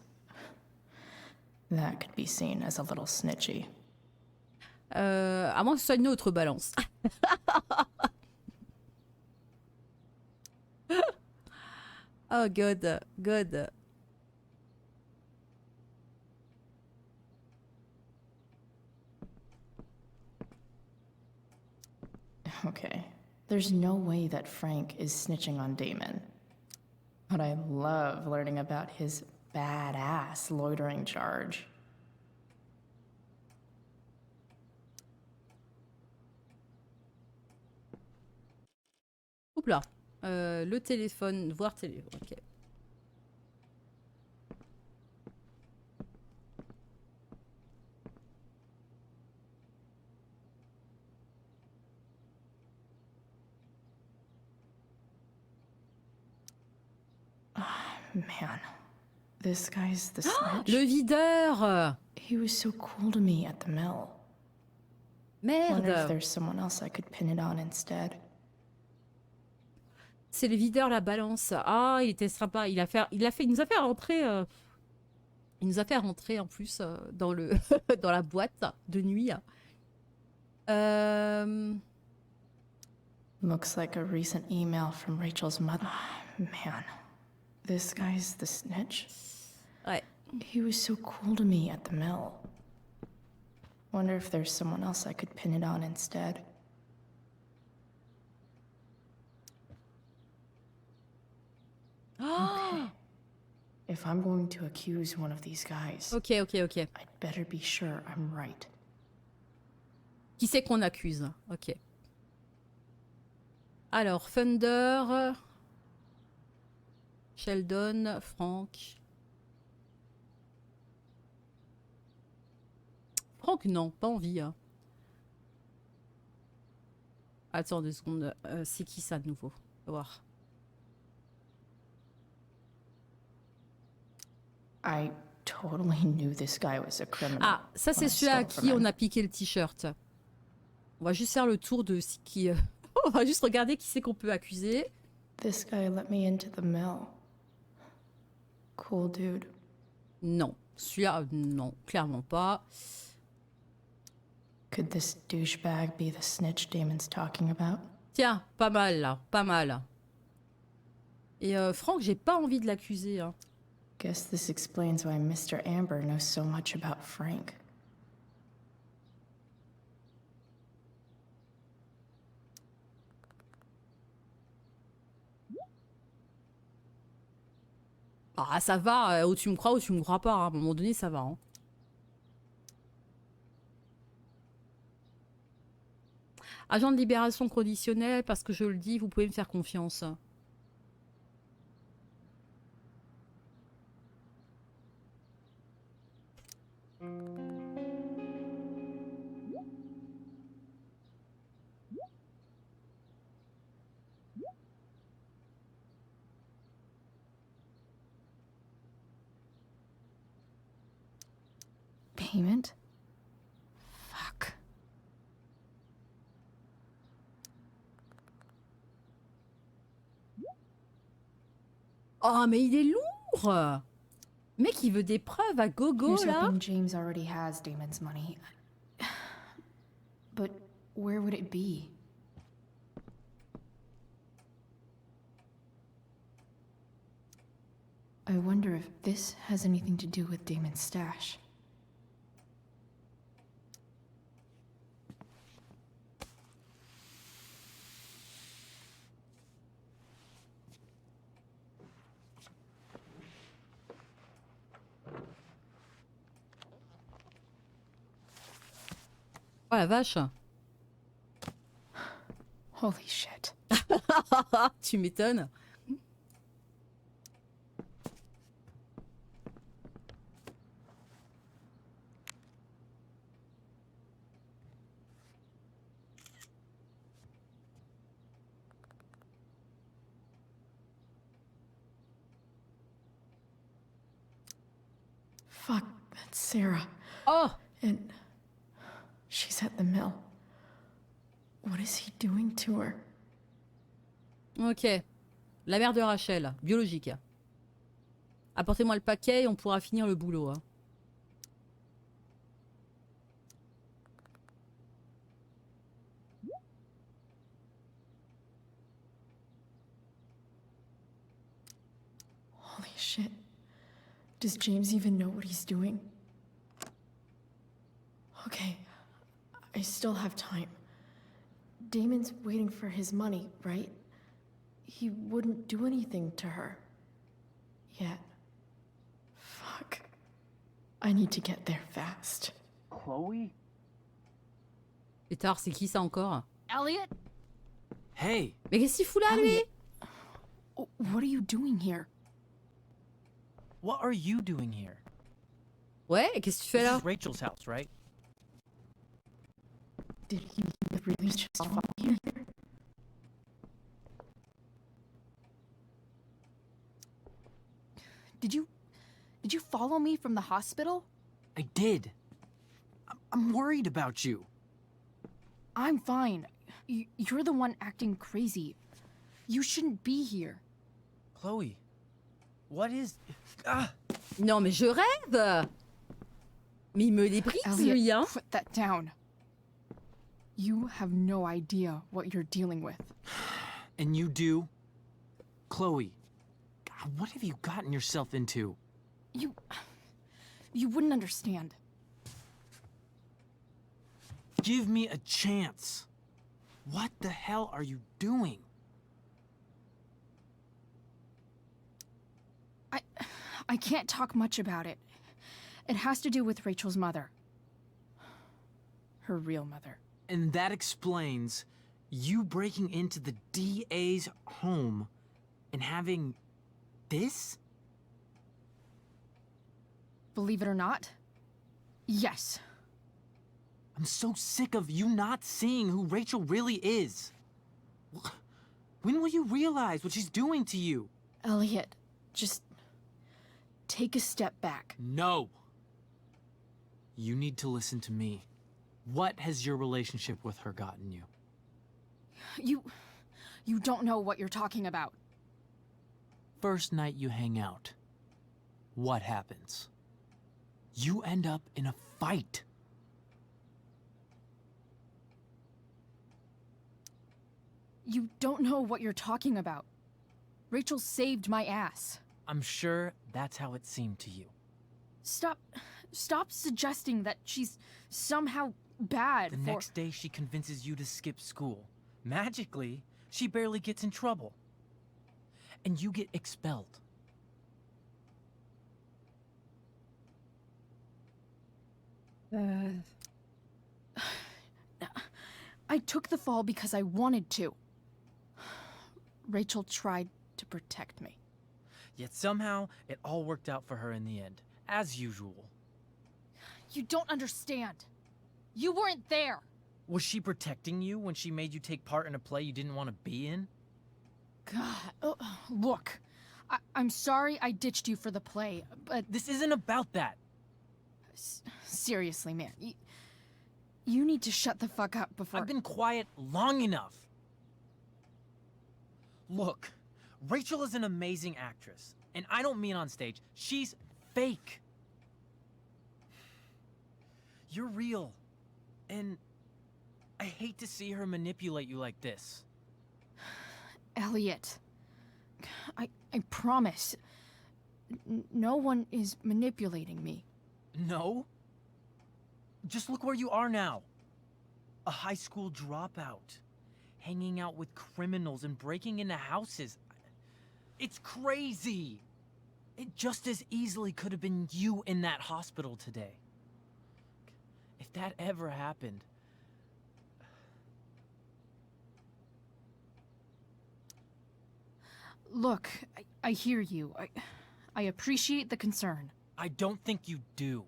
That could be seen as a little snitchy. À moins que ce soit une autre balance. Oh, good, good. Okay, there's no way that Frank is snitching on Damon. But I love learning about his badass loitering charge. Oups là. Le téléphone, voir téléphone, ok. Man, this guy's the snitch. Le videur. He was so cool to me at the mill. Wonder if there's someone else I could pin it on instead. C'est le videur, la balance. Ah, il était sympa. Il nous a fait rentrer. Il nous a fait rentrer en plus dans dans la boîte de nuit. Looks like a recent email from Rachel's mother. Man, this guy's the snitch. Ouais. He was so cool to me at the mill. Wonder if there's someone else I could pin it on instead. Okay. If I'm going to accuse one of these guys, ok. I'd better be sure I'm right. Qui c'est qu'on accuse? Ok. Alors, Thunder, Sheldon, Frank. Frank, non, pas envie. Hein. Attends 2 secondes. C'est qui ça de nouveau? On va voir. I totally knew this guy was a criminal. Ah, ça c'est celui à qui on a piqué le t-shirt. On va juste faire le tour de ce qui... on va juste regarder qui c'est qu'on peut accuser. This guy let me into the mill. Cool dude. Non. Celui-là, non, clairement pas. Could this douchebag be the snitch Damon's talking about? Tiens, pas mal là, pas mal. Et Franck, j'ai pas envie de l'accuser. Hein. Guess this explains why Mr. Amber knows so much about Frank. Ah, ça va, ou tu me crois ou tu me crois pas. Hein. À un moment donné, ça va. Hein. Agent de libération conditionnelle, parce que je le dis, vous pouvez me faire confiance. Payment? Fuck. Oh, mais il est lourd! Mec, il veut des preuves à gogo, Here's là. hoping James already has Damon's money. But where would it be? I wonder if this has anything to do with Damon's stash. Oh la vache. Holy shit. Tu m'étonnes. Fuck, that's Sarah. Oh! And she's at the mill. What is he doing to her? Ok. La mère de Rachel, biologique. Apportez-moi le paquet et on pourra finir le boulot. Hein. Holy shit. Does James even know what he's doing? Okay, I still have time. Damon's waiting for his money, right? He wouldn't do anything to her. Yet. Fuck. I need to get there fast. Chloe? Pétard, c'est qui ça encore? Elliot? Hey! Mais qu'est-ce qu'il fout là, lui? What are you doing here? What are you doing here? Ouais, qu'est-ce que tu fais là? This is Rachel's house, right? Did he really just follow you here? Did you follow me from the hospital? I did. I'm worried about you. I'm fine. You're the one acting crazy. You shouldn't be here. Chloe, what is... Ah! Non, mais je rêve! Mais il me les brise, Elliot, lui, hein? put that down. You have no idea what you're dealing with. And you do? Chloe, God, what have you gotten yourself into? You wouldn't understand. Give me a chance. What the hell are you doing? I can't talk much about it. It has to do with Rachel's mother. Her real mother. And that explains you breaking into the DA's home and having this? Believe it or not, yes. I'm so sick of you not seeing who Rachel really is. When will you realize what she's doing to you? Elliot, just take a step back. No. You need to listen to me. What has your relationship with her gotten you? You don't know what you're talking about. First night you hang out, what happens? You end up in a fight. You don't know what you're talking about. Rachel saved my ass. I'm sure that's how it seemed to you. Stop suggesting that she's somehow bad The for... next day she convinces you to skip school. Magically, she barely gets in trouble. And you get expelled. I took the fall because I wanted to. Rachel tried to protect me. Yet somehow, it all worked out for her in the end, as usual. You don't understand. You weren't there. Was she protecting you when she made you take part in a play you didn't want to be in? God, look. I'm sorry I ditched you for the play, but... This isn't about that. Seriously, man. You need to shut the fuck up before... I've been quiet long enough. Look, Rachel is an amazing actress. And I don't mean on stage. She's fake. You're real. And I hate to see her manipulate you like this. Elliot, I promise. No one is manipulating me. No? Just look where you are now. A high school dropout. Hanging out with criminals and breaking into houses. It's crazy. It just as easily could have been you in that hospital today. If that ever happened... Look, I hear you. I appreciate the concern. I don't think you do.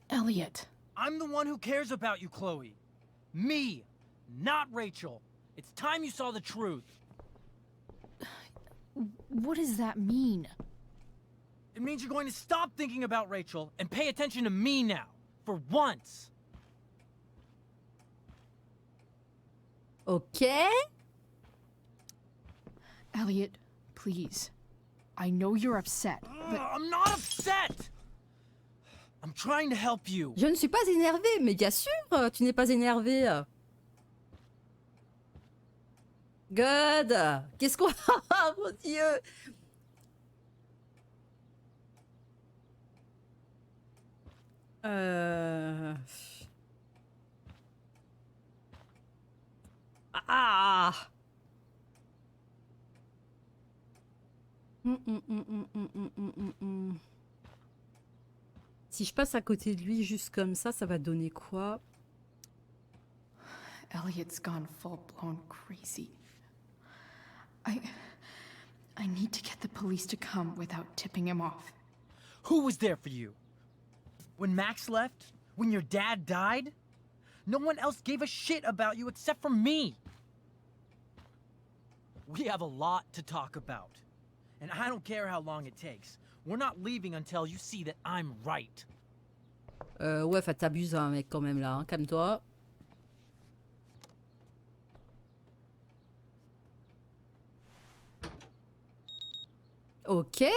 Elliot. I'm the one who cares about you, Chloe. Me, not Rachel. It's time you saw the truth. What does that mean? It means you're going to stop thinking about Rachel and pay attention to me now. For once. Okay. Elliot, please. I know you're upset, but... I'm not upset! I'm trying to help you. Je ne suis pas énervée, mais bien sûr, tu n'es pas énervé. Good. Qu'est-ce qu'on... Oh mon Dieu. Ah. Si je passe à côté de lui juste comme ça va donner quoi? Elliot's gone full-blown crazy. I need to get the police to come without tipping him off. Who was there for you? When Max left? When your dad died? No one else gave a shit about you except for me. We have a lot to talk about. And I don't care how long it takes. We're not leaving until you see that I'm right. Ouais, t'abuses, hein, mec, quand même, là. Hein. Calme-toi. Ok.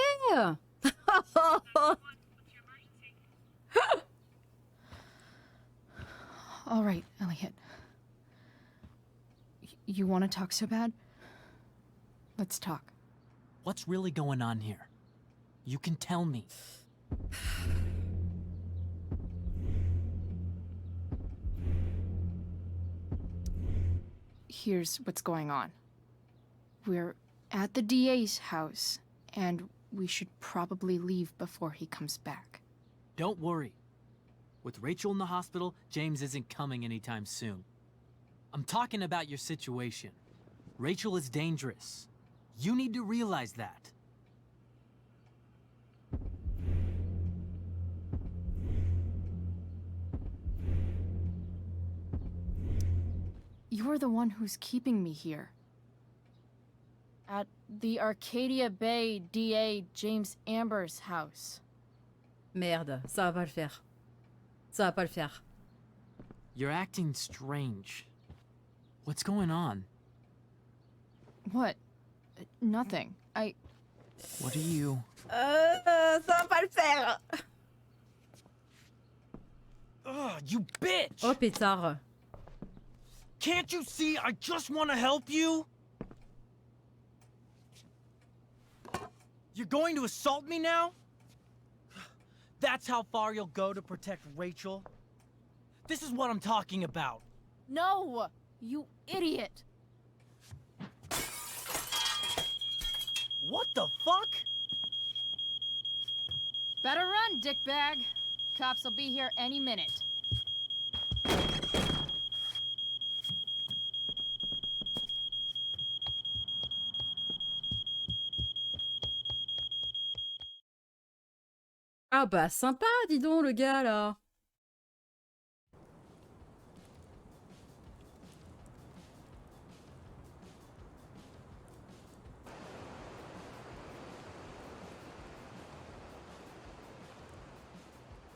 All right, Elliot. You want to talk so bad? Let's talk. What's really going on here? You can tell me. Here's what's going on. We're at the DA's house, and we should probably leave before he comes back. Don't worry. With Rachel in the hospital, James isn't coming anytime soon. I'm talking about your situation. Rachel is dangerous. You need to realize that. You're the one who's keeping me here. At the Arcadia Bay DA James Amber's house. Merde, ça va pas le faire. Ça va pas le faire. You're acting strange. What's going on? What? Nothing. What are you? Ça va pas le faire. Ugh, you bitch! Oh, pétard. Can't you see I just want to help you? You're going to assault me now? That's how far you'll go to protect Rachel? This is what I'm talking about. No, you idiot. What the fuck? Better run, dickbag. Cops will be here any minute. Ah bah sympa, dis donc le gars là.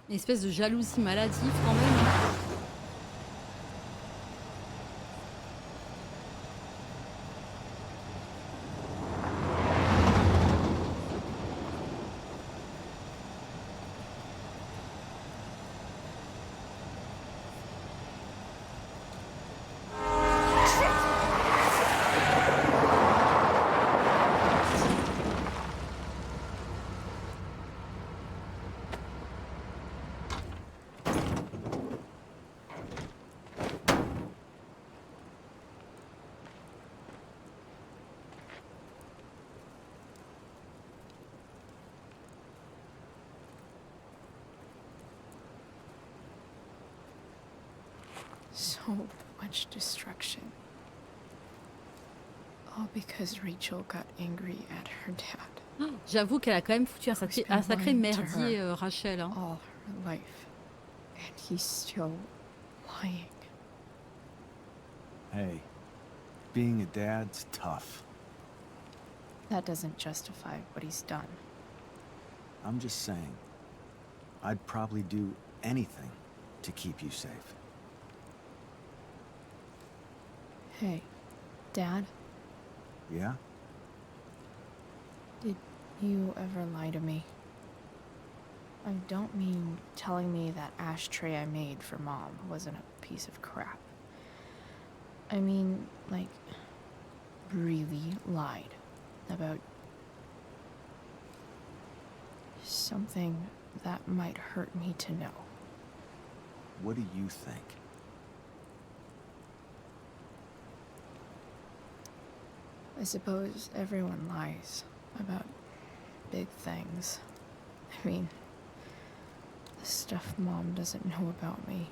Une espèce de jalousie maladive quand même. Hein. So much destruction. All because Rachel got angry at her dad. J'avoue qu'elle a quand même foutu un sacré merdier, Rachel. Hein. All her life. And he's still lying. Hey, being a dad's tough. That doesn't justify what he's done. I'm just saying, I'd probably do anything to keep you safe. Hey, Dad, Yeah? did you ever lie to me? I don't mean telling me that ashtray I made for Mom wasn't a piece of crap. I mean, like, really lied about something that might hurt me to know. What do you think? I suppose everyone lies about big things. I mean, the stuff Mom doesn't know about me.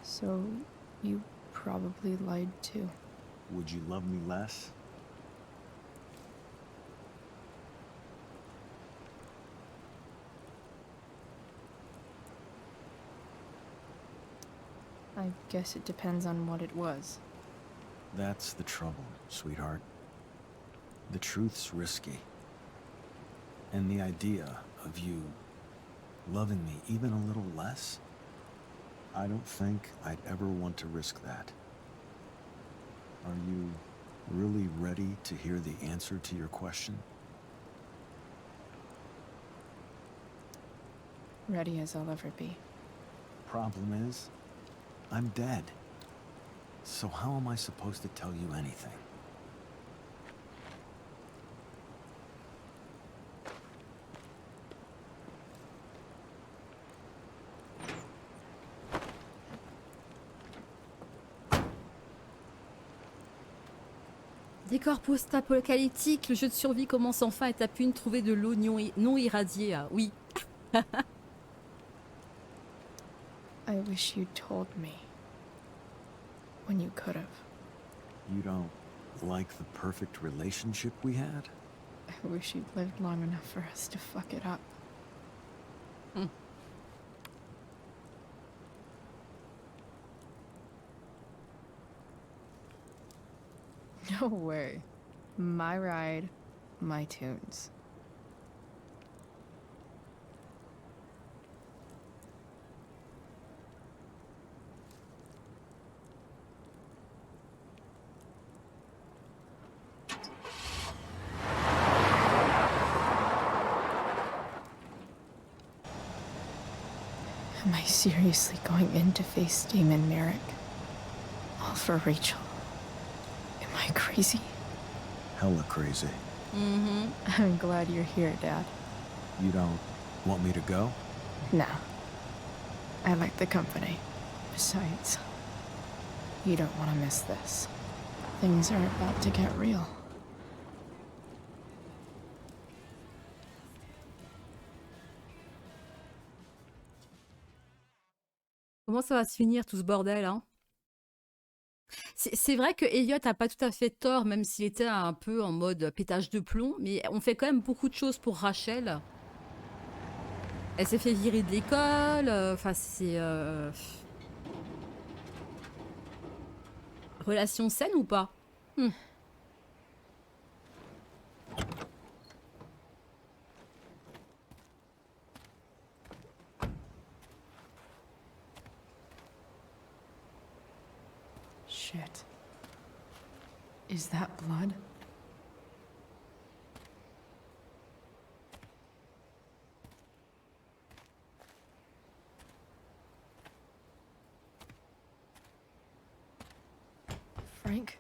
So you probably lied too. Would you love me less? I guess it depends on what it was. That's the trouble, sweetheart. The truth's risky. And the idea of you loving me even a little less, I don't think I'd ever want to risk that. Are you really ready to hear the answer to your question? Ready as I'll ever be. Problem is, I'm dead. So how am I supposed to tell you anything? Décor post-apocalyptique, le jeu de survie commence enfin et t'as pu trouver de l'eau non irradiée. Ah, oui. I wish you'd told me. When you could have. You don't like the perfect relationship we had? I wish you'd lived long enough for us to fuck it up. No way. My ride, my tunes. Am I seriously going in to face Damon Merrick? All for Rachel. Am I crazy? Hella crazy. I'm glad you're here, Dad. You don't want me to go? No. I like the company. Besides, you don't want to miss this. Things are about to get real. Comment ça va se finir tout ce bordel, hein? C'est vrai que Elliot a pas tout à fait tort, même s'il était un peu en mode pétage de plomb, mais on fait quand même beaucoup de choses pour Rachel. Elle s'est fait virer de l'école, enfin c'est... Relation saine ou pas? Shit. Is that blood? Frank?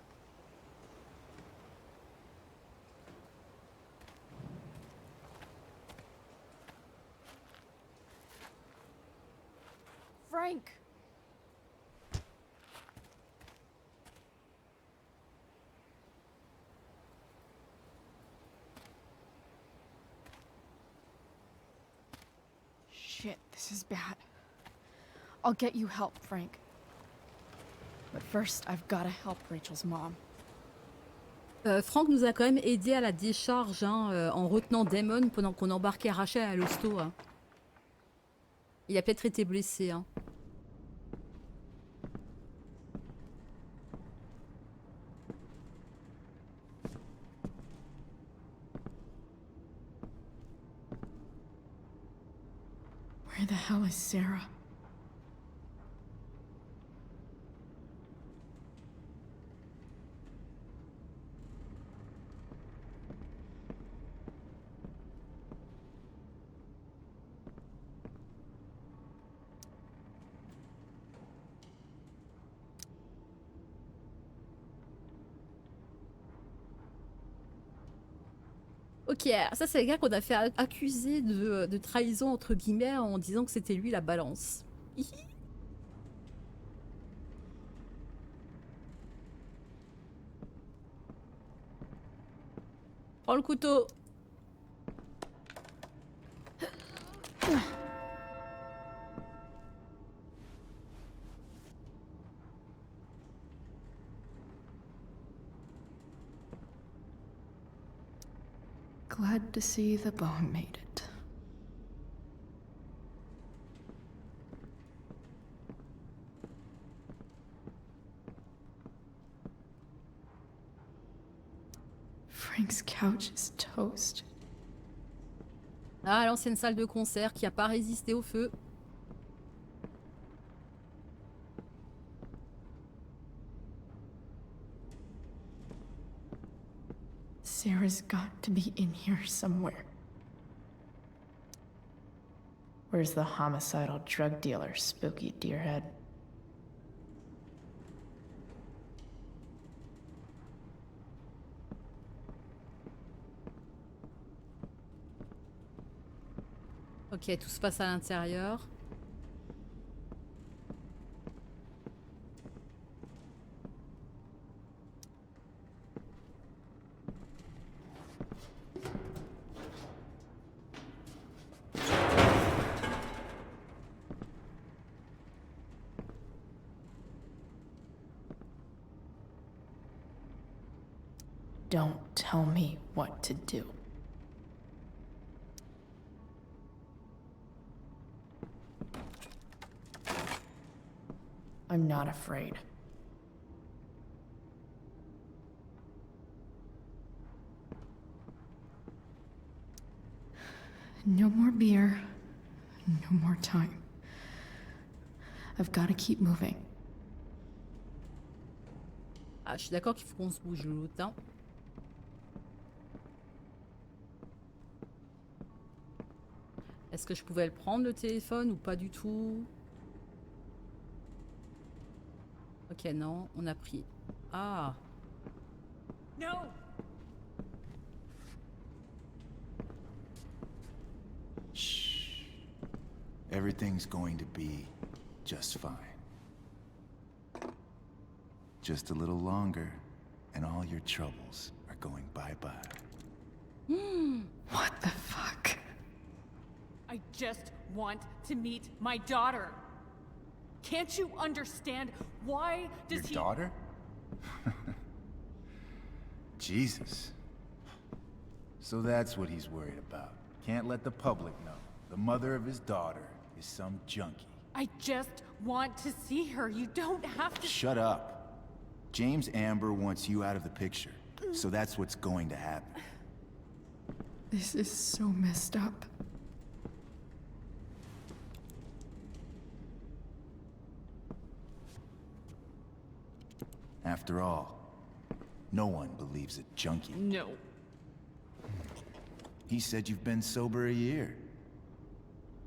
Frank! Shit, this is bad. I'll get you help, Frank. But first, I've gotta help Rachel's mom. Frank nous a quand même aidé à la décharge hein, en retenant Damon pendant qu'on embarquait Rachel à l'hosto. Hein. Il a peut-être été blessé. Hein. Where the hell is Sarah? Ok, ça c'est le gars qu'on a fait accuser de trahison entre guillemets en disant que c'était lui la balance. Hihi. Prends le couteau. Glad to see the bone made it. Frank's couch is toast. Ah, l'ancienne salle de concert qui a pas résisté au feu. Sarah's got to be in here somewhere. Where's the homicidal drug dealer, Spooky Deerhead? Ok, tout se passe à l'intérieur. Don't tell me what to do. I'm not afraid. No more beer. No more time. I've got to keep moving. Ah, je suis d'accord qu'il faut qu'on se bouge le temps. Est-ce que je pouvais le prendre le téléphone ou pas du tout? Ok, Ok, non, on a pris... Ah. No! Shh. Everything's going to be just fine. Just a little longer, and all your troubles are going bye-bye. What the fuck? I just want to meet my daughter. Can't you understand? Why does Your he... daughter? Jesus. So that's what he's worried about. Can't let the public know. The mother of his daughter is some junkie. I just want to see her. You don't have to... Shut up. James Amber wants you out of the picture. So that's what's going to happen. This is so messed up. After all, no one believes a junkie. No. He said you've been sober a year.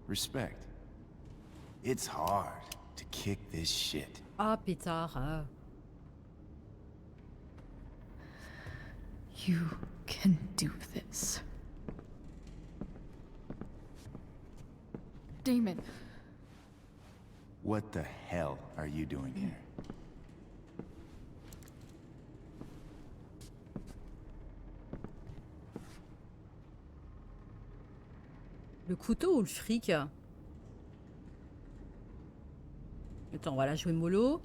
Respect. It's hard to kick this shit. Ah, pétard. You can do this. Damon. What the hell are you doing here? Le couteau ou le fric? Attends, on va la jouer mollo.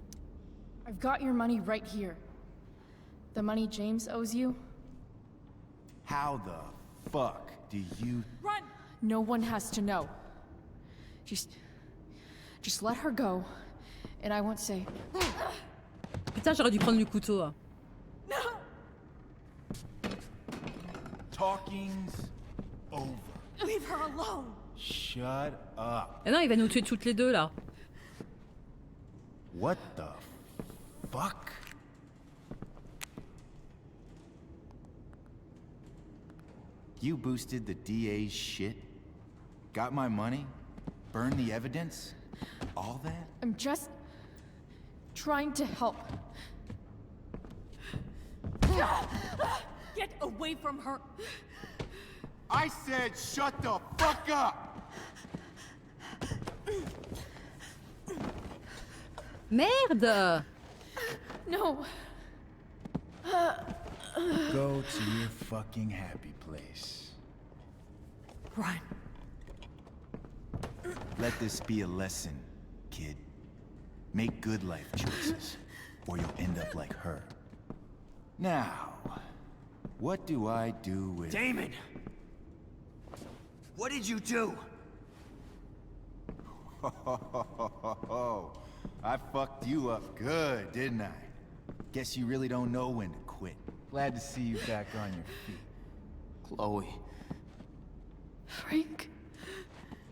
I've got your money right here. The money James owes you. How the fuck do you... Run! No one has to know. Just let her go, and I won't say. Putain, j'aurais dû prendre le couteau. No! Talking's over. Leave her alone! Shut up. Ah non, il va nous tuer toutes les deux là. What the fuck? You boosted the DA's shit? Got my money? Burned the evidence? All that? I'm just trying to help. Get away from her! I said shut the fuck up! Merde! No. Go to your fucking happy place. Run. Let this be a lesson, kid. Make good life choices, or you'll end up like her. Now, what do I do with... Damon! What did you do? I fucked you up good, didn't I? Guess you really don't know when to quit. Glad to see you back on your feet. Chloe. Frank.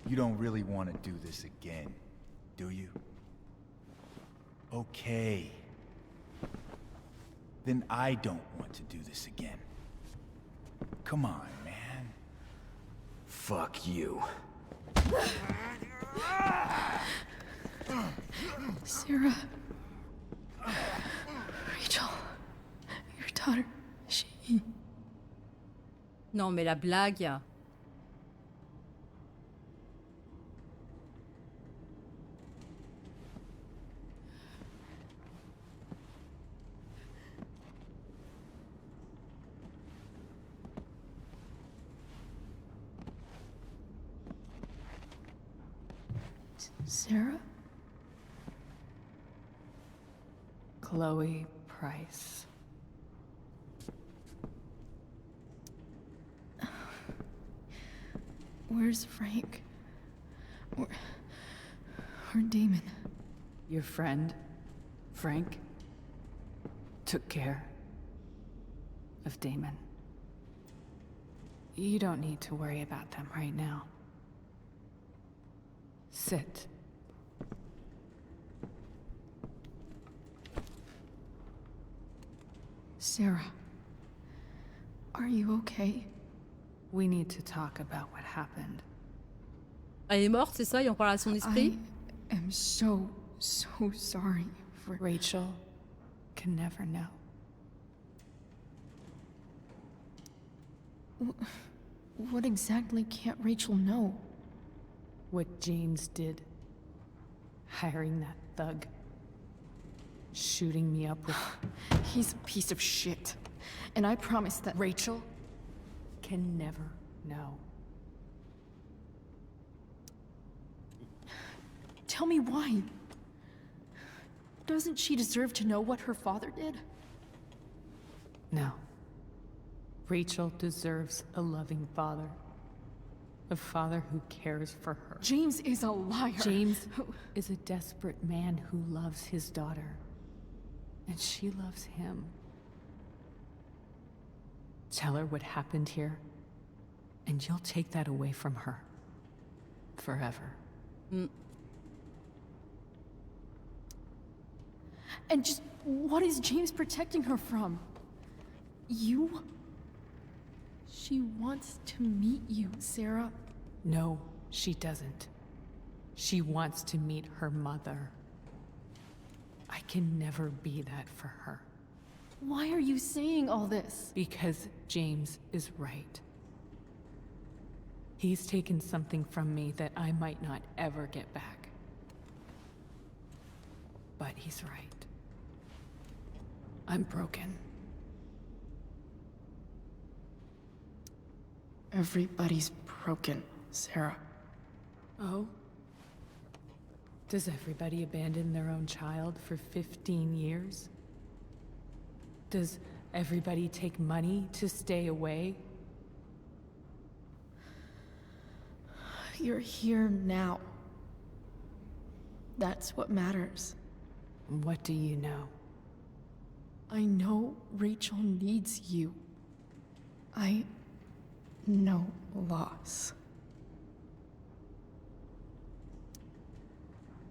You don't really want to do this again, do you? Okay. Then I don't want to do this again. Come on, man. Fuck you. Sarah. Rachel. Your daughter. She... Non, mais la blague. Sarah? Chloe Price. Where's Frank? Or Damon? Your friend, Frank, took care of Damon. You don't need to worry about them right now. Sit. Sarah, are you okay? We need to talk about what happened. Elle est morte, c'est ça? Il en parle à son esprit? I am so sorry for... Rachel, can never know. What exactly can't Rachel know? What James did. Hiring that thug. Shooting me up with... He's a piece of shit. And I promise that... Rachel can never know. Tell me why. Doesn't she deserve to know what her father did? No. Rachel deserves a loving father. A father who cares for her. James is a liar. James is a desperate man who loves his daughter. And she loves him. Tell her what happened here, and you'll take that away from her. Forever. And just what is James protecting her from? You? She wants to meet you, Sarah. No, she doesn't. She wants to meet her mother. I can never be that for her. Why are you saying all this? Because James is right. He's taken something from me that I might not ever get back. But he's right. I'm broken. Everybody's broken, Sarah. Oh? Does everybody abandon their own child for 15 years? Does everybody take money to stay away? You're here now. That's what matters. What do you know? I know Rachel needs you. I know loss.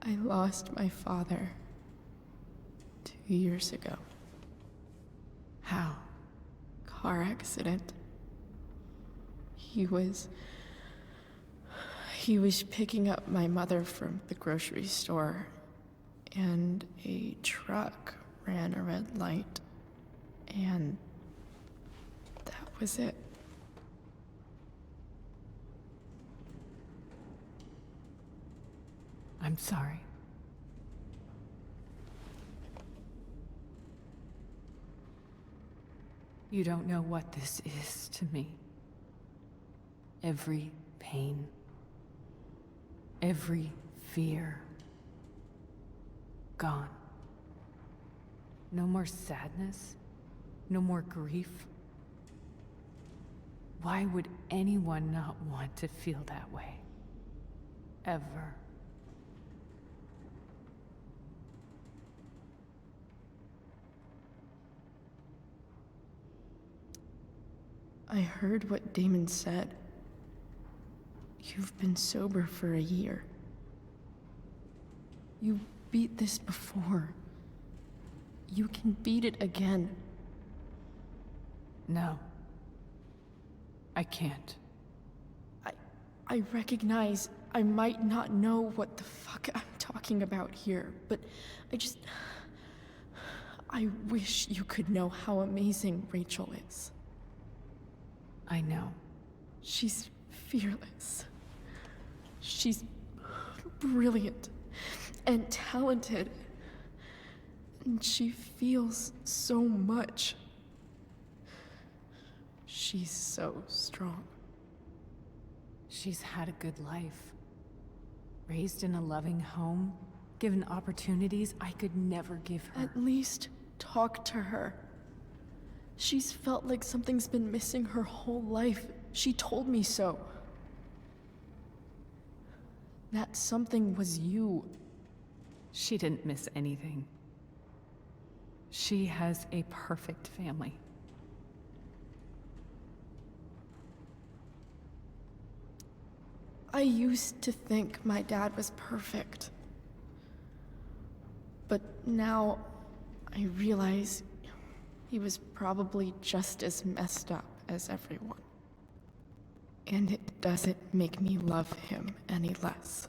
I lost my father 2 years ago. How? Car accident. He was picking up my mother from the grocery store, and a truck ran a red light, and that was it. I'm sorry. You don't know what this is to me. Every pain, every fear, gone. No more sadness, no more grief. Why would anyone not want to feel that way? Ever. I heard what Damon said. You've been sober for a year. You beat this before. You can beat it again. No. I can't. I recognize I might not know what the fuck I'm talking about here, but I wish you could know how amazing Rachel is. I know. She's fearless. She's brilliant and talented. And she feels so much. She's so strong. She's had a good life. Raised in a loving home, given opportunities I could never give her. At least talk to her. She's felt like something's been missing her whole life. She told me so. That something was you. She didn't miss anything. She has a perfect family. I used to think my dad was perfect. But now I realize he was probably just as messed up as everyone. And it doesn't make me love him any less.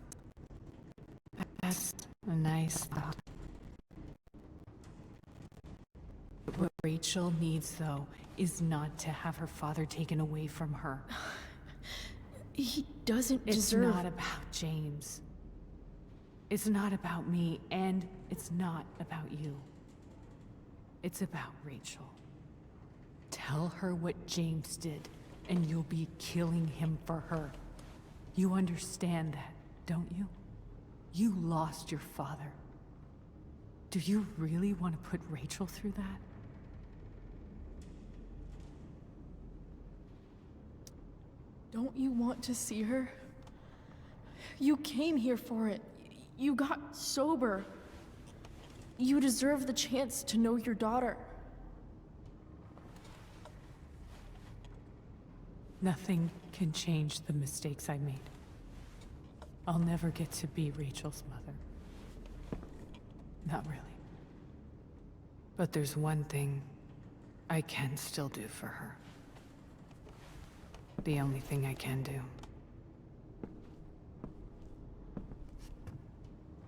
That's a nice thought. What Rachel needs, though, is not to have her father taken away from her. He doesn't It's deserve... not about James. It's not about me, and it's not about you. It's about Rachel. Tell her what James did, and you'll be killing him for her. You understand that, don't you? You lost your father. Do you really want to put Rachel through that? Don't you want to see her? You came here for it. You got sober. You deserve the chance to know your daughter. Nothing can change the mistakes I made. I'll never get to be Rachel's mother. Not really. But there's one thing I can still do for her. The only thing I can do.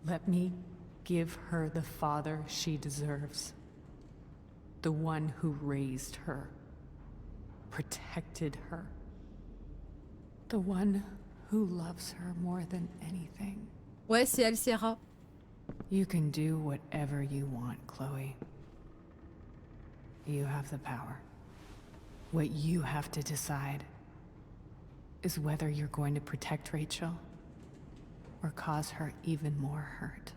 Let me give her the father she deserves. The one who raised her, protected her. The one who loves her more than anything. Ouais, c'est elle, Sierra. You can do whatever you want, Chloe. You have the power. What you have to decide is whether you're going to protect Rachel or cause her even more hurt.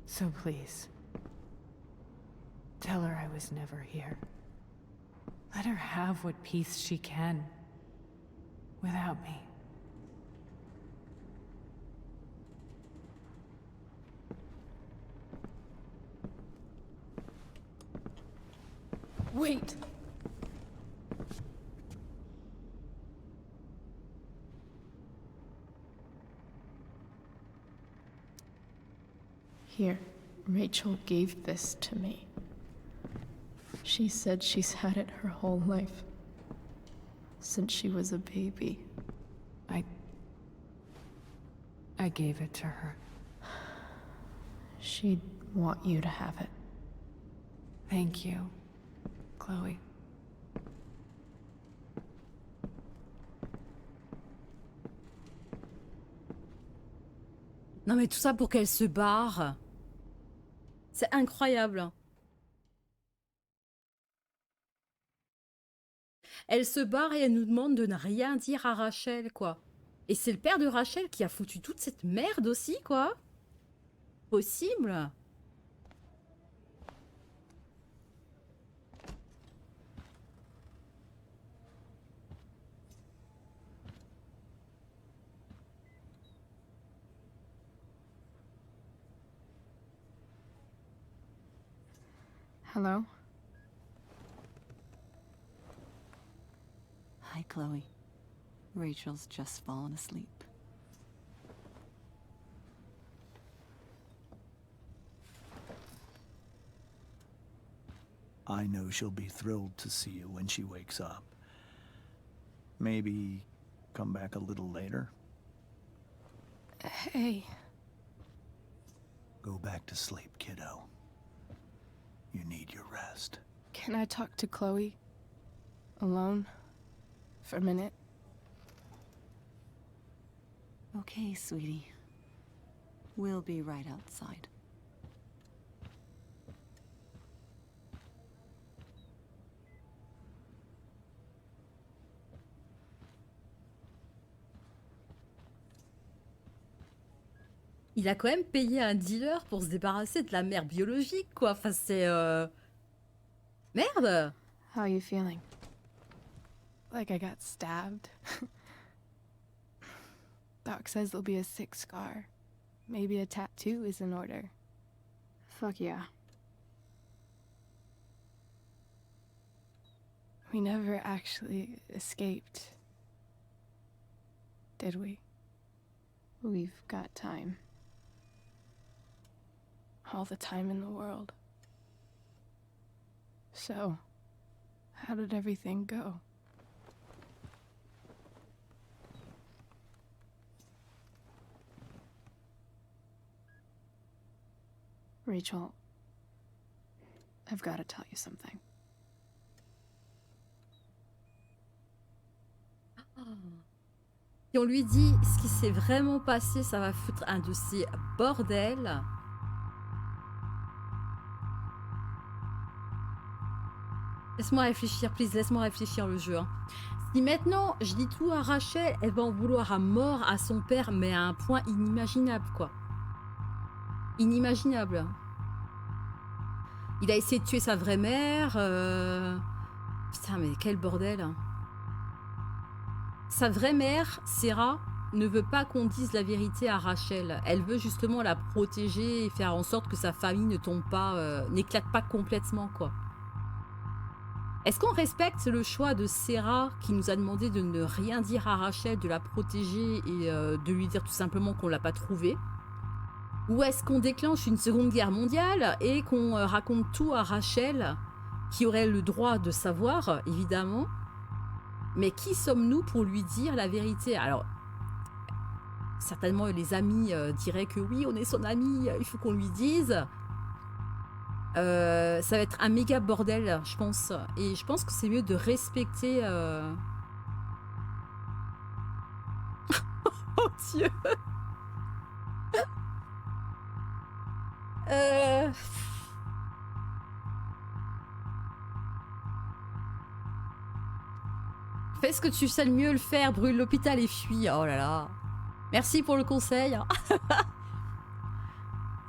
So please, tell her I was never here. Let her have what peace she can without me. Wait! Here, Rachel gave this to me. She said she's had it her whole life. Since she was a baby. I gave it to her. She'd want you to have it. Thank you, Chloe. Non mais tout ça pour qu'elle se barre. C'est incroyable. Elle se barre et elle nous demande de ne rien dire à Rachel, quoi. Et c'est le père de Rachel qui a foutu toute cette merde aussi, quoi. Possible. Hello? Hi, Chloe. Rachel's just fallen asleep. I know she'll be thrilled to see you when she wakes up. Maybe come back a little later? Hey. Go back to sleep, kiddo. You need your rest. Can I talk to Chloe? Alone? For a minute? Okay, sweetie. We'll be right outside. Il a quand même payé un dealer pour se débarrasser de la mère biologique, quoi. Enfin, c'est... Merde! How are you feeling? Like I got stabbed? Doc says there'll be a sick scar. Maybe a tattoo is in order. Fuck yeah. We never actually escaped, did we? We've got time. All the time in the world. So, how did everything go? Rachel, I've got to tell you something. Si on lui dit ce qui s'est vraiment passé, ça va foutre un de ces bordels. Laisse-moi réfléchir, please, laisse-moi réfléchir le jeu. Hein. Si maintenant je dis tout à Rachel, elle va en vouloir à mort à son père, mais à un point inimaginable, quoi. Inimaginable. Il a essayé de tuer sa vraie mère. Putain, mais quel bordel. Sa vraie mère, Sarah, ne veut pas qu'on dise la vérité à Rachel. Elle veut justement la protéger et faire en sorte que sa famille ne tombe pas, n'éclate pas complètement, quoi. Est-ce qu'on respecte le choix de Sarah qui nous a demandé de ne rien dire à Rachel, de la protéger et de lui dire tout simplement qu'on l'a pas trouvée? Ou est-ce qu'on déclenche une seconde guerre mondiale et qu'on raconte tout à Rachel, qui aurait le droit de savoir, évidemment? Mais qui sommes-nous pour lui dire la vérité? Alors, certainement les amis diraient que oui, on est son ami, il faut qu'on lui dise. Ça va être un méga bordel, je pense. Et je pense que c'est mieux de respecter... Oh Dieu. Fais ce que tu sais le mieux le faire, brûle l'hôpital et fuis. Oh là là. Merci pour le conseil.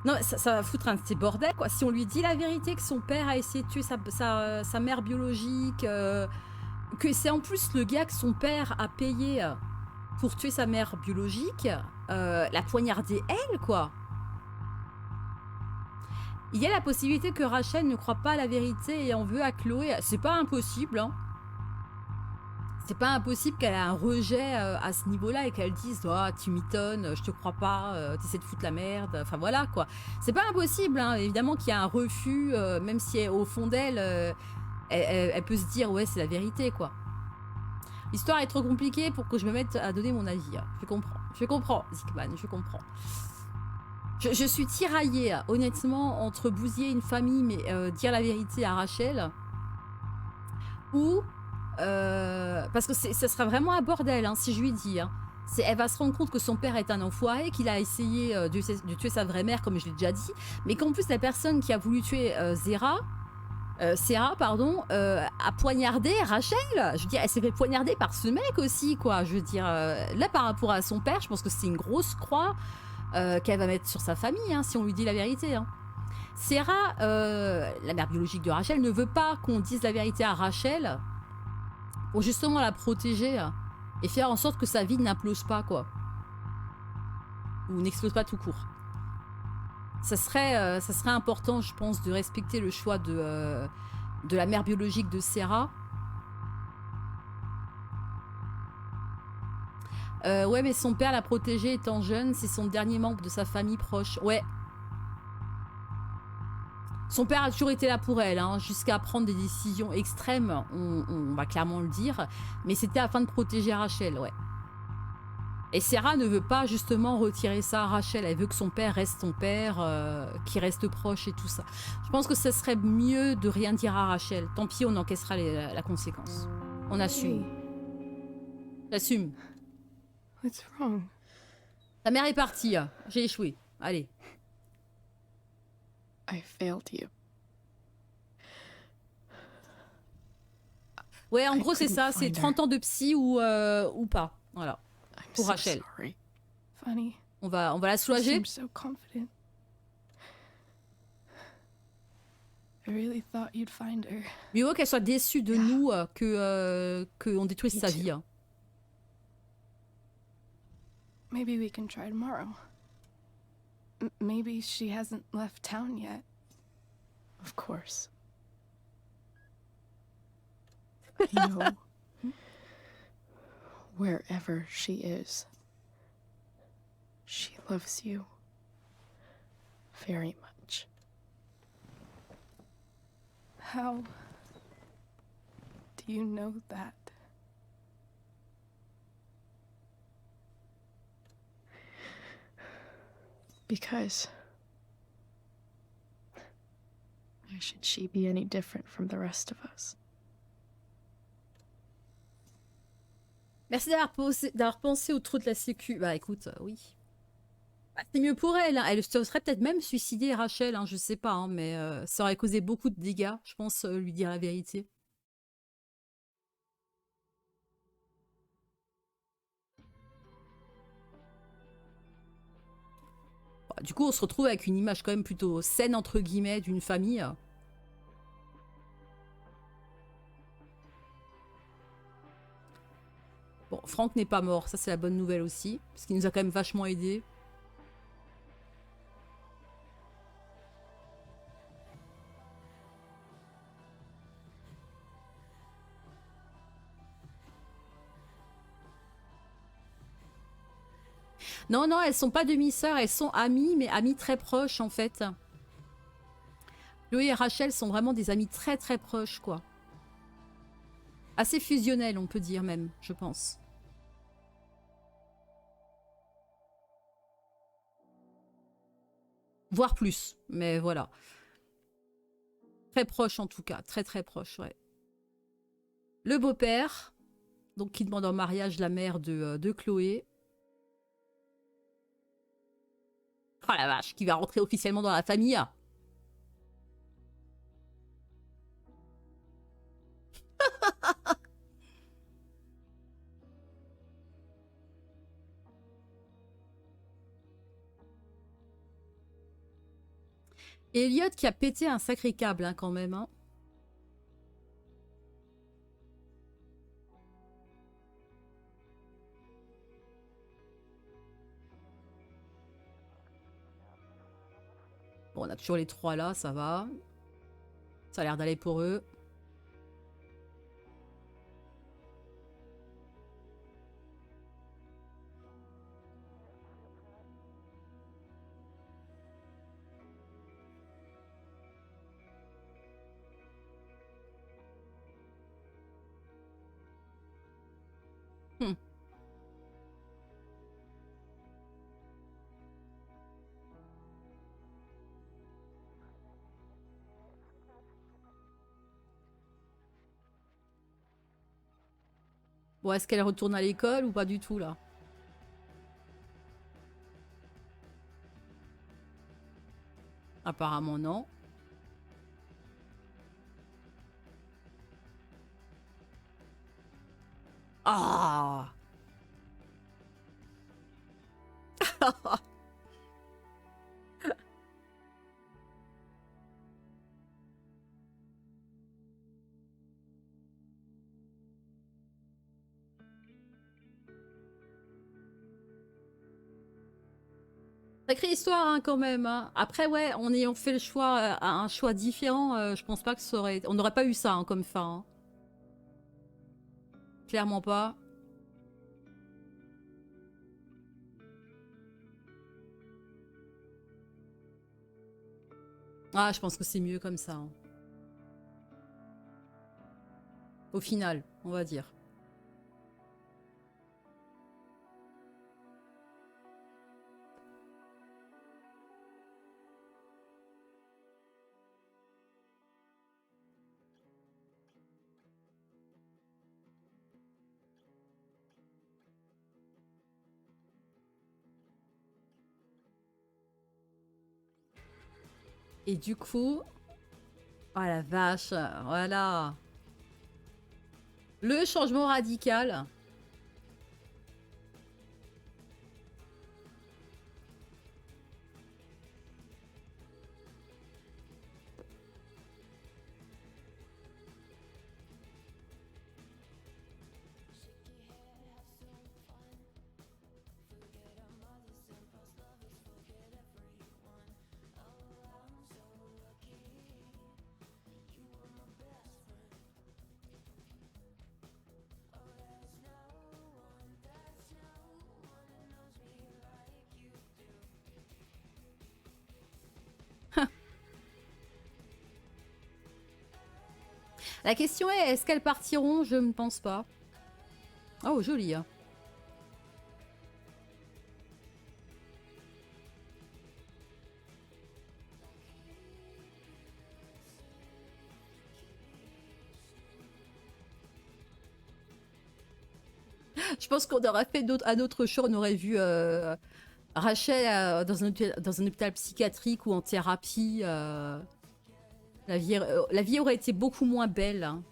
Non, ça va foutre un de ces bordels, quoi. Si on lui dit la vérité que son père a essayé de tuer sa mère biologique, que c'est en plus le gars que son père a payé pour tuer sa mère biologique, la poignarder elle, quoi. Il y a la possibilité que Rachel ne croit pas à la vérité et en veut à Chloé. C'est pas impossible, hein. C'est pas impossible qu'elle ait un rejet à ce niveau-là et qu'elle dise oh, tu m'étonnes, je te crois pas, t'essaies de foutre la merde. Enfin voilà, quoi. C'est pas impossible, hein. Évidemment qu'il y a un refus, même si au fond d'elle, elle peut se dire ouais, c'est la vérité, quoi. L'histoire est trop compliquée pour que je me mette à donner mon avis. Je comprends, Zikman, je comprends. Je suis tiraillée, honnêtement, entre bousiller une famille, mais dire la vérité à Rachel, ou... parce que ça sera vraiment un bordel, hein, si je lui dis. Hein. Elle va se rendre compte que son père est un enfoiré, qu'il a essayé de tuer sa vraie mère, comme je l'ai déjà dit, mais qu'en plus la personne qui a voulu tuer Sarah, a poignardé Rachel. Je veux dire, elle s'est fait poignarder par ce mec aussi, quoi. Je veux dire, là par rapport à son père, je pense que c'est une grosse croix qu'elle va mettre sur sa famille, hein, si on lui dit la vérité. Hein. Sarah, la mère biologique de Rachel, ne veut pas qu'on dise la vérité à Rachel pour justement la protéger et faire en sorte que sa vie n'implose pas, quoi. Ou n'explose pas tout court. Ça serait important, je pense, de respecter le choix de la mère biologique de Sarah. Ouais, mais son père l'a protégée étant jeune, c'est son dernier membre de sa famille proche. Ouais. Son père a toujours été là pour elle, hein, jusqu'à prendre des décisions extrêmes, on va clairement le dire. Mais c'était afin de protéger Rachel, ouais. Et Sarah ne veut pas justement retirer ça à Rachel. Elle veut que son père reste son père, qu'il reste proche et tout ça. Je pense que ce serait mieux de rien dire à Rachel. Tant pis, on encaissera la conséquence. On assume. J'assume. What's wrong? Ta mère est partie. J'ai échoué. Allez. I failed you. Ouais, en gros, c'est ça. C'est 30 ans de psy ou pas. Voilà. Pour Rachel. Funny. On va la soulager. So confident. I really thought you'd find her. Mieux vaut qu'elle soit déçue de nous que on détruise sa vie. Hein. Maybe we can try tomorrow. Maybe she hasn't left town yet. Of course. I know. Wherever she is, she loves you very much. How do you know that? Because should she be any different from the rest of us? Merci d'avoir pensé au trou de la sécu. Bah écoute, oui. Bah, c'est mieux pour elle. Hein. Elle se serait peut-être même suicidée, Rachel. Hein, je sais pas, hein, mais ça aurait causé beaucoup de dégâts, je pense, lui dire la vérité. Bah, du coup, on se retrouve avec une image quand même plutôt saine, entre guillemets, d'une famille. Bon, Franck n'est pas mort, ça c'est la bonne nouvelle aussi, parce qu'il nous a quand même vachement aidé. Non, non, elles sont pas demi-sœurs, elles sont amies, mais amies très proches en fait. Chloé et Rachel sont vraiment des amies très très proches, quoi. Assez fusionnelles, on peut dire même, je pense. Voire plus, mais voilà. Très proche en tout cas, très très proche, ouais. Le beau-père, donc qui demande en mariage la mère de Chloé. Oh la vache, qui va rentrer officiellement dans la famille. Et Elliot qui a pété un sacré câble hein, quand même. Hein. Bon, on a toujours les trois là, ça va. Ça a l'air d'aller pour eux. Bon, est-ce qu'elle retourne à l'école ou pas du tout, là? Apparemment, non. Ah! Sacrée histoire hein, quand même. Hein. Après ouais, en ayant fait le choix, un choix différent, je pense pas que ça aurait... On n'aurait pas eu ça hein, comme fin. Hein. Clairement pas. Ah, je pense que c'est mieux comme ça. Hein. Au final, on va dire. Et du coup... Oh la vache, voilà. Le changement radical. La question est, est-ce qu'elles partiront? Je ne pense pas. Oh, joli. Hein. Je pense qu'on aurait fait un autre show, on aurait vu Rachel dans un hôpital psychiatrique ou en thérapie. La vie aurait été beaucoup moins belle. Hein.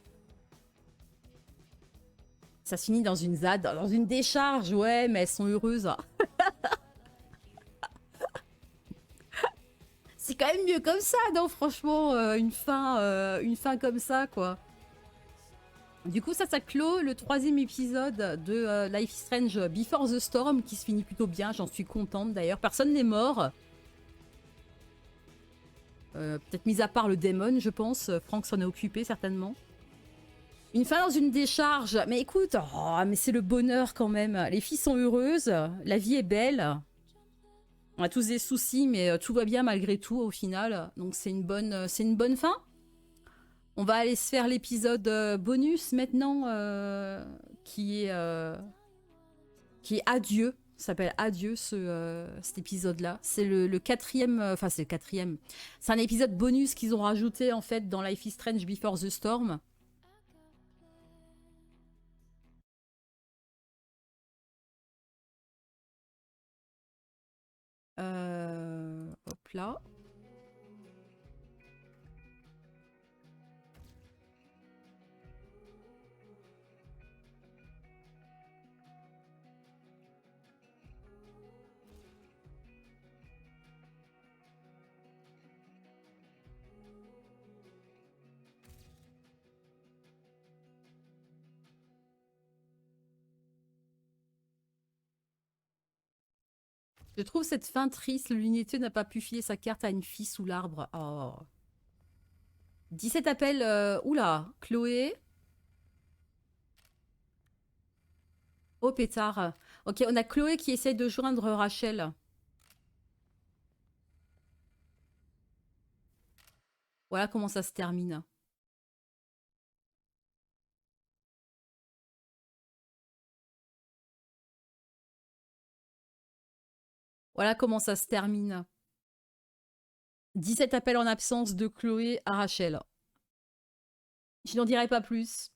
Ça se finit dans une ZAD, dans une décharge, ouais, mais elles sont heureuses. C'est quand même mieux comme ça, non? Franchement, une fin comme ça, quoi. Du coup, ça clôt le 3e épisode de Life is Strange Before the Storm, qui se finit plutôt bien. J'en suis contente, d'ailleurs. Personne n'est mort. Peut-être mis à part le démon, je pense. Franck s'en est occupé, certainement. Une fin dans une décharge. Mais écoute, oh, mais c'est le bonheur, quand même. Les filles sont heureuses. La vie est belle. On a tous des soucis, mais tout va bien malgré tout au final. Donc c'est une bonne fin. On va aller se faire l'épisode bonus maintenant, qui est Adieux. Ça s'appelle Adieux cet épisode-là. C'est le 4e, enfin c'est le 4e. C'est un épisode bonus qu'ils ont rajouté en fait dans Life is Strange Before the Storm. Hop là. Je trouve cette fin triste. Le luneteux n'a pas pu filer sa carte à une fille sous l'arbre. Oh. 17 appels. Oula, Chloé. Oh pétard. Ok, on a Chloé qui essaye de joindre Rachel. Voilà comment ça se termine. Voilà comment ça se termine. 17 appels en absence de Chloé à Rachel. Je n'en dirai pas plus.